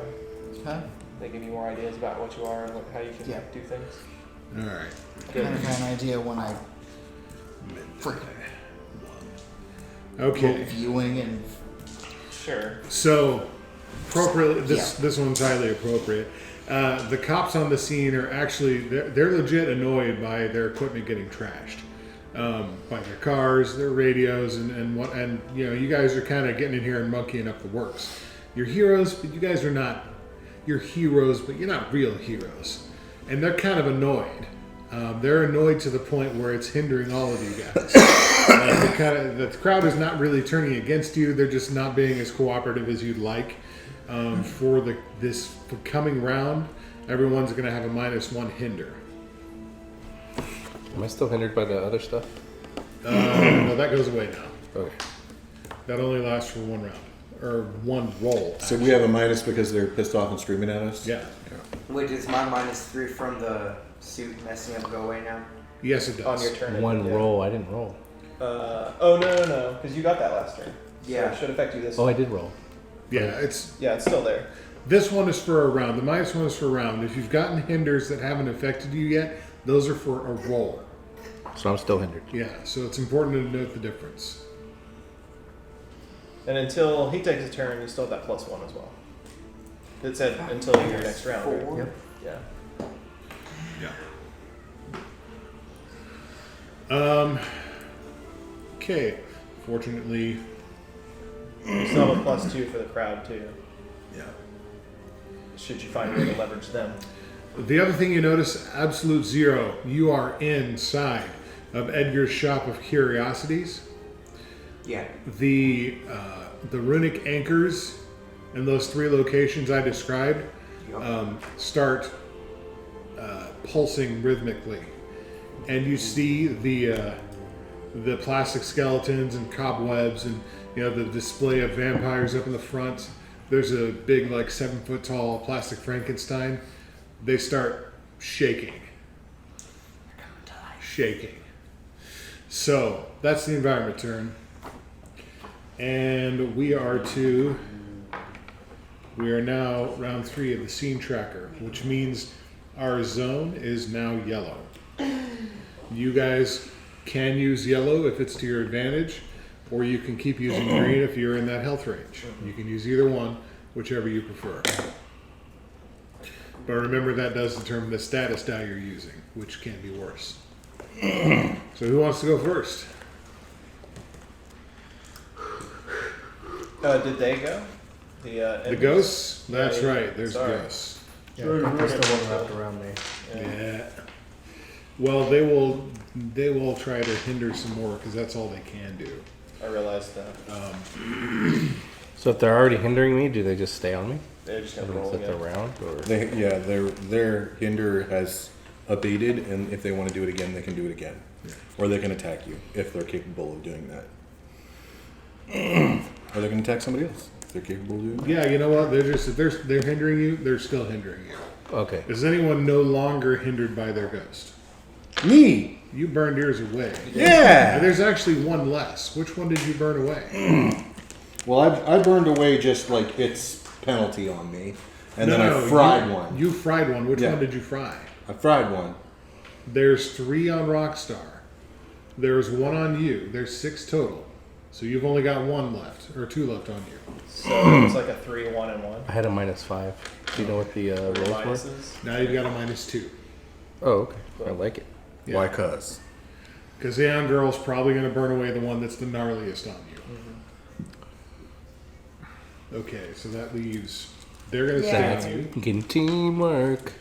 Huh? They give you more ideas about what you are and how you can Yeah. do things. All right. Kind of got an idea when I freaking Okay. viewing and Sure. So, appropriately, this one's highly appropriate. The cops on the scene are actually they're legit annoyed by their equipment getting trashed, by their cars, their radios, and you know, you guys are kind of getting in here and monkeying up the works. You're heroes, but you guys are not. You're heroes, but you're not real heroes. And they're kind of annoyed. They're annoyed to the point where it's hindering all of you guys. The crowd is not really turning against you. They're just not being as cooperative as you'd like. For this coming round, everyone's going to have a -1 hinder. Am I still hindered by the other stuff? No, that goes away now. Okay. That only lasts for one round. Or one roll. So we have a minus because they're pissed off and screaming at us? Yeah. Wait, does my -3 from the suit messing up go away now? Yes, it does. On your turn. One roll. I didn't roll. Oh, no. Because you got that last turn. Yeah. So it should affect you this Oh, I time. did roll. Yeah, it's Yeah, it's still there. this one is for a round. The -1 is for a round. If you've gotten hinders that haven't affected you yet, those are for a roll. So I'm still hindered. Yeah, so it's important to note the difference. And until he takes a turn, you still have that +1 as well. It said until your next round. Right? Yep. Yeah. Yeah. Okay. Fortunately, You still have a +2 for the crowd too. yeah. Should you find a way to leverage them? The other thing you notice, absolute zero. You are inside of Edgar's shop of curiosities. Yeah. The runic anchors in those 3 locations I described start pulsing rhythmically, and you see the plastic skeletons and cobwebs, and the display of vampires up in the front. There's a big, 7-foot tall plastic Frankenstein. They start shaking. So that's the environment turn. And we are now round 3 of the scene tracker, which means our zone is now yellow. You guys can use yellow if it's to your advantage, or you can keep using green if you're in that health range. You can use either one, whichever you prefer. But remember, that does determine the status die you're using, which can be worse. So who wants to go first? Did they go? The The ghosts? That's Yeah, right, there's sorry. ghosts. Yeah, there's still one wrapped around me. Yeah. Well, they will try to hinder some more because that's all they can do. I realized that. So if they're already hindering me, do they just stay on me? They're just gonna Everyone roll set their again. round? Or? Their hinder has abated, and if they want to do it again, they can do it again. Or they can attack you if they're capable of doing that. Or they can attack somebody else if they're capable of doing that. Yeah, you know what? If they're hindering you, they're still hindering you. Okay. Is anyone no longer hindered by their ghost? Me! You burned yours away. Yeah! And there's actually one less. Which one did you burn away? Well, I burned away just like its penalty on me, and then I fried one. You fried one. Which Yeah. one did you fry? I fried one. There's 3 on Rockstar. There's 1 on you. There's 6 total. So you've only got 1 left, or 2 left on you. So it's like a 3, 1, and 1. I had a -5. Do you know what the rolls were? Minuses. Now you've got a -2. Oh, okay. I like it. Yeah. Why? Cuz. Because the young girl's probably going to burn away the one that's the gnarliest on you. Okay, so that leaves. They're going to stay on you. Getting teamwork.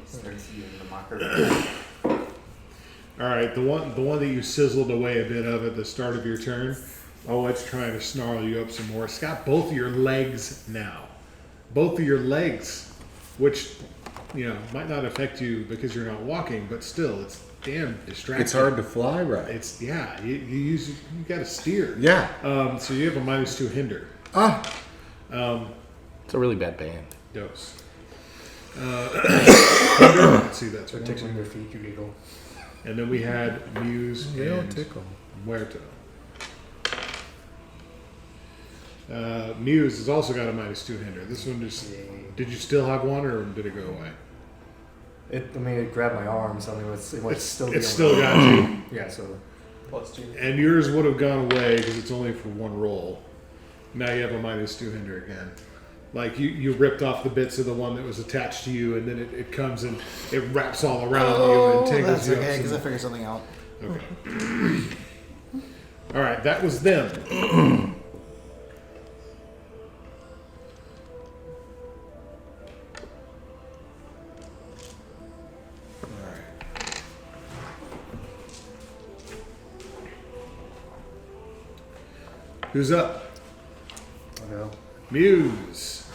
Starts using the marker. All right, the one that you sizzled away a bit of at the start of your turn. Oh, it's trying to snarl you up some more. It's got both of your legs now. Both of your legs, which might not affect you because you're not walking, but still, it's damn distracting. It's hard to fly right. It's you got to steer. Yeah. So you have a -2 hinder. It's a really bad band. Dose. Hinder. Let's see, that's So it one. takes on your feet, you giggle. And then we had Muse and tickle. Muerto. Muse has also got a -2 hinder. This one just. Did you still have one, or did it go away? It grabbed my arm, so it's still. It's still got you. Yeah, so +2. And yours would have gone away because it's only for 1 roll. Now you have a -2 hinder again. Like you ripped off the bits of the one that was attached to you, and then it comes and it wraps all around you and tangles that's you okay, up. because I some- figured something out. Okay. All right, that was them. Who's up? I'll go. Muse.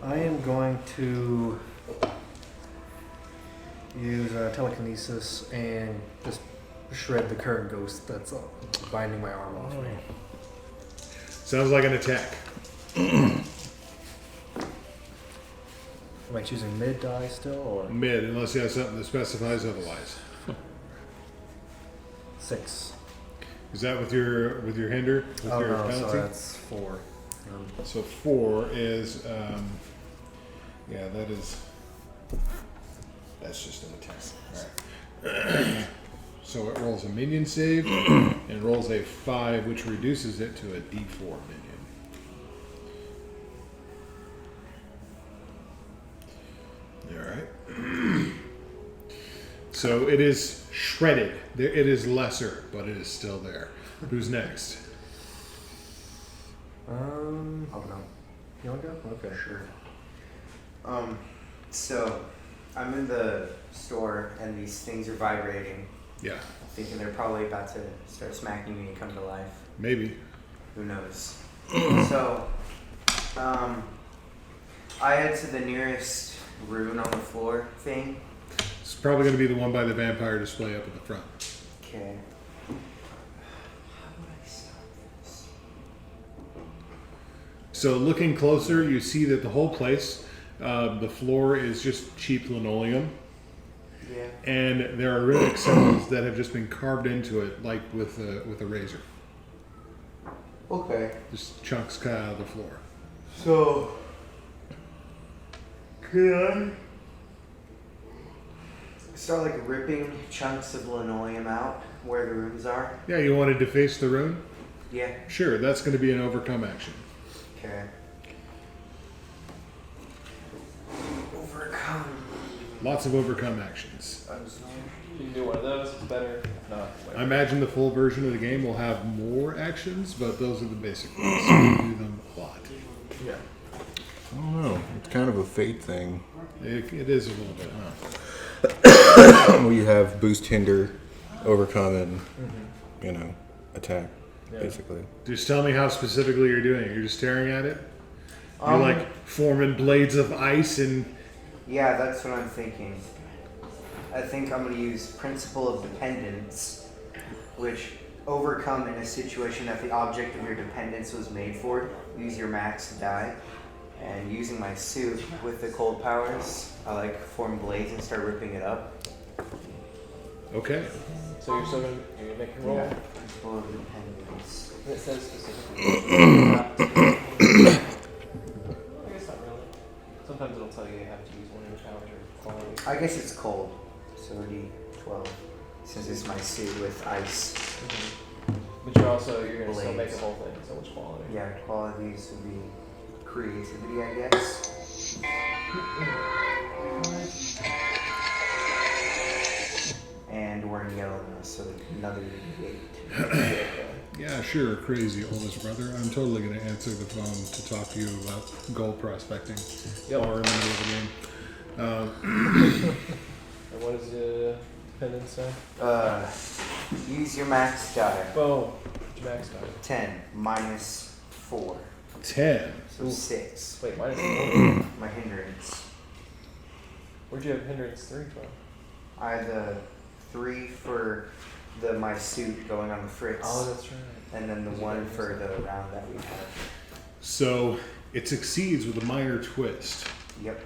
I am going to use telekinesis and just shred the current ghost that's binding my arm off me. Sounds like an attack. Am I choosing mid die still or Mid, unless you have something that specifies otherwise. 6? Is that with your hinder? With Oh your no, penalty? sorry, that's 4. So 4 is, that's just an attack. Alright. So it rolls a minion save and rolls a 5, which reduces it to a d4 minion. Alright. So it is shredded. It is lesser, but it is still there. Who's next? Oh no. You want to go? Okay. Sure. So I'm in the store and these things are vibrating, Yeah, thinking they're probably about to start smacking me and come to life. maybe. Who knows? So, I head to the nearest rune on the floor thing. It's probably going to be the one by the vampire display up at the front. Okay. How would I stop this? So looking closer, you see that the whole place, the floor is just cheap linoleum, Yeah. and there are runic symbols that have just been carved into it, like with a razor. Okay. Just chunks cut out of the floor. So, can I start like ripping chunks of linoleum out where the rooms are? Yeah, you want to deface the rune? Yeah. Sure, that's going to be an overcome action. Okay. Overcome. Lots of overcome actions. You can do one of those, it's better. If not, I imagine the full version of the game will have more actions, but those are the basic ones. So you do them a lot. yeah. I don't know. It's kind of a fate thing. It is a little bit, huh? We have boost, hinder, overcome, and attack. Yeah. Basically. Just tell me how specifically you're doing it. You're just staring at it? You're Um, like forming blades of ice and... Yeah, that's what I'm thinking. I think I'm going to use Principle of Dependence, which overcome in a situation that the object of your dependence was made for. Use your max die. And using my suit with the cold powers, I form blades and start ripping it up. Okay. So you're still going to make a roll? Yeah. Principle of Dependence. And it says specifically. I guess not really. Sometimes it'll tell you you have to use one of your powers or qualities. I guess it's cold, so D12. Since it's my suit with ice. But you're going to still make Blades. the whole thing. So which quality? Yeah, qualities would be creativity, I guess. And we're in yellow now, so another 8. Yeah, sure, crazy oldest brother. I'm totally going to answer the phone to talk to you about gold prospecting while we're in the middle of the game. And what does the dependence say? Use your max die. Boom. What's your max die? 10 minus 4. 10. So 6. Wait, minus 4? My hindrance. Where'd you have hindrance 3 from? I had the 3 for my suit going on the fritz. Oh, that's right. And then the 1 for the round that we had. So it succeeds with a minor twist. Yep.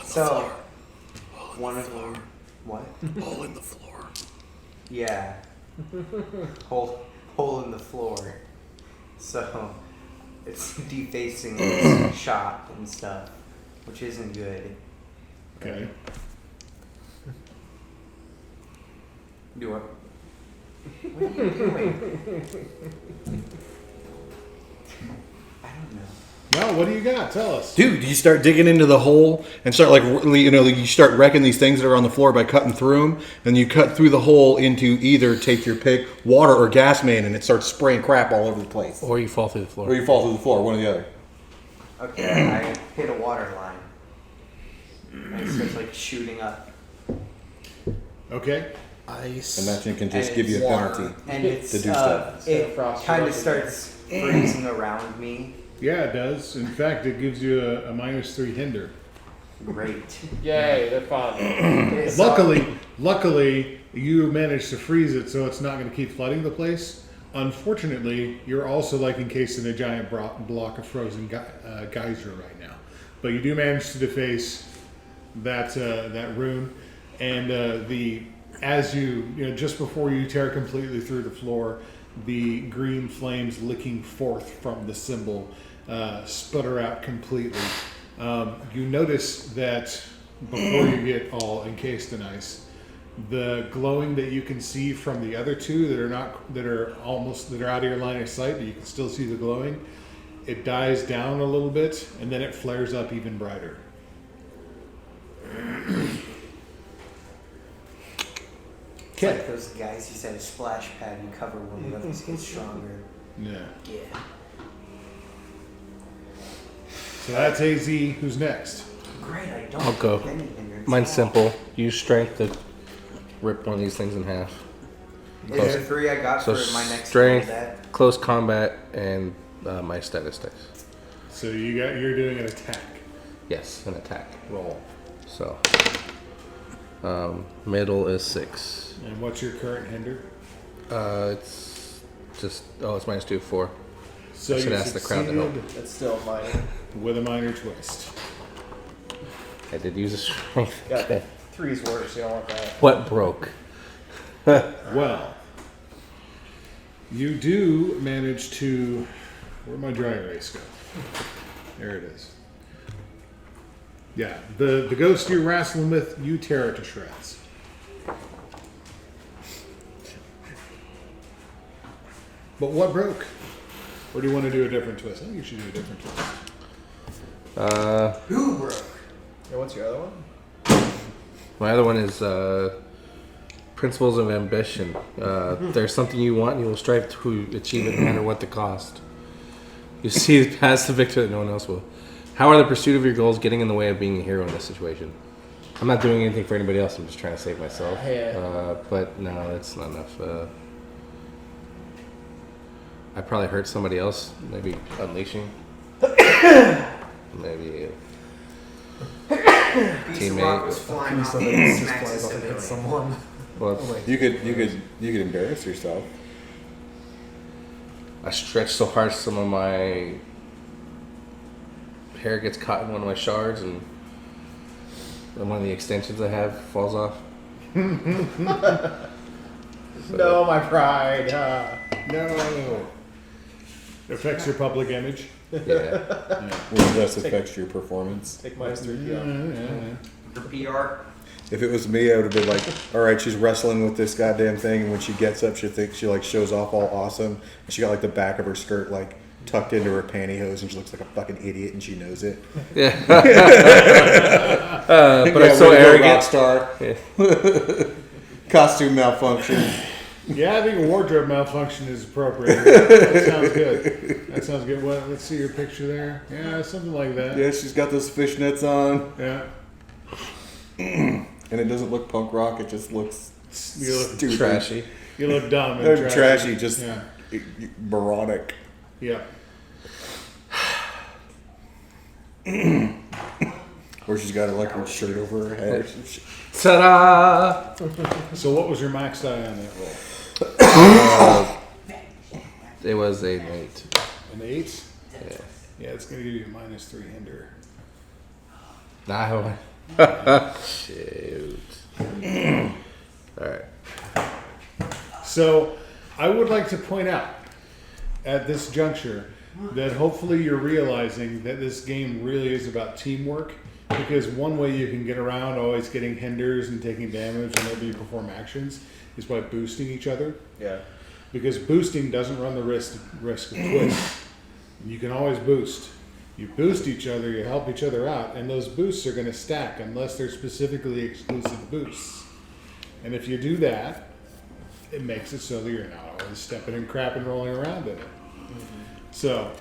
So, one of them. What? Hole in the floor. Yeah. hole in the floor. So, it's defacing this shop and stuff, which isn't good. Okay. Do what? What are you doing? I don't know. Well, what do you got? Tell us. Dude, you start digging into the hole and start you start wrecking these things that are on the floor by cutting through them. And you cut through the hole into either, take your pick, water or gas main, and it starts spraying crap all over the place. Or you fall through the floor. Or you fall through the floor, one or the other. Okay, I hit a water line. And it starts shooting up. Okay. Ice. And that thing can just And give you a it's penalty. And it's To do stuff. it Frost kind of rock starts freezing around me. Yeah, it does. In fact, it gives you a -3 hinder. Great. Yay, they're fun. Luckily, you managed to freeze it, so it's not going to keep flooding the place. Unfortunately, you're also like encased in a giant block of frozen geyser right now. But you do manage to deface that rune, and as you just before you tear completely through the floor, the green flames licking forth from the symbol sputter out completely. You notice that before you get all encased in ice, the glowing that you can see from the other two that are out of your line of sight, but you can still see the glowing. It dies down a little bit, and then it flares up even brighter. It's like those guys, you said a splash pad, you cover one, the others get stronger. Yeah. Yeah. So that's AZ. Who's next? Great, I don't I'll go. get any hindrance Mine's at all. simple. Use strength to rip one of these things in half. Is there 3 I got So for my next strength, one? That close combat, and my statistics. So you're doing an attack. Yes, an attack. Roll. So middle is 6. And what's your current hinder? It's just it's -2, 4. So I should you ask the crowd to help. succeeded It's still minor. with a minor twist. I did use a strength. Yeah, Okay. 3's worse. You don't want that. What broke? Well, you do manage to. Where'd my dry erase go? There it is. Yeah, the ghost you're wrestling with, you tear it to shreds. But what broke? Or do you want to do a different twist? I think you should do a different twist. who broke? Yeah, what's your other one? My other one is principles of ambition. If there's something you want, you will strive to achieve it no matter what the cost. You see past the victor that no one else will. How are the pursuit of your goals getting in the way of being a hero in this situation? I'm not doing anything for anybody else. I'm just trying to save myself. Yeah. But no, that's not enough. I probably hurt somebody else. Maybe unleashing. Maybe Piece of rock was teammate. flying off Somebody and just smacked flies his up and hits civilian. someone. Well, You could embarrass yourself. I stretch so hard some of my hair gets caught in one of my shards and one of the extensions I have falls off. No, my pride. No. It affects your public image. Yeah. Which thus affects your performance. Take minus 3 PO. For PR. If it was me, I would have been like, all right, she's wrestling with this goddamn thing, and when she gets up, she thinks she like shows off all awesome, and she got like the back of her skirt like tucked into her pantyhose, and she looks like a fucking idiot, and she knows it. Yeah. But I'm so way to go, rock arrogant. star. Costume malfunction. Yeah, I think a wardrobe malfunction is appropriate. That sounds good. That sounds good. Well, let's see your picture there. Yeah, something like that. Yeah, she's got those fishnets on, Yeah. and it doesn't look punk rock. It just looks You look stupid. Trashy. You look dumb and Trashy, just yeah. moronic. Yeah. Or she's got like her shirt over her head. Ta-da! So what was your max die on that roll? It was an 8. An 8? Yeah. Yeah, it's gonna give you a -3 hinder. Nah. Shoot. Alright. So I would like to point out at this juncture that hopefully you're realizing that this game really is about teamwork, because one way you can get around always getting hinders and taking damage whenever you perform actions is by boosting each other. Yeah. Because boosting doesn't run the risk of twist. You can always boost. You boost each other, you help each other out, and those boosts are going to stack unless they're specifically exclusive boosts. And if you do that, it makes it so that you're not always stepping and crap and rolling around in it. So,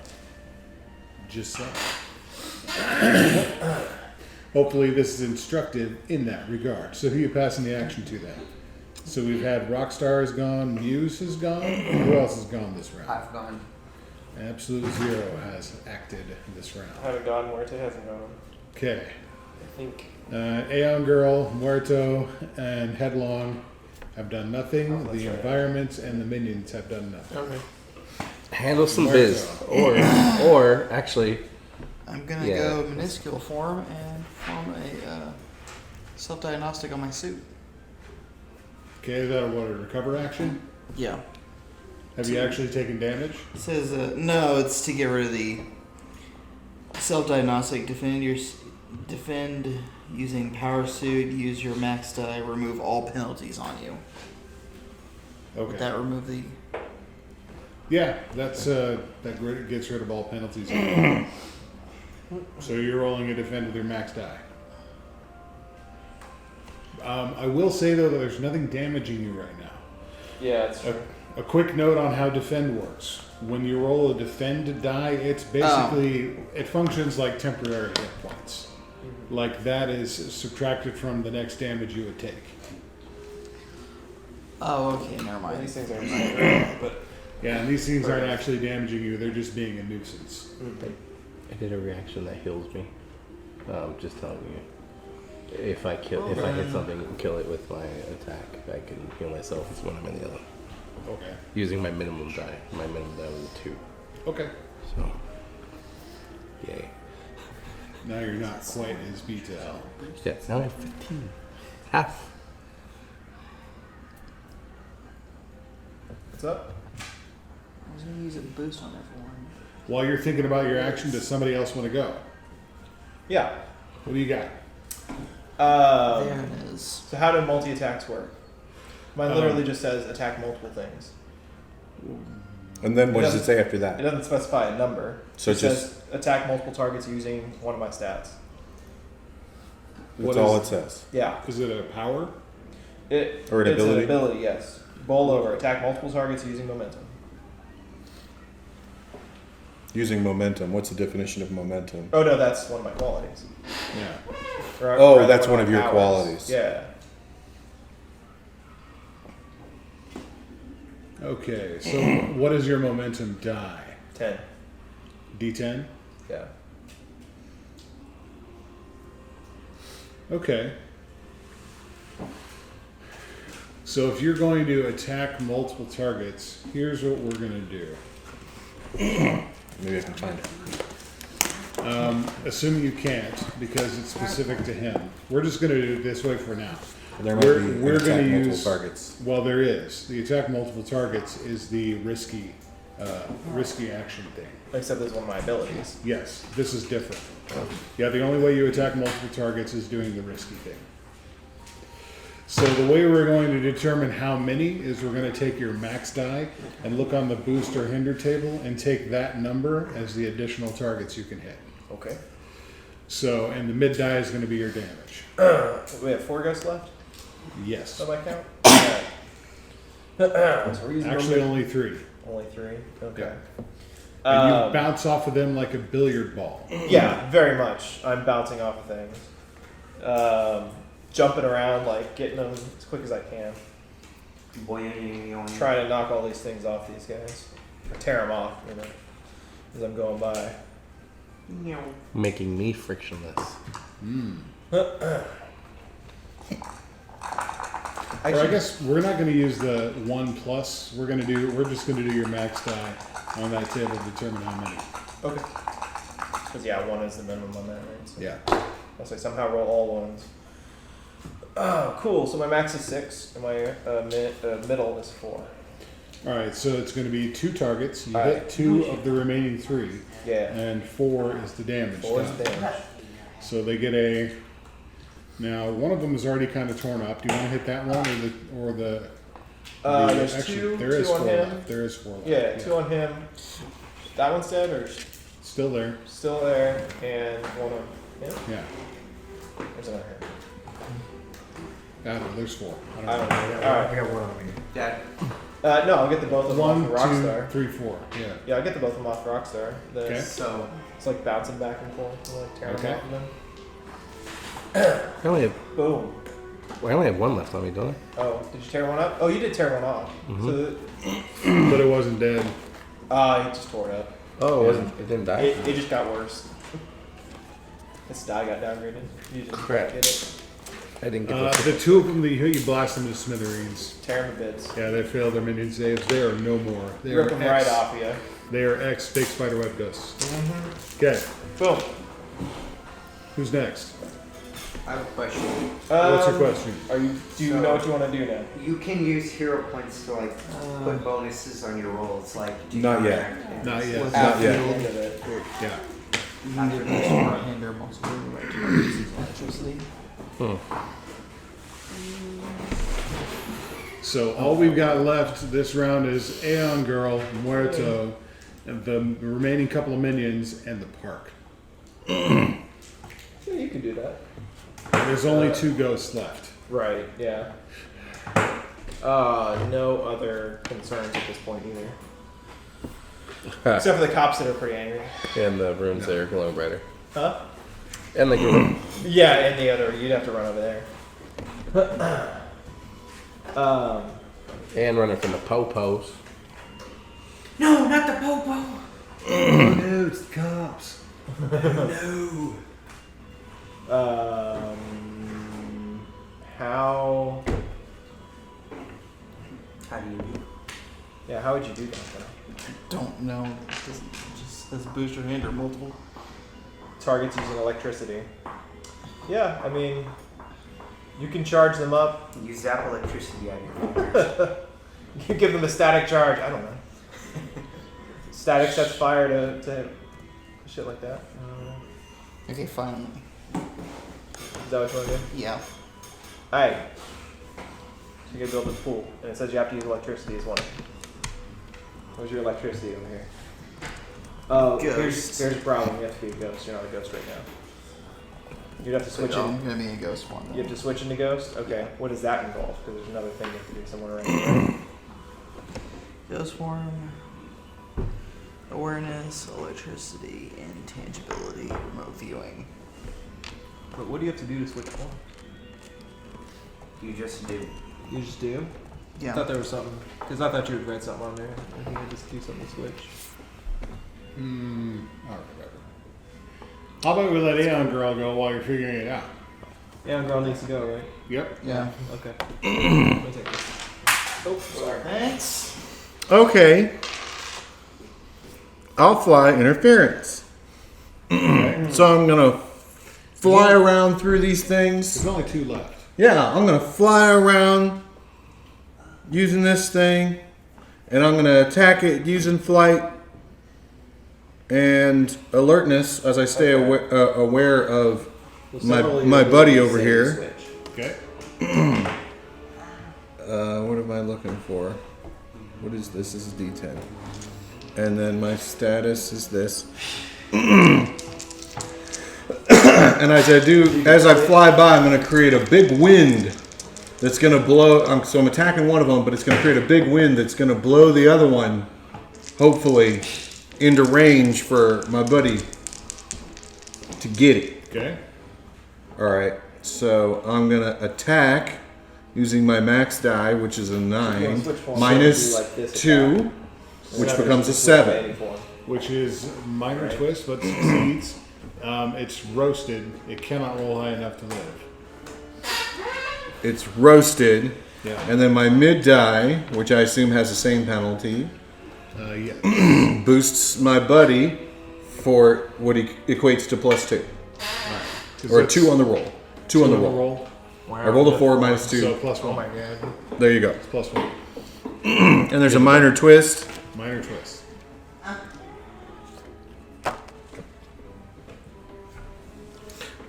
just saying. Hopefully this is instructive in that regard. So who are you passing the action to then? So we've had Rockstar is gone, Muse is gone. Who else is gone this round? I've gone. Absolute Zero has acted this round. I haven't gone. Muerte hasn't gone. Okay. I think. Aeon Girl, Muerto, and Headlong have done nothing. Oh, that's The right. environments and the minions have done nothing. Okay. Handle some Muerto. biz, or actually, I'm gonna Yeah. go minuscule form and form a self-diagnostic on my suit. Okay, is that a what, a recover action? Yeah. Have you actually taken damage? It says no. It's to get rid of the self-diagnostic. Defend using power suit. Use your max die. Remove all penalties on you. Okay. Would that remove the? Yeah, that gets rid of all penalties. So you're rolling a defend with your max die. I will say though that there's nothing damaging you right now. Yeah, it's true. A quick note on how defend works. When you roll a defend die, it's basically it functions like temporary hit points. Like that is subtracted from the next damage you would take. Oh, okay. Never Well, mind. these things are but Yeah, and these things aren't actually damaging you; they're just being a nuisance. I did a reaction that heals me. Just telling you. If I hit something and kill it with my attack, I can heal myself when I'm in the other. Okay. Using my minimum die. My minimum die was a 2. Okay. So, yay. Now you're not quite as beat to hell. Yeah, now I have 15. Half. what's up? I was gonna use a boost on everyone. While you're thinking about your action, does somebody else want to go? Yeah. What do you got? There it is. So how do multi-attacks work? Mine literally just says attack multiple things. And then what does it say after It that? doesn't specify a number. So it it's says attack multiple targets using one of my stats. That's all it says. Yeah. Is it a power? Or an it's ability? an ability, yes. Bowl over. Attack multiple targets using momentum. Using momentum. What's the definition of momentum? Oh no, that's one of my qualities. Yeah. Or Oh, rather, that's one of my your powers. qualities. Yeah. Okay, so what is your momentum die? 10. D10? Yeah. Okay. So if you're going to attack multiple targets, here's what we're going to do. Maybe I can find it. Assuming you can't, because it's specific to him. We're just going to do it this way for now. There might be an We're attack going to multiple use targets. Well, there is. The attack multiple targets is the risky action thing. Except it's one of my abilities. Yes, this is different. Yeah, the only way you attack multiple targets is doing the risky thing. So the way we're going to determine how many is we're going to take your max die and look on the boost or hinder table and take that number as the additional targets you can hit. Okay. So, and the mid die is going to be your damage. We have 4 ghosts left? Yes. That might count? Alright. That's reasonable. Actually, only 3. Only 3? Okay. And you bounce off of them like a billiard ball. Yeah, very much. I'm bouncing off of things. Jumping around, like getting them as quick as I can. Trying to knock all these things off these guys. Or tear them off, you know, as I'm going by. Making me frictionless. Or I guess we're not going to use the 1+. We're just going to do your max die on that table to determine how many. Okay. Because, yeah, 1 is the minimum on that, right? So Yeah. I'll say somehow roll all 1s. Oh, cool. So my max is 6, and my middle is 4. All right, so it's going to be 2 targets. You All hit right. 2 of the remaining 3, Yeah. and 4 is the damage. 4 is done. damage. So they get a. Now one of them is already kind of torn up. Do you want to hit that one or the? There's actually, 2. There is 2 on 4 him. left. There is 4 left. Yeah, 2 on him. That one's dead, or Still there. still there, and 1 on him. Yeah. There's another him. No, there's 4. I don't know. I All right. got one on me. Dad. No, I'll get the both of them 1, off of Rockstar. 2, 3, 4. Yeah. Yeah, I'll get the both of them off Rockstar. Okay. So It's like bouncing back and forth, and like tearing Okay. them off of them. I only have Boom. Well, I only have one left on me, don't I? Oh, did you tear one up? Oh, you did tear one off. So, But it wasn't dead. he just tore it up. Oh, it didn't die? It just got worse. This die got downgraded. You just Crap. get it. I didn't get The two of them, you blast them to smithereens. Tear them to bits. Yeah, they failed their minion saves. They are no more. They Rip are them X. right off you. They are X fake spiderweb ghosts. Okay, Boom. who's next? I have a question. What's your question? Do you know what you want to do now? You can use hero points to like put bonuses on your rolls, like Not yet. Not yet. With Not the yet. field, End of it. Yeah. neither right hand or muscle right to uses electricity. So all we've got left this round is Aeon Girl, Muerto, and the remaining couple of minions, and the park. Yeah, you can do that. There's only two ghosts left. Right, yeah. No other concerns at this point either. Except for the cops that are pretty angry. And the rooms that are glowing brighter. Huh? And the room. Yeah, and the other, you'd have to run over there. And running from the po-pos. No, not the popo. Oh no, it's the cops. No. How do you? Yeah, how would you do that though? Don't know. Just says booster hand or multiple. Targets using electricity. Yeah, I mean, you can charge them up. You zap electricity out of your fingers. You give them a static charge. I don't know. Static sets fire to shit like that. Okay, finally. Is that what you want to do? Yeah. Alright. So you gotta build a pool, and it says you have to use electricity as one. Where's your electricity over here? Oh, here's the problem. You have to be a ghost. You're not a ghost right now. You'd have to switch So I'm in. gonna be a ghost one. You have to switch into ghost? Okay. What does that involve? Because there's another thing you have to do somewhere around here. Ghost form, awareness, electricity, intangibility, remote viewing. But what do you have to do to switch forms? You just do. You just do? Yeah. I thought there was something. Because I thought you had read something on there. I think I just do something to switch. Alright, whatever. How about we let Aeon Girl go while you're figuring it out? Yeah, girl needs to go, right? Yep. Yeah. Okay. Let me take this. Oh, sorry. Thanks. Okay. I'll fly interference. So I'm gonna fly around through these things. There's only two left. Yeah, I'm gonna fly around using this thing, and I'm gonna attack it using flight and alertness as I stay aware of my buddy over here. Okay. What am I looking for? What is this? This is D10. And then my status is this. And as I fly by, I'm going to create a big wind that's going to blow. So I'm attacking one of them, but it's going to create a big wind that's going to blow the other one, hopefully, into range for my buddy to get it. Okay. All right. So I'm going to attack using my max die, which is a 9, minus 2, which becomes a 7. Which is minor twist, but succeeds. It's roasted. It cannot roll high enough to live. It's roasted. Yeah. And then my mid die, which I assume has the same penalty, Yeah. boosts my buddy for what equates to plus 2. Or a 2 on the roll. 2 on the roll. I rolled a 4 minus 2. So plus 1. Oh my god. There you go. It's plus 1. And there's a minor twist. Minor twist.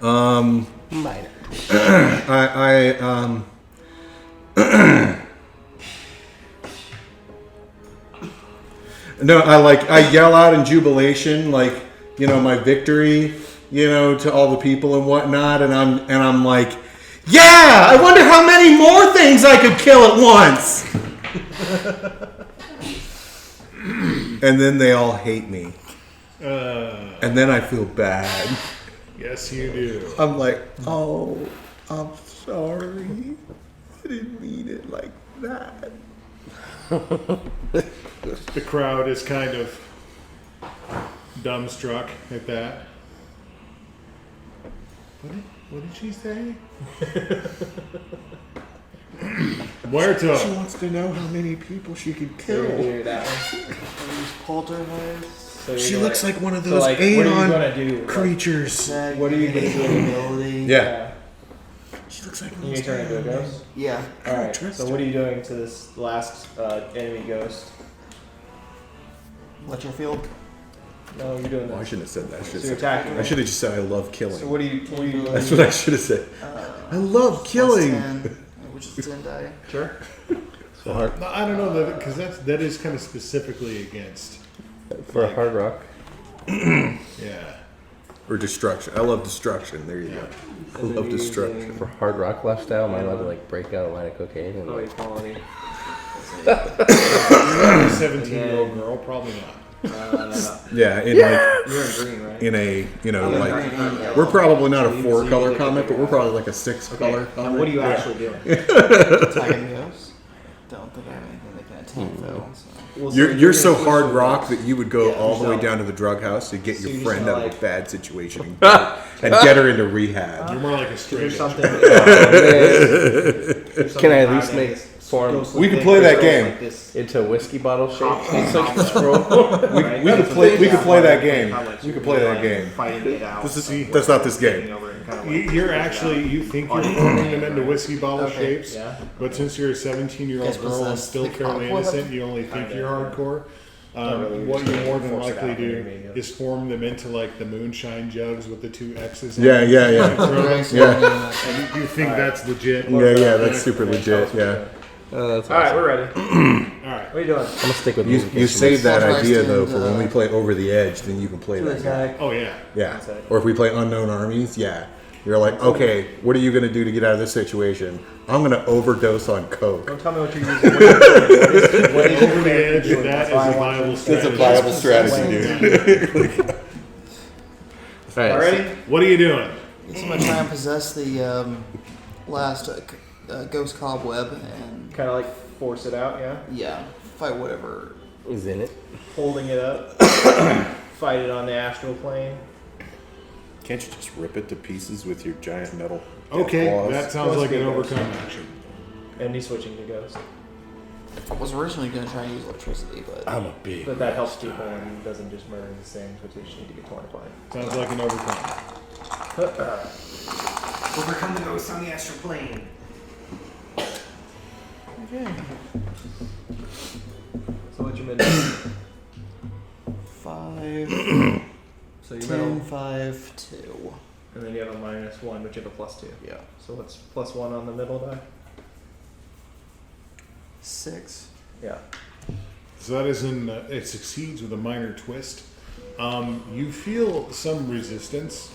Minor. No, I yell out in jubilation, like, you know, my victory, you know, to all the people and whatnot, and I'm like, yeah, I wonder how many more things I could kill at once. And then they all hate me. And then I feel bad. Yes, you do. I'm like, oh, I'm sorry. I didn't mean it like that. The crowd is kind of dumbstruck at that. What did she say? Muerto. She wants to know how many people she could So kill. you're that one. Use poltergeist. So She you're looks gonna- like one of so, those like, what are you Aeon gonna do? Like, creatures. What are you gonna do? Ability. Yeah. She looks like one You of can turn into a those ghost. Yeah. Alright, trust so her. what are you doing to this last enemy ghost? Let your field. No, you're doing Oh, I this. shouldn't have said that. So you're attacking. I should have just said I love So killing. what are you doing? That's what I should have said. I love killing. Plus 10, which is 10 die. Sure. So hard No, I don't know because that is kind of specifically against. for a hard rock. Yeah. Or destruction. I love destruction. There you go. I love destruction. For hard rock lifestyle, am I allowed to like break out a line of cocaine and Oh, like, equality. You're not a 17-year-old girl, probably not. Yeah, in You're in green, right? a like we're probably not a 4-color comic, but we're probably like a 6-color And comic. what are you actually doing? Attacking ghosts. Don't think I have anything that can attack though. So. Well, You're so gonna hard switch rock to that you would go Yeah, all the way so- down to the drug house to get So your you're friend just out of a like- bad situation and get her into rehab. You're more like a straight There's edge. something. can I at least make form We can play that game. Like this. into a whiskey bottle shape? So I can scroll. We could play that game. We could play that game. Fighting it out. That's not this game. You're actually, you think you're turning them into whiskey bottle Okay, shapes, yeah. but since you're a 17-year-old Guys girl and possess still the fairly cobweb. innocent, you only think you're hardcore. really, What you're you more than force it likely out, do maybe. is form them into like the moonshine jugs with the 2 X's. on Yeah, them. yeah, yeah. Yeah. And you think that's legit. Yeah, that's super legit. Yeah. That's All right, awesome. we're ready. All right. What are you doing? I'm gonna stick with You music save that Authorized idea in, though for when we play Over the Edge, then you can play To that game. attack. Oh yeah. Yeah. Or if we play Unknown Armies, yeah. You're like, okay, what are you gonna do to get out of this situation? I'm gonna overdose on coke. Don't tell me what you're using. What is Over the edge, that is a viable strategy. That's a viable strategy, dude. All right, Already? What are you doing? So I'm gonna try and possess the last ghost cobweb and Kind of like force it out, yeah. fight whatever. is in it. Holding it up. Fight it on the astral plane. Can't you just rip it to pieces with your giant metal? Okay, claws? that sounds like an overcome action. And he's switching to ghost. I was originally gonna try and use electricity, but I'm a big. But that helps people and doesn't just murder the same, which you need to get torn apart. Sounds like an overcome. Overcome the ghost on the astral plane. So what's your middle? 5, So your 10, middle, 5, 2. and then you have a -1, but you have a +2. Yeah. So what's +1 on the middle die? 6. Yeah. So that is it succeeds with a minor twist. You feel some resistance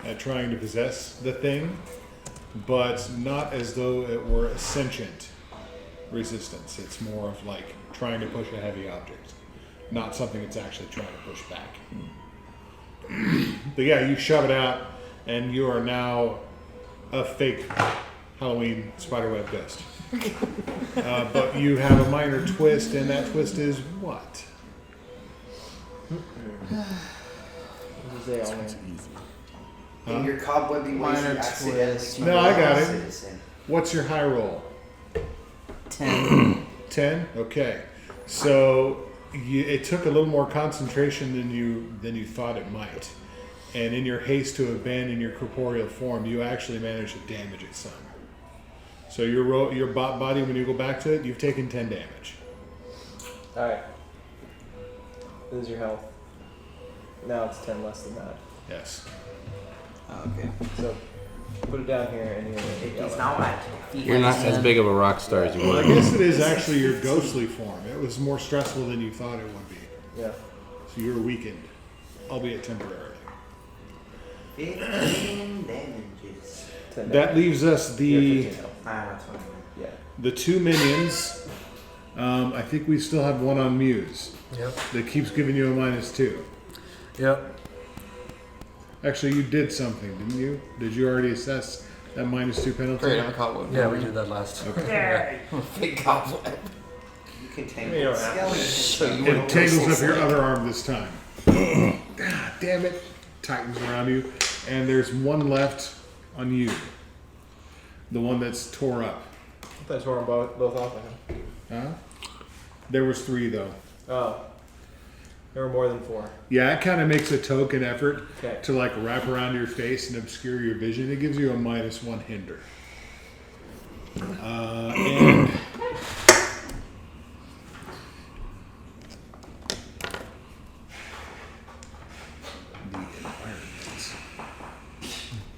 at trying to possess the thing, but not as though it were a sentient resistance. It's more of like trying to push a heavy object, not something it's actually trying to push back. But yeah, you shove it out, and you are now a fake Halloween spiderweb ghost. But you have a minor twist, and that twist is what? In your cobwebby ways, Minor you accidentally twist. No, I got it. citizen. What's your high roll? 10. 10. Okay, so it took a little more concentration than you thought it might, and in your haste to abandon your corporeal form, you actually managed to damage it some. So your body, when you go back to it, you've taken 10 damage. Alright. This is your health. Now it's 10 less than that. Yes. Okay. So put it down here and you're It's not right. You're not as big of a rock star as you Well, I want. guess it is actually your ghostly form. It was more stressful than you thought it would be. Yeah. So you're weakened, albeit temporarily. 15 damages. 10 That leaves us You have the 15 health. That's what I meant. Yeah. 2 minions. I think we still have one on Muse Yep. that keeps giving you a -2. Yep. Actually, you did something, didn't you? Did you already assess That -2 penalty. Great, I'm a cobweb. Yeah, we did that last. Okay. Big cobweb. You can You tangle don't have to. skeletons. It tangles up your other arm this time. God damn it. Tightens around you. And there's one left on you. The one that's tore up. I thought I tore them both off of him. Huh? There was 3 though. Oh. There were more than 4. Yeah, it kind of makes a token effort Okay. to like wrap around your face and obscure your vision. It gives you a -1 hinder. And the environment.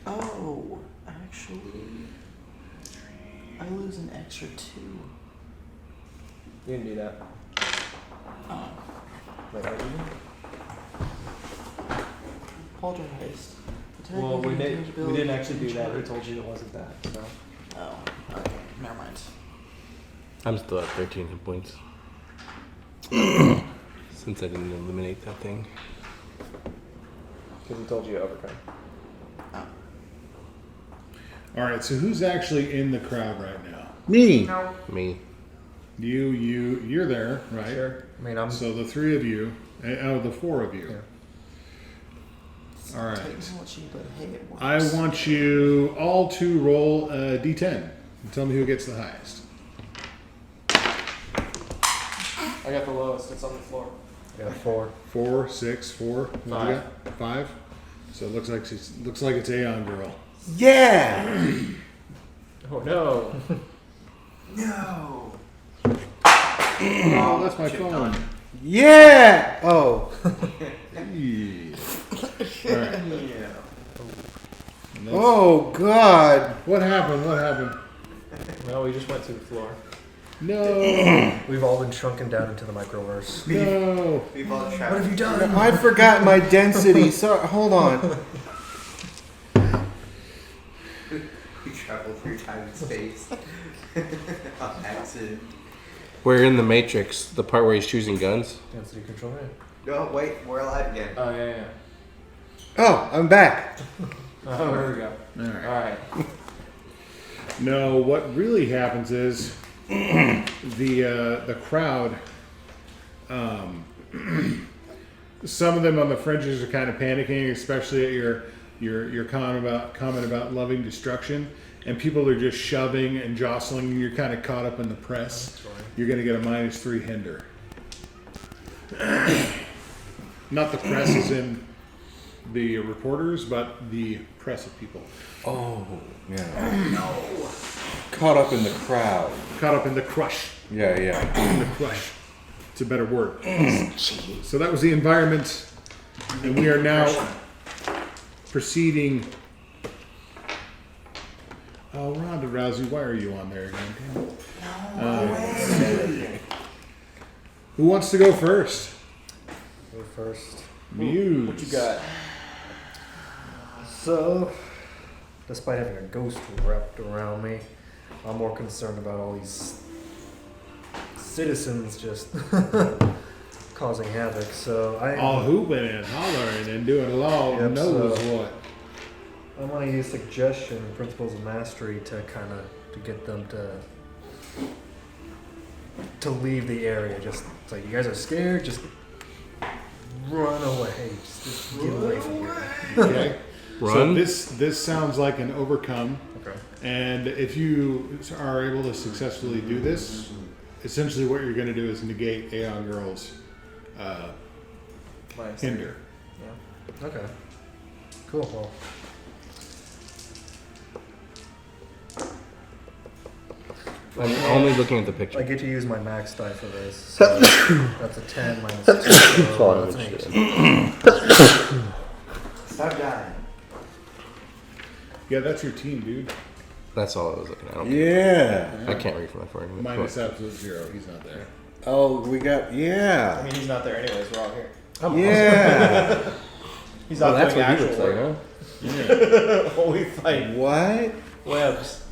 Oh, actually, I lose an extra 2. You can do that. Oh, Wait, what did you poltergeist. do? Well, we didn't actually do that. We told you it wasn't that. So. Oh, okay. Never mind. I'm still at 13 hit points. Since I didn't eliminate that thing. Because we told you to overcome. Oh. All right, so who's actually in the crowd right now? Me. Me. You're there, right? Sure. I mean, I'm. So the 3 of you, out of the 4 of you. All right. Technology, but hey, it works. I want you all to roll a d10 and tell me who gets the highest. I got the lowest. It's on the floor. I got a 4. 4, 6, 4. What 5. you got? 5. So it looks like it's Aeon Girl. Yeah. Oh no. No. Oh, that's my phone. Yeah. Oh. Yeah. All right. Yeah. And that's- Oh God. What happened? What happened? No, we just went to the floor. No. We've all been shrunken down into the microverse. No. We've all traveled. What have you done? I forgot my density. So hold on. We traveled through time and space. On accident. We're in the Matrix, the part where he's choosing guns. Density control. No, wait, we're alive again. Oh yeah. Oh, I'm back. Oh, here we go. All right. All right. No, what really happens is the crowd. Some of them on the fringes are kind of panicking, especially at your comment about loving destruction, and people are just shoving and jostling. And you're kind of caught up in the press. You're going to get a -3 hinder. Not the press as in the reporters, but the press of people. Oh yeah. No. Caught up in the crowd. Caught up in the crush. Yeah, yeah. In the crush. It's a better word. So that was the environment, and we are now proceeding. Oh, Ronda Rousey, why are you on there again? Damn it. Who wants to go first? Go first. Muse. What you got? So, despite having a ghost wrapped around me, I'm more concerned about all these citizens just causing havoc. So All hooping and hollering and doing a law Yep, knows so- what. I want to use suggestion, principles of mastery, to get them to leave the area. Just it's like, you guys are scared, just run away. Just get away from here. Okay. So Run. this sounds like an overcome. Okay. And if you are able to successfully do this, essentially what you're going to do is negate Aeon Girl's Minus hinder. Yeah. Okay. Cool. Well, I'm only looking at the picture. I get to use my max die for this. So that's a 10 minus 2. So that's an 8. Stop dying. Yeah, that's your team, dude. That's all I was looking at. I don't Yeah. I can't read from my phone. Minus absolute 0. He's not there. Oh, we got I yeah. mean, he's not there anyways. We're all here. Yeah. He's Oh, not that's doing what he actual looks like, work. huh? Holy fight. What? Webs.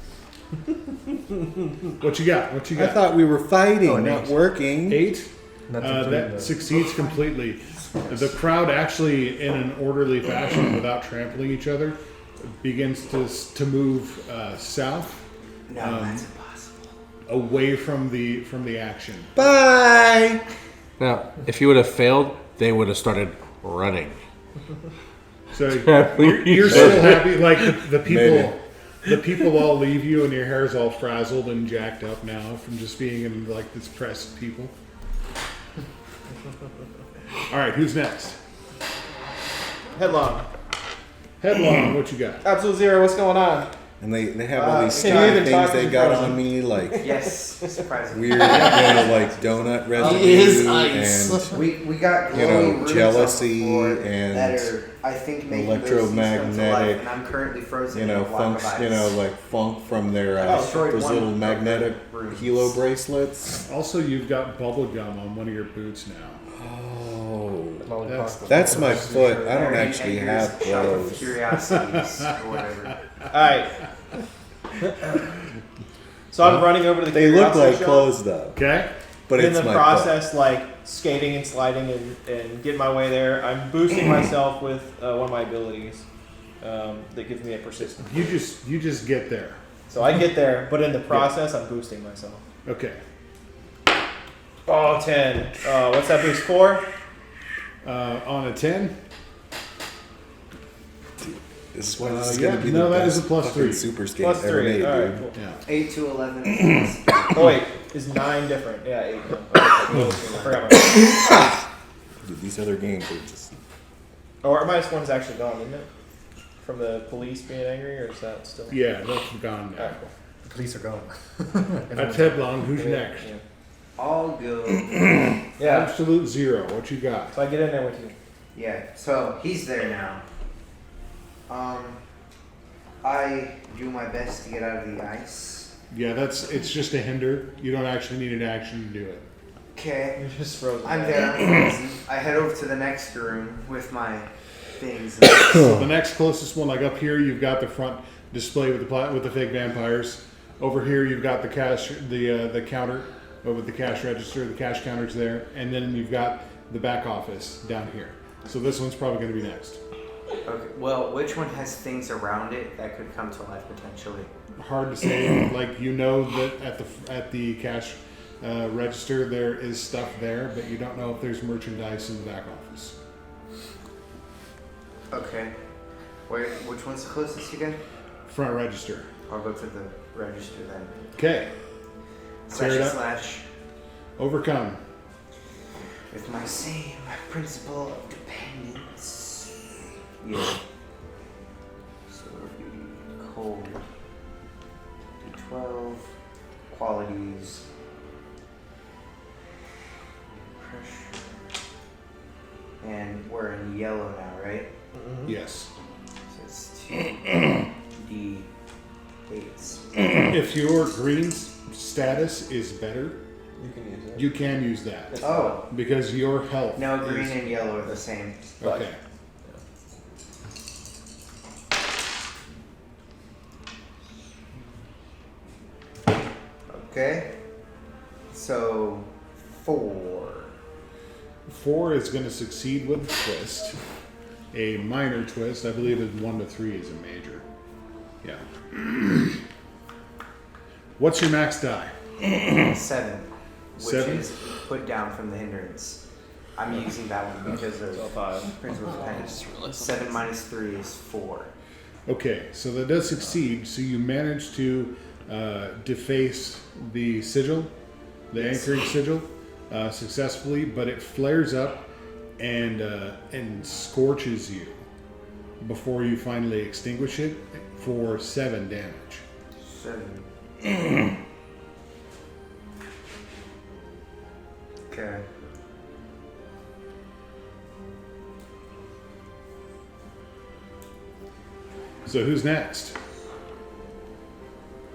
What you got? What you I got? thought we were fighting, Oh, an not 8. working. 8? That's including That the- succeeds completely. The crowd actually, in an orderly fashion, without trampling each other, begins to move south. No, that's impossible. Away from the action. Bye. Now, if you would have failed, they would have started running. So you're still happy, like the people. The people all leave you, and your hair's all frazzled and jacked up now from just being in like this press of people. All right, who's next? Headlong. Headlong, what you got? Absolute Zero, what's going on? And they have all these can you stupid even things talk they to got Frozen? on me, like Yes, surprisingly. weird, like donut residue is ice. and We got You know, glowing runes jealousy on the floor and that are, I think, making those things come to electromagnetic, life, and I'm currently frozen. in a block funk, of ice. like funk from their destroyed those one little of magnetic the runes. helo bracelets. Also, you've got bubble gum on one of your boots now. Oh, that's my foot. I don't actually have Shop of those. Curiosities or whatever. Alright. So I'm running over to the They look Curiosity like Shop. clothes though, Okay. but in it's the my process, like skating and sliding and getting my way there, I'm boosting myself with one of my abilities that gives me a persistence. You just get there. So I get there, but in the process, I'm boosting myself. Okay. Oh, 10. What's that boost for? On a 10. This is why this is yeah, gonna be no, the that best is a plus fucking 3. super skate Plus ever 3. made, All right, dude. cool. Yeah. 8 to 11. Oh, wait. Is 9 different? Yeah, 8. No. Okay, I forgot my Dude, these other games are just. Oh, our minus 1 is actually gone, isn't it? From the police being angry, or is that still? Yeah, that's gone now. Alright, cool. The police are gone. That's Headlong. Who's next? Yeah. I'll go. Yeah. Absolute Zero. What you got? So I get in there with you. Yeah, so he's there now. I do my best to get out of the ice. Yeah, it's just a hinder. You don't actually need an action to do it. Okay. You're just frozen. I'm there. I'm frozen. I head over to the next room with my things. So the next closest one, like up here, you've got the front display with the fake vampires. Over here, you've got the cash, the counter with the cash register. The cash counter's there, and then you've got the back office down here. So this one's probably going to be next. Okay. Well, which one has things around it that could come to life potentially? Hard to say. Like, you know that at the cash register there is stuff there, but you don't know if there's merchandise in the back office. Okay. Wait, which one's the closest again? Front register. I'll go to the register then. Okay. Tear it up. Slash. Overcome. With my same principle of dependence. Yeah. So it would be cold. D12. Qualities. Pressure. And we're in yellow now, right? Yes. So it's 2 D8s. If your green status is better, You can use it. you can use that Oh. because your health. No, green is, and yellow are the same. okay. Okay. So 4. 4 is going to succeed with a twist. A minor twist, I believe, is 1 to 3 is a major. Yeah. What's your max die? 7. Which 7? is put down from the hindrance. I'm using that one because of So 5. principle of dependence. 7 minus 3 is 4. Okay, so that does succeed. So you manage to deface the sigil, the anchoring sigil, successfully, but it flares up and scorches you before you finally extinguish it for 7 damage. 7. Okay. So who's next?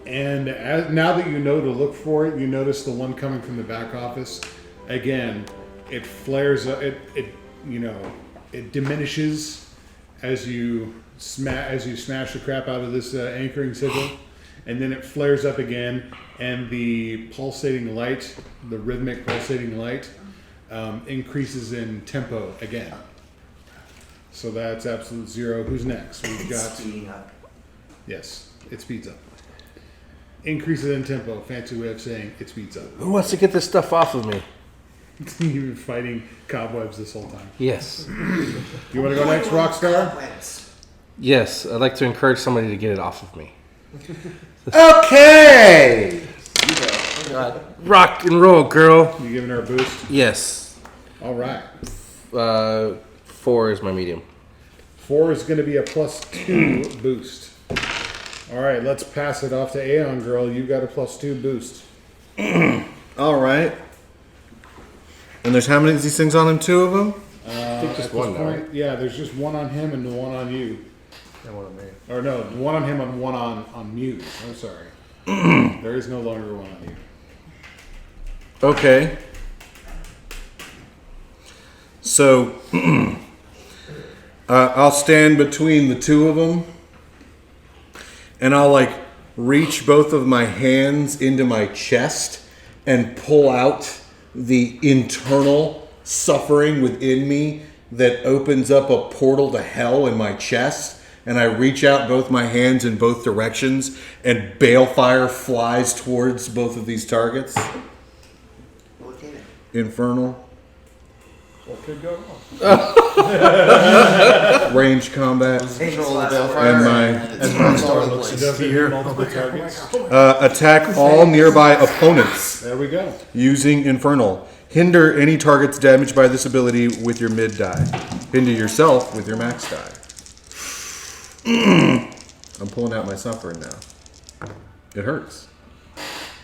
And now that you know to look for it, you notice the one coming from the back office. Again, it flares up. It diminishes as you smash the crap out of this anchoring sigil, and then it flares up again. And the pulsating light, the rhythmic pulsating light, increases in tempo again. So that's absolute 0. Who's next? We've got Speeding up. Yes, it speeds up. Increases in tempo. Fancy way of saying it speeds up. Who wants to get this stuff off of me? You've been fighting cobwebs this whole time. Yes. You want to go next, Rockstar? Yes, I'd like to encourage somebody to get it off of me. Okay. Rock and roll, girl. You giving her a boost? Yes. All right. 4 is my medium. 4 is going to be a +2 boost. All right, let's pass it off to Aeon Girl. You got a +2 boost. All right. And there's how many of these things on them? 2 of them? I think just At one this now, point, right? yeah, there's just one on him and one on you. And one on me. Or no, one on him and one on Muse. I'm sorry. There is no longer one on you. Okay. So I'll stand between the 2 of them, and I'll like reach both of my hands into my chest and pull out the internal suffering within me that opens up a portal to hell in my chest. And I reach out both my hands in both directions, and balefire flies towards both of these targets. Infernal. What could go wrong? Range combat. Control the And my As Rockstar looks in fear. Multiple targets. attack all nearby opponents There we go. using Infernal. Hinder any targets damaged by this ability with your mid die. Hinder yourself with your max die. I'm pulling out my suffering now. It hurts.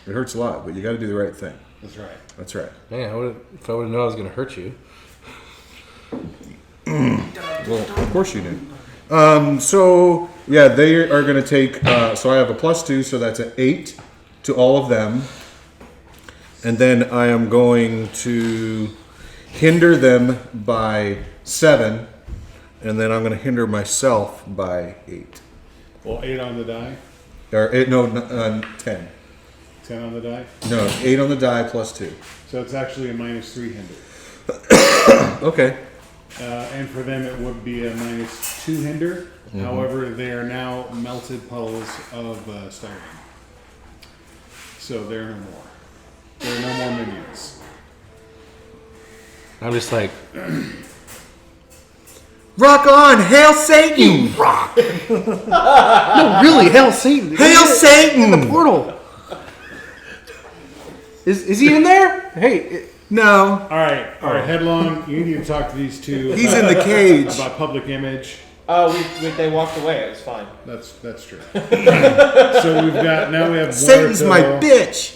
It hurts a lot, but you got to do the right thing. That's right. That's right. Man, if I would have known I was going to hurt you. Well, of course you do. So yeah, they are going to take. So I have a +2, so that's an 8 to all of them, and then I am going to hinder them by 7, and then I'm going to hinder myself by 8. Well, 8 on the die. Or 8, no, 10. 10 on the die. No, 8 on the die +2. So it's actually a -3 hinder. Okay. And for them, it would be a -2 hinder. However, they are now melted puddles of styrene. So there are no more. There are no more minions. I'm just like, Rock on, hail Satan! no, really, hell, Satan. Hail Satan! Portal. Is he in there? Hey, No, All right, Headlong, you need to talk to these two. he's in the cage. About public image. Oh, they walked away. It was fine. That's true. So we have Satan's Muerto. my bitch.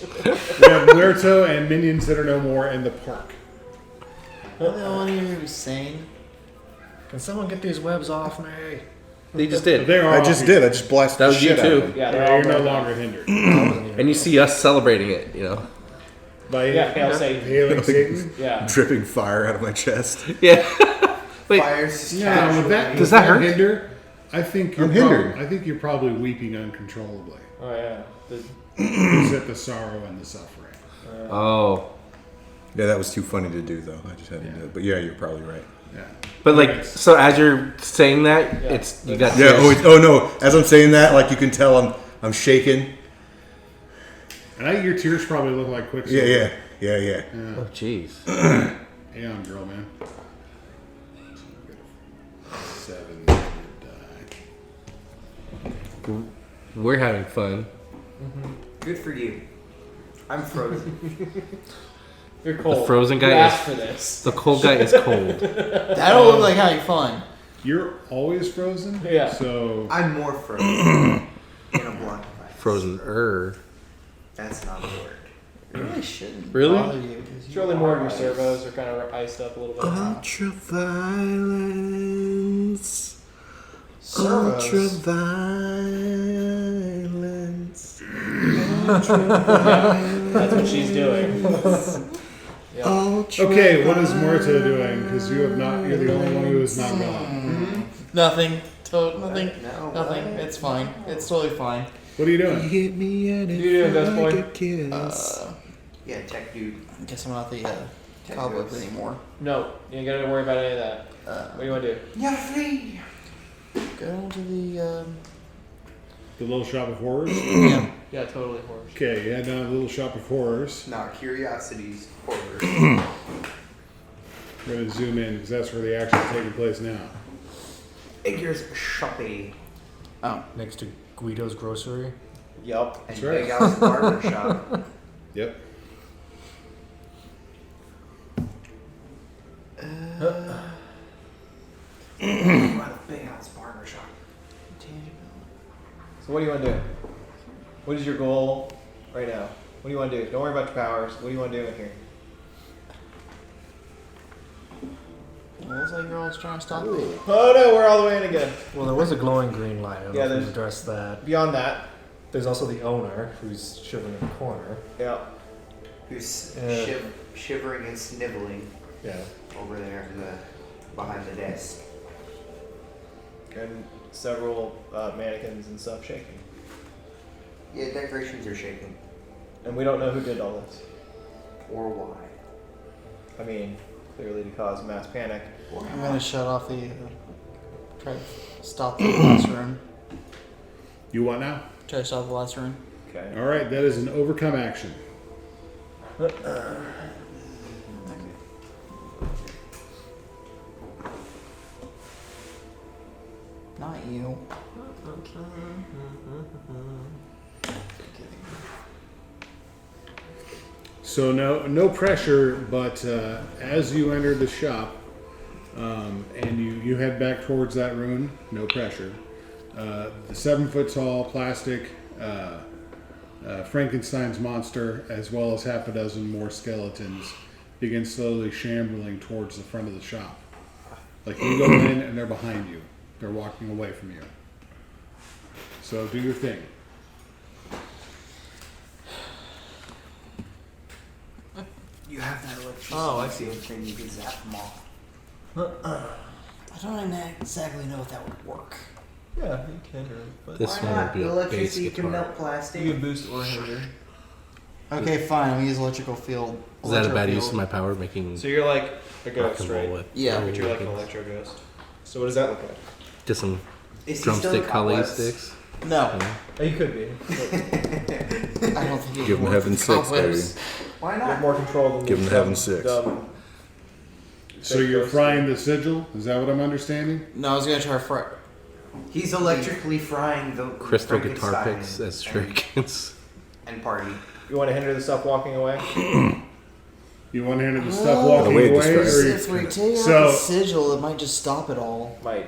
We have Muerto and minions that are no more in the park. What the hell are you saying? Can someone get these webs off me? they just did. They are. I just did. I just blasted That the was you shit out of too. him. Yeah, Yeah, you're no longer hindered And you see us celebrating it, you know? by Hail Satan. hailing Satan. Yeah. Dripping fire out of my chest. Yeah. Wait, Fires. Yeah, with that, Does that hurt? Hinder, I think you're I'm hindered. I think you're probably weeping uncontrollably. Oh yeah. Is it the sorrow and the suffering? oh. Yeah, that was too funny to do, though. I just had to do it. But yeah, you're probably right. Yeah. But like, Yes. so as you're saying that, Yeah. it's, you got Yeah. tears. Oh no. As I'm saying that, like you can tell, I'm shaking. And your tears probably look like Quicksilver. Yeah. Oh, jeez. Aeon girl, man. 7 die. We're having fun. Good for you. I'm frozen. You're cold. The frozen guy you is- asked for this. The cold guy is cold. That don't look like having fun. You're always frozen. Yeah. So I'm more frozen in a block of ice. Frozen. That's not a word. It really shouldn't Really? bother you. 'Cause you Surely more of your are ice. servos are kind of iced up a little bit. Ultraviolence. Servos. Ultraviolence. That's what she's doing. okay, what is Muerto doing? Because you're the only one who is not gone. Nothing. Nothing. No. Nothing. It's fine. It's totally fine. What are you doing? Hit me and You doing, Ghost Boy? kiss. Yeah, tech dude. I guess I'm not the cobwebs anymore. No, you ain't gotta worry about any of that. What do you want to do? You're free. Go to the The little shop of horrors? Yeah. Yeah, totally horrors. Okay, you head down to the little shop of horrors. Not curiosities, horrors. We're going to zoom in because that's where the action's taking place now. Figures shoppy. Oh. Next to Guido's grocery. Yup. And right. Big Al's barber shop. Yep. Run a Big Al's barber shop. So what do you want to do? What is your goal right now? What do you want to do? Don't worry about your powers. What do you want to do in here? Well, looks like you're all trying to stop me. Oh no, we're all the way in again. Well, there was a glowing green light. I don't Yeah, know if there's- we addressed that. Beyond that, There's also the owner who's shivering in the corner. yeah. Who's Yeah. shivering and sniveling Yeah. over there behind the desk. And several mannequins and stuff shaking. Yeah, decorations are shaking. And we don't know who did all this. Or why. I mean, clearly to cause mass panic. I'm gonna shut off the. Try to stop the last room. You what now? Try to stop the last room. Okay. All right, that is an overcome action. Not you. So no pressure, but as you enter the shop and you head back towards that room, no pressure. The 7-foot-tall plastic Frankenstein's monster, as well as half a dozen more skeletons, begin slowly shambling towards the front of the shop. Like you go in and they're behind you. They're walking away from you. So do your thing. You have that electricity. Oh, I see. Can you can zap them off? I don't exactly know if that would work. Yeah, you can. But This Why one not? would be The a electricity bass can guitar. melt plastic. you can boost or hinder. Okay, fine. I'm gonna use electrical field. Is that a bad Electro use of field. my power, making So you're like a rock ghost, and roll right? with? Yeah. But you're like an electro ghost. So what does that look like? Just some Is he still drumstick in collie cobwebs? sticks. No, Oh, you could be. I don't think it Give would him work heaven with 6, cobwebs. baby. Why You have not? more control than Give these him heaven dumb- 6. dumb So you're frying the sigil? Is that what I'm understanding? No, I was gonna try fry. He's electrically frying the Crystal guitar Frankenstein picks as and- shurikens. and party. You want to hinder the stuff walking away? You want to handle the stuff Well, walking the way it away? describes Or If we take out So- the sigil, it might just stop it all. Might.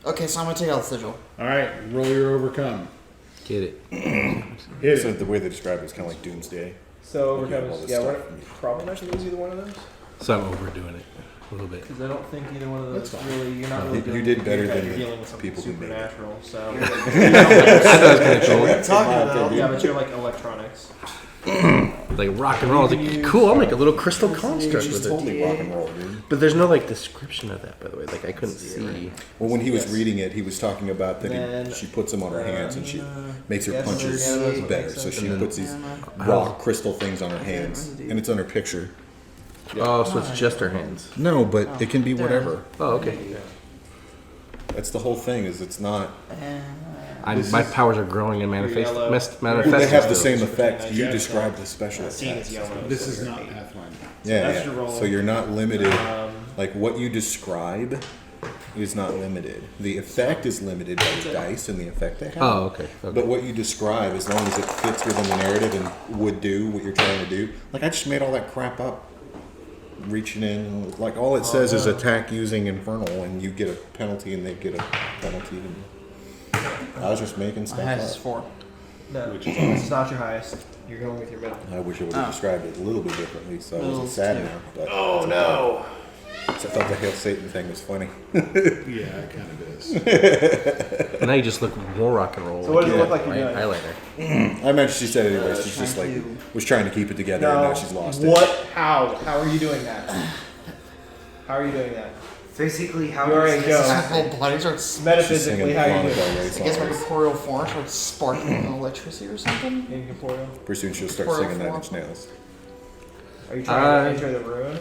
Okay, so I'm gonna take out the sigil. All right, roll your overcome. Get it. Hit So it. the way they describe it is kind of like Doomsday. So Okay, all overcomes. this Yeah, stuff. we're probably not going to use either one of those. So I'm overdoing it a little bit. Because I don't think either one of those That's fine. really. You're not really. You dealing did with better that, than you're the dealing with something people who made it. supernatural. So. I thought it was kind of cool. What are you talking about? Yeah, but you're like electronics. Like rock and roll. I was like, cool, I'll make a little crystal construct with it. Totally rock and roll, dude. But there's no like description of that, by the way. Like I couldn't see. Well, when he was Yes. reading it, he was talking about that Then, she puts them on her hands and she makes her yes, punches yeah, that's what better. makes So sense. she And then- puts these Yeah, rock crystal things on her hands, and it's on her picture. Oh, so it's just her hands. No, but it can be whatever. Oh, okay. That's the whole thing. Is it's not. My powers are growing and manifest. yellow. manifesting. They have the still. same effect. You Yeah. described the special Seeing effects. is yellow. This so is you're not eight. Pathfinder. Yeah, That's your roll. So you're not limited. Um, Like what you describe is not limited. The effect is limited by the dice and the effect they have. Oh, okay. But Okay. what you describe, as long as it fits within the narrative and would do what you're trying to do, like I just made all that crap up. Reaching in, like all it says is attack using infernal, and you get a penalty, and they get a penalty. And I was just making My stuff highest is up. 4. No, it's not your highest. You're going with your middle. I wish I would have described it a little bit differently, so I Middle's wasn't sad 2. now. But Oh no! I thought the Hail Satan thing was funny. Yeah, it kind of is. Now you just look more rock and roll. So what does it Yeah. look like you're doing? Highlighter. I imagine she said it anyway. She's just like trying to- was trying to keep it together, and No. now she's lost it. What? How? How are you doing that? How are you doing that? Physically, how You already does this go. My happen? whole body starts. She's singing Metaphysically, how are you Lana doing Del that? Rey I guess my songs. corporeal form starts sparking electricity or something. Incorporeal. Pretty soon she'll start Or singing Nine four. Inch Nails. Are you trying to enter the ruin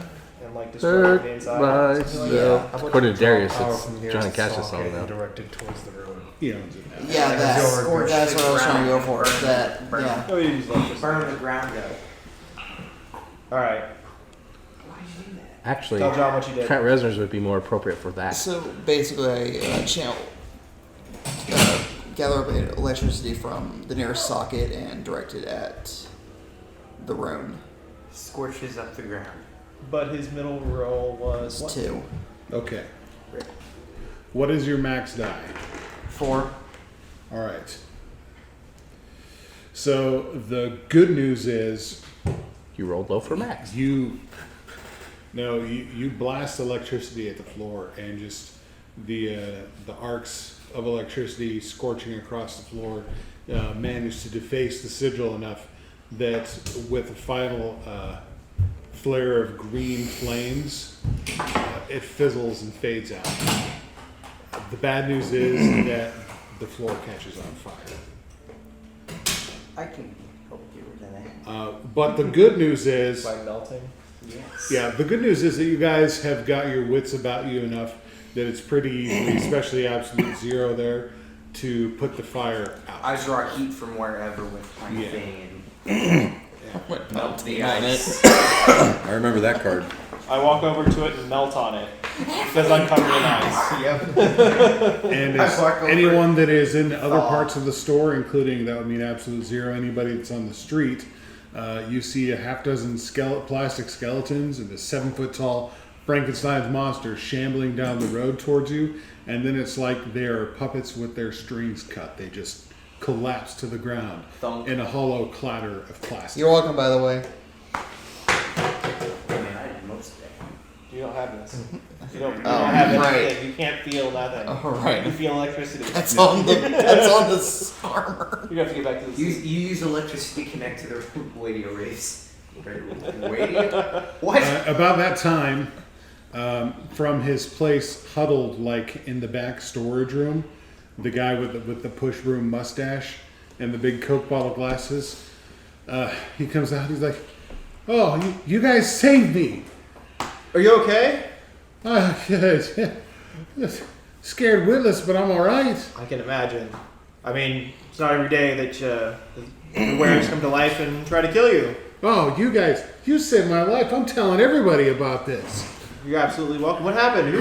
and like destroy it from the inside. Something like that. Myself. According to Darius, Power it's from the Johnny earth's Cash's socket song and now. directed towards the room. He owns it now. Yeah, that's Scorch that's the what I was trying to go ground. for. That Burn. yeah. Oh, you use electricity. Burn the ground up. All right. Actually, Tell John what you did. Trent Reznor's would be more appropriate for that. So basically, I channel, gather up electricity from the nearest socket and direct it at the room. Scorches up the ground. But his middle roll was what? 2. Okay. What is your max die? 4. All right. So the good news is You rolled low for max. you blast electricity at the floor, and just the arcs of electricity scorching across the floor manage to deface the sigil enough that with a final flare of green flames, it fizzles and fades out. The bad news is that the floor catches on fire. I can help you with that. But the good news is, By melting. Yes. yeah, the good news is that you guys have got your wits about you enough that it's pretty easy, especially Absolute Zero there, to put the fire out. I draw heat from wherever with my Yeah. thing and melt the ice. I remember that card. I walk over to it and melt on it because I'm covered in ice. Yep. And I as walk over anyone that is in other thaw. parts of the store, including that would mean Absolute Zero, anybody that's on the street, you see a half dozen plastic skeletons and a 7-foot-tall Frankenstein's monster shambling down the road towards you, and then it's like they're puppets with their strings cut. They just collapse to the ground Thunk. in a hollow clatter of plastic. You're welcome, by the way. Man, I did most of it. You don't have this. You don't Oh, have right. anything. You can't feel nothing. All right. You feel electricity. That's on the armor. You have to get back to the You sea. use electricity to connect to the radio waves. Radio? What? About that time, from his place, huddled like in the back storage room, the guy with the push broom mustache and the big Coke bottle glasses, he comes out. He's like, "Oh, you guys saved me! Are you okay? Scared witless, but I'm all right." I can imagine. I mean, it's not every day that the wares come to life and try to kill you. Oh, you guys, you saved my life. I'm telling everybody about this. You're absolutely welcome. What happened?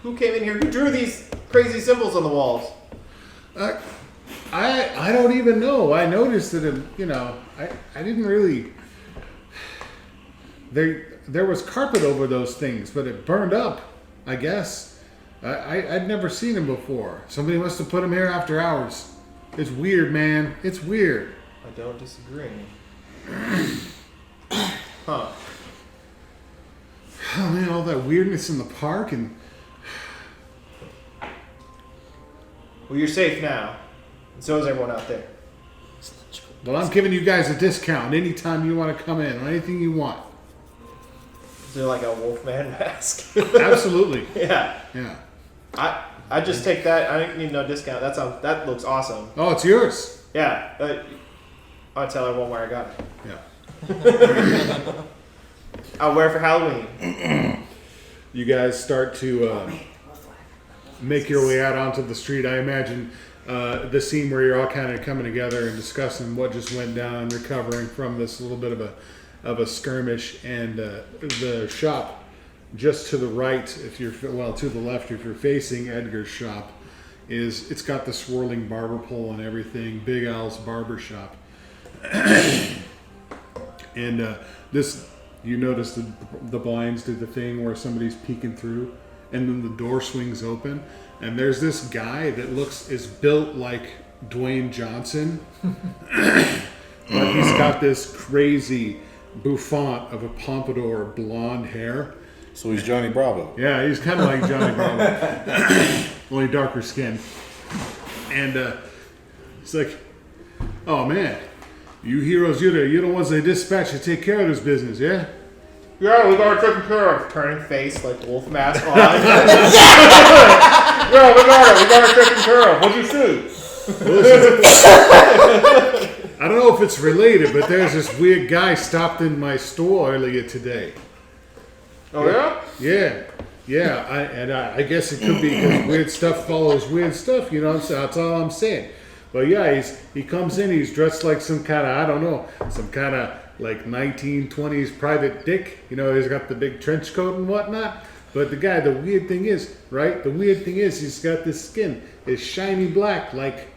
Who came in here? Who drew these crazy symbols on the walls? I don't even know. I noticed that I didn't really. There was carpet over those things, but it burned up. I guess I'd never seen them before. Somebody must have put them here after hours. It's weird, man. It's weird. I don't disagree. Huh. Oh man, all that weirdness in the park and. Well, you're safe now. And so is everyone out there. Well, I'm giving you guys a discount anytime you want to come in, or anything you want. Is there like a Wolfman mask? Absolutely. Yeah. Yeah. I just take that. I don't need no discount. That looks awesome. Oh, it's yours. Yeah. I'll tell everyone where I got it. Yeah. I'll wear it for Halloween. You guys start to make your way out onto the street. I imagine the scene where you're all kind of coming together and discussing what just went down, recovering from this little bit of a skirmish, and the shop just to the right, to the left if you're facing Edgar's shop, it's got the swirling barber pole and everything, Big Al's barber shop. And this, you notice the blinds do the thing where somebody's peeking through, and then the door swings open, and there's this guy that is built like Dwayne Johnson, but he's got this crazy bouffant of a pompadour blonde hair. So he's Johnny Bravo. Yeah, he's kind of like Johnny Bravo, only darker skin. And it's like, "Oh man, you heroes, you're the ones they dispatch to take care of this business, yeah?" Yeah, we got it taken care of. Turning face like wolf mask on. Yeah, we got it taken care of. What'd you see? I don't know if it's related, but there's this weird guy stopped in my store earlier today. Oh yeah. I guess it could be because weird stuff follows weird stuff. You know, so that's all I'm saying. But yeah, he comes in. He's dressed like some kind of, I don't know, some kind of like 1920s private dick. You know, he's got the big trench coat and whatnot. But the guy, the weird thing is, right? The weird thing is, he's got this skin. It's shiny black, like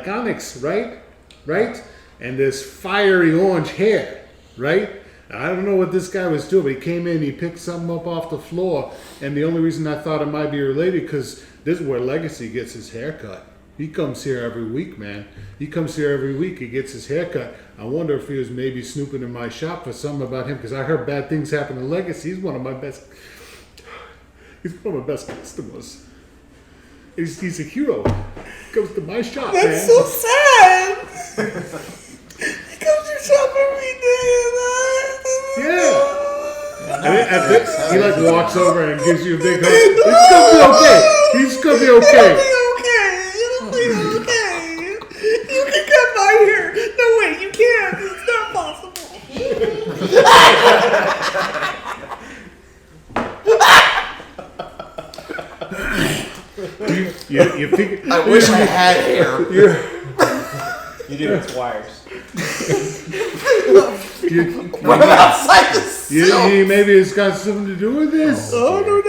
onyx, right? Right? And this fiery orange hair, right? I don't know what this guy was doing, but he came in, he picked something up off the floor, and the only reason I thought it might be related, because this is where Legacy gets his hair cut. He comes here every week, man. He comes here every week, he gets his hair cut. I wonder if he was maybe snooping in my shop for something about him, because I heard bad things happen to Legacy. He's one of my best customers. He's a hero. He comes to my shop, man. That's so sad. He comes to your shop every day. Yeah. He like walks over and gives you a big hug. It's gonna be okay. He's gonna be okay. It'll be okay. You can cut my hair. No way, you can't. It's not possible. You think? I wish I had hair. You do. It's wires. What outside the silk? Maybe it's got something to do with this. Oh, no.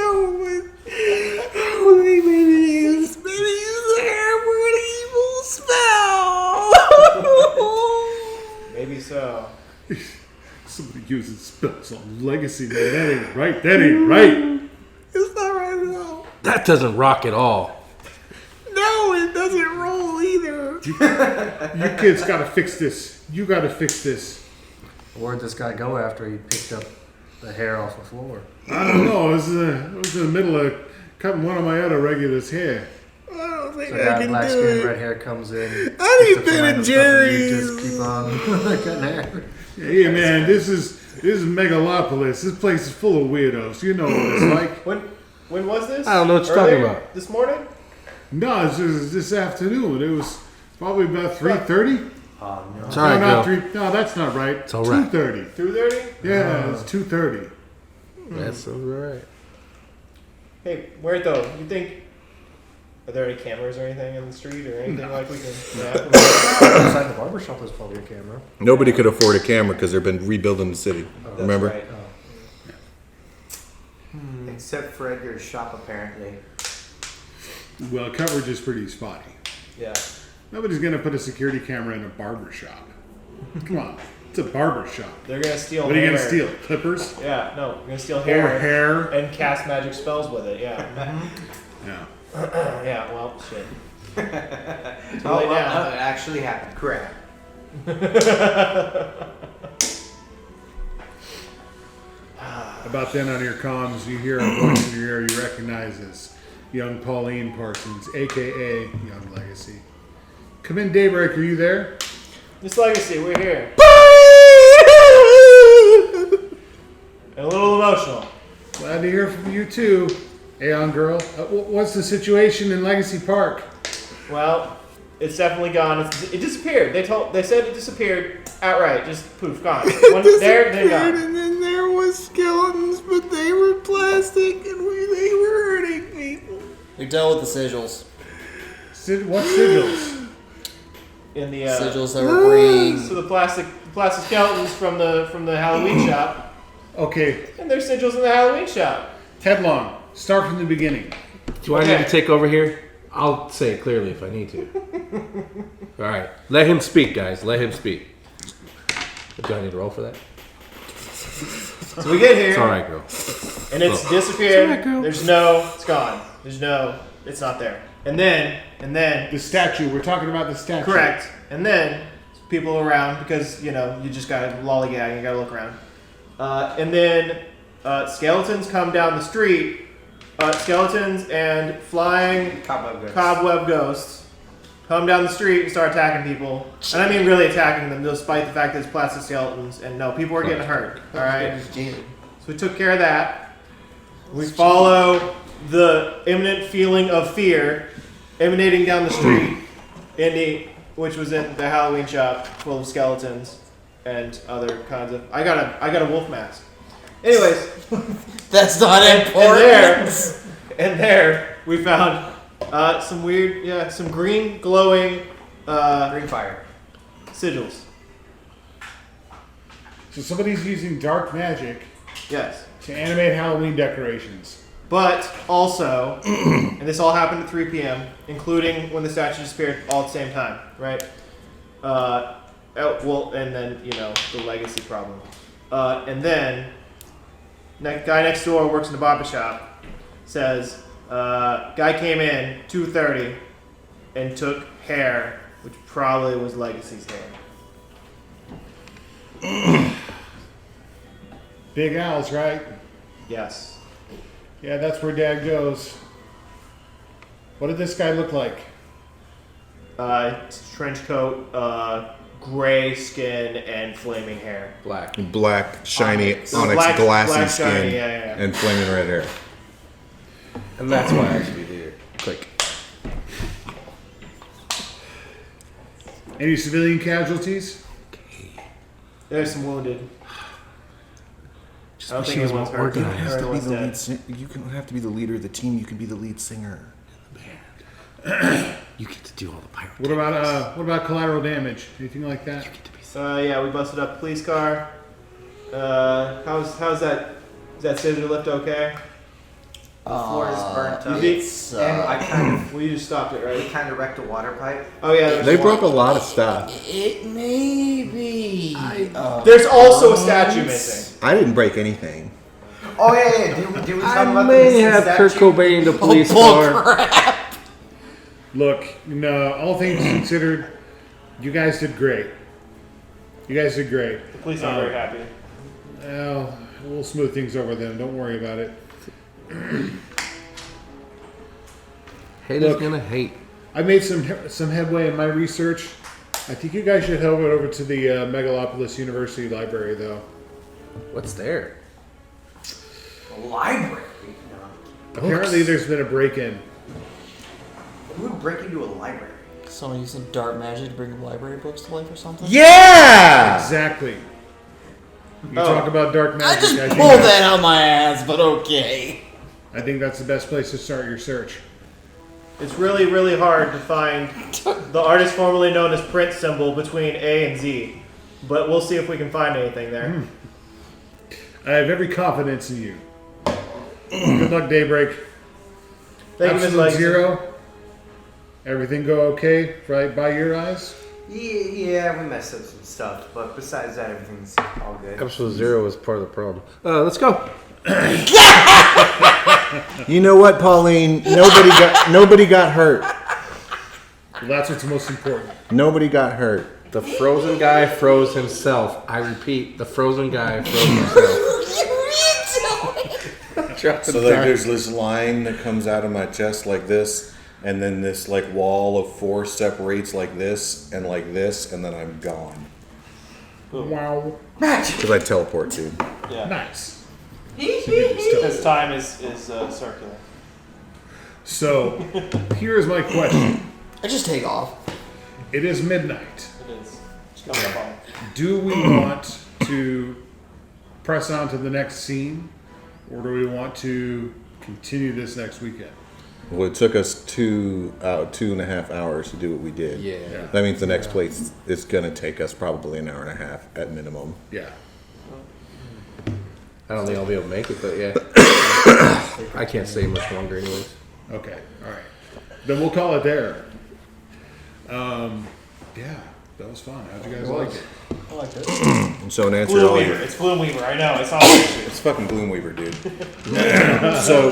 Maybe use the hair for an evil spell. Maybe so. Somebody uses spells on Legacy, man. That ain't right. That ain't right. It's not right at all. That doesn't rock at all. No, it doesn't roll either. You kids gotta fix this. You gotta fix this. Where'd this guy go after he picked up the hair off the floor? I don't know. It was in the middle of cutting one of my other regulars' hair. I don't think So I that can black do skin, it. red hair comes in. I need picks up Ben some and random stuff, and you Jerry's. just keep on cutting hair. Hey man, this is Megalopolis. This place is full of weirdos. You know what it's like. When was this? I don't know what you're talking Earlier? about. This morning? No, it's just this afternoon. It was probably about 3:30. Oh no. It's all right, no, not girl. 3. No, that's not right. It's all right. 2:30. 2:30? Yeah, it's 2:30. That's all right. Hey, Muerto, you think... Are there any cameras or anything in the street or anything like we can... Inside the barbershop there's probably a camera. Nobody could afford a camera because they've been rebuilding the city. That's Remember? right. Except for at your shop, apparently. Well, coverage is pretty spotty. Yeah. Nobody's gonna put a security camera in a barber shop. Come on, it's a barber shop. They're gonna steal What are you hair. gonna steal? Clippers Yeah, no. They're gonna steal or hair. hair? And cast magic spells with it, yeah. Yeah. Yeah, well, shit. Too Oh, late well, now. it actually happened. Correct. About then on your comms, you hear a voice in your ear you recognize as young Pauline Parsons, aka Young Legacy. Come in, Daybreak. Are you there? This Legacy, we're here. And a little emotional. Glad to hear from you too, Aeon girl. What's the situation in Legacy Park? Well, it's definitely gone. It disappeared. They said it disappeared outright. Just poof, gone. One there, then gone. And then there was skeletons, but they were plastic, and they were hurting people. We dealt with the sigils. What sigils? In the Sigils that were bringing. so the plastic skeletons from the Halloween shop, Okay, and there's sigils in the Halloween shop. Ted Long, start from the beginning. Do I need to take over here? I'll say it clearly if I need to. All right. Let him speak, guys. Let him speak. Do I need to roll for that? So we get here, It's all right, girl. and it's disappeared. It's gone. It's not there. And then, The statue. We're talking about the statue. correct. And then people around because you just gotta lollygag. You gotta look around. And then skeletons come down the street. Skeletons and flying cobweb ghosts come down the street and start attacking people. And I mean really attacking them, despite the fact that it's plastic skeletons. And no, people are getting hurt. All right. So we took care of that. We follow the imminent feeling of fear emanating down the street, which was in the Halloween shop full of skeletons and other kinds of. I got a wolf mask. Anyways, That's not and important. there we found some weird, some green glowing Green fire. sigils. So somebody's using dark magic Yes. to animate Halloween decorations. But also, and this all happened at 3 p.m., including when the statue disappeared all at the same time, right? And then, the legacy problem. And then, guy next door works in the barber shop, says, guy came in 2:30 and took hair, which probably was Legacy's hair. Big Al's, right? Yes. Yeah, that's where Dad goes. What did this guy look like? Trench coat, gray skin, and flaming hair. Black. Black, shiny, Onyx. onyx, Black- glassy black, skin, shiny, yeah. and flaming red hair. And that's why I should be there. Click. Any civilian casualties? There's some wounded. I don't think she was anyone's more hurt. organized. Everyone's dead. You can have to be the leader of the team. You can be the lead singer. You get to do all the pirates. What about collateral damage? Anything like that? Yeah, we busted up the police car. How's that? Is that scissor lift okay? The floor is burnt up. It's, and I kind of, We just stopped it, we right? kind of wrecked a water pipe. Oh yeah. There's They one. broke a lot of stuff. it may be. There's also a statue missing. I didn't break anything. Oh yeah. Did we talk I about may the have Kurt statue? Cobain the police car. Look, all things considered, you guys did great. The police aren't very happy. Well, we'll smooth things over then. Don't worry about it. Haters Look. gonna hate. I made some headway in my research. I think you guys should head over to the Megalopolis University Library, though. What's there? A library. No. Apparently, there's been a break-in. Who would break into a library? Someone using dark magic to bring library books to life or something? Yeah! Exactly. You Oh. talk about dark I magic. just think pulled that out of my ass, but okay. I think that's the best place to start your search. It's really, really hard to find the artist formerly known as Prince symbol between A and Z, but we'll see if we can find anything there. I have every confidence in you. Good luck, Daybreak. Thank you, Ms. Absolute Legacy. Zero. Everything go okay, right by your eyes? Yeah, we messed up some stuff, but besides that, everything's all good. Absolute Zero is part of the problem. Let's go. You know what, Pauline? Nobody got hurt. Well, that's what's most important. Nobody got hurt. The frozen guy froze himself. I repeat, the frozen guy froze himself. So there's this line that comes out of my chest like this, and then this like wall of force separates like this, and then I'm gone. Wow. Because I teleport, dude. Yeah. Nice. Because time is circular. So, here's my question. I just take off. It is midnight. It is. It's coming up on. Do we want to press on to the next scene, or do we want to continue this next weekend? Well, it took us 2.5 hours to do what we did. Yeah. That means the next place is going to take us probably an hour and a half at minimum. Yeah. I don't think I'll be able to make it, but yeah. I can't stay much longer anyways. Okay. All right. Then we'll call it there. Yeah, that was fun. How'd you guys like it? I like it. And so in answer to all your... It's Gloomweaver. I know. It's all issue. It's fucking Gloomweaver, dude. So,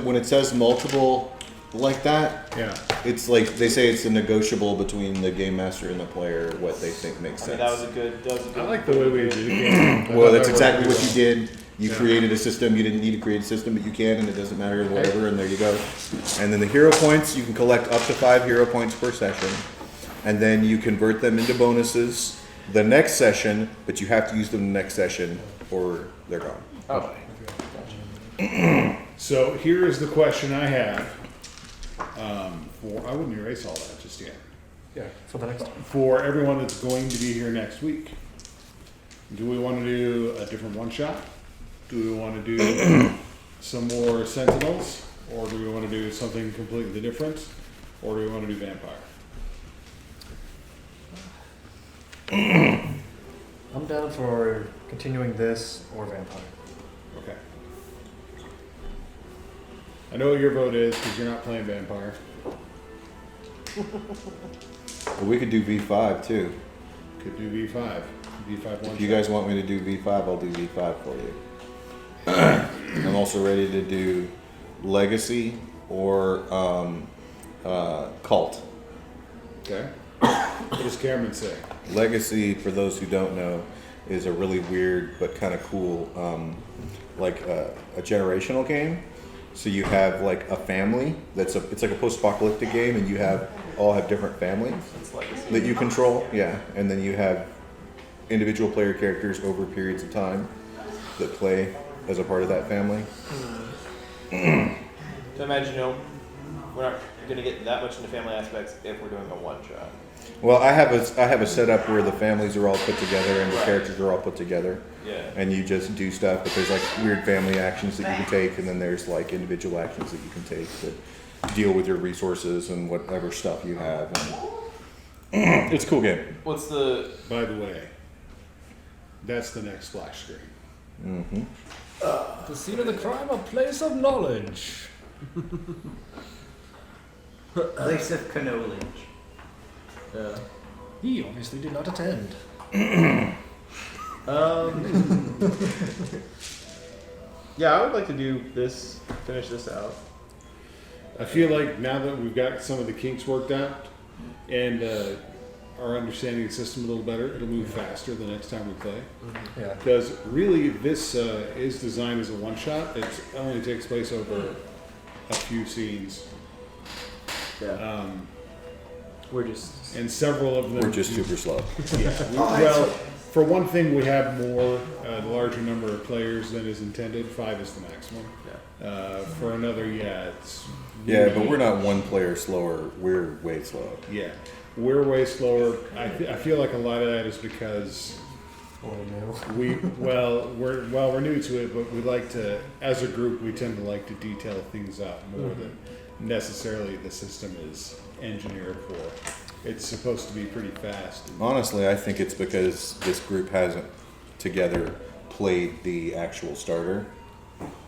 when it says multiple like that, Yeah. it's like they say it's a negotiable between the game master and the player what they think makes I sense. mean, that was a good. I like the way we did the game. Well, that's exactly what you did. You created a system. You didn't need to create a system, but you can, and it doesn't matter, whatever, and there you go. And then the hero points, you can collect up to 5 hero points per session, and then you convert them into bonuses the next session, but you have to use them the next session, or they're gone. Oh. So here is the question I have. I wouldn't erase all that just yet. Yeah, for the next time. For everyone that's going to be here next week, Do we want to do a different one-shot? Do we want to do some more Sentinels? Or do we want to do something completely different? Or do we want to do Vampire? I'm down for continuing this or Vampire. Okay. I know what your vote is because you're not playing Vampire. Well, we could do V5 too. Could do V5. V5 one. If you guys want me to do V5, I'll do V5 for you. I'm also ready to do Legacy or Cult. Okay. What does Cameron say? Legacy, for those who don't know, is a really weird but kind of cool, like a generational game. So you have like a family it's like a post-apocalyptic game, and you all have different families that you control. Yeah, and then you have individual player characters over periods of time that play as a part of that family. So imagine, we're not going to get that much into family aspects if we're doing a one-shot. Well, I have a setup where the families are all put together and the characters are all put together. Yeah. And you just do stuff, but there's like weird family actions that you can take, and then there's like individual actions that you can take that deal with your resources and whatever stuff you have. And it's a cool game. What's the... By the way, that's the next splash screen. Mm-hmm. The scene of the crime, a place of knowledge. Place of cannoli. Yeah. He obviously did not attend. Yeah, I would like to do this, finish this out. I feel like now that we've got some of the kinks worked out and our understanding the system a little better, it'll move faster the next time we play. Yeah. Because really, this is designed as a one-shot. It only takes place over a few scenes. Yeah. We're just... And several of them... We're just super slow. Yeah. Well, for one thing, we have more, the larger number of players than is intended. 5 is the maximum. Yeah. For another, it's... Yeah, but we're not one player slower. We're way slower. Yeah. We're way slower. I feel like a lot of that is because we're new to it, but we like to, as a group, we tend to like to detail things out more than necessarily the system is engineered for. It's supposed to be pretty fast. Honestly, I think it's because this group hasn't together played the actual starter,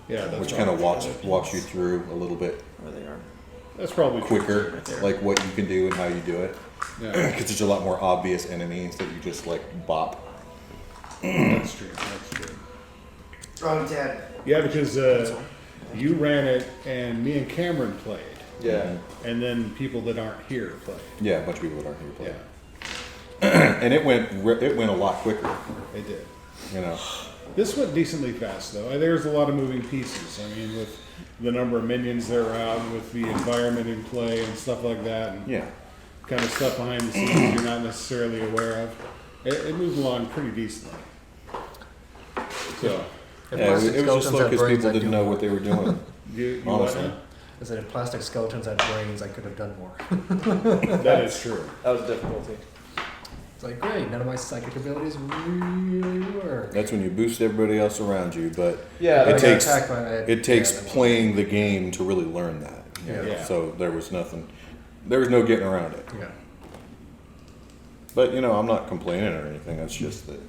Yeah, that's which kind of probably- walks you through a little bit Where they are. That's probably true. quicker, like what you can do and how you do it. Yeah, Because there's a lot more obvious enemies that you just like bop. that's true. That's true. Wrong tab. Yeah, because you ran it and me and Cameron played, Yeah. and then people that aren't here played. Yeah, a bunch of people that aren't here play. Yeah, And it went a lot quicker. they did. You know. This went decently fast, though. There's a lot of moving pieces. I mean, with the number of minions that are out, with the environment in play and stuff like that, and Yeah. kind of stuff behind the scenes you're not necessarily aware of. It moved along pretty decently. So, Yeah, it was just slow because people didn't know what they were doing. you Honestly. what? I said, if plastic skeletons had brains, I could have done more. That is true. That was a difficulty. It's like, great, none of my psychic abilities really work. That's when you boost everybody else around you, but Yeah, it like I got takes attacked by- it takes playing the game to really learn that. you know? Yeah. So there was no getting around it. Yeah. But I'm not complaining or anything. That's just that.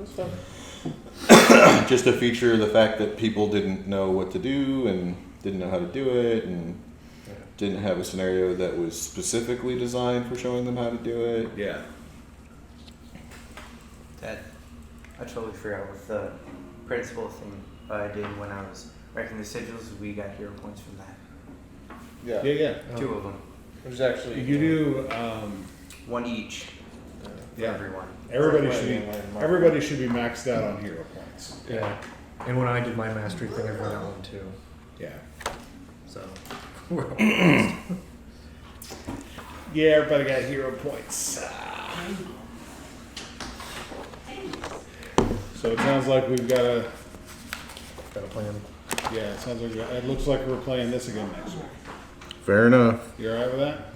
Just a feature of the fact that people didn't know what to do and didn't know how to do it, and didn't have a scenario that was specifically designed for showing them how to do it. Yeah. That I totally forgot with the principal thing I did when I was writing the sigils. We got hero points from that. Yeah. Yeah. 2 of them, Which is actually... You do. 1 each for Yeah. everyone. Everybody should be maxed out on hero points. Yeah. And when I did my mastery thing, I got that one too. Yeah. So, Yeah, everybody got hero points. So it sounds like we've got a. got a plan. Yeah, it sounds like it looks like we're playing this again next week. Fair enough. You alright with that?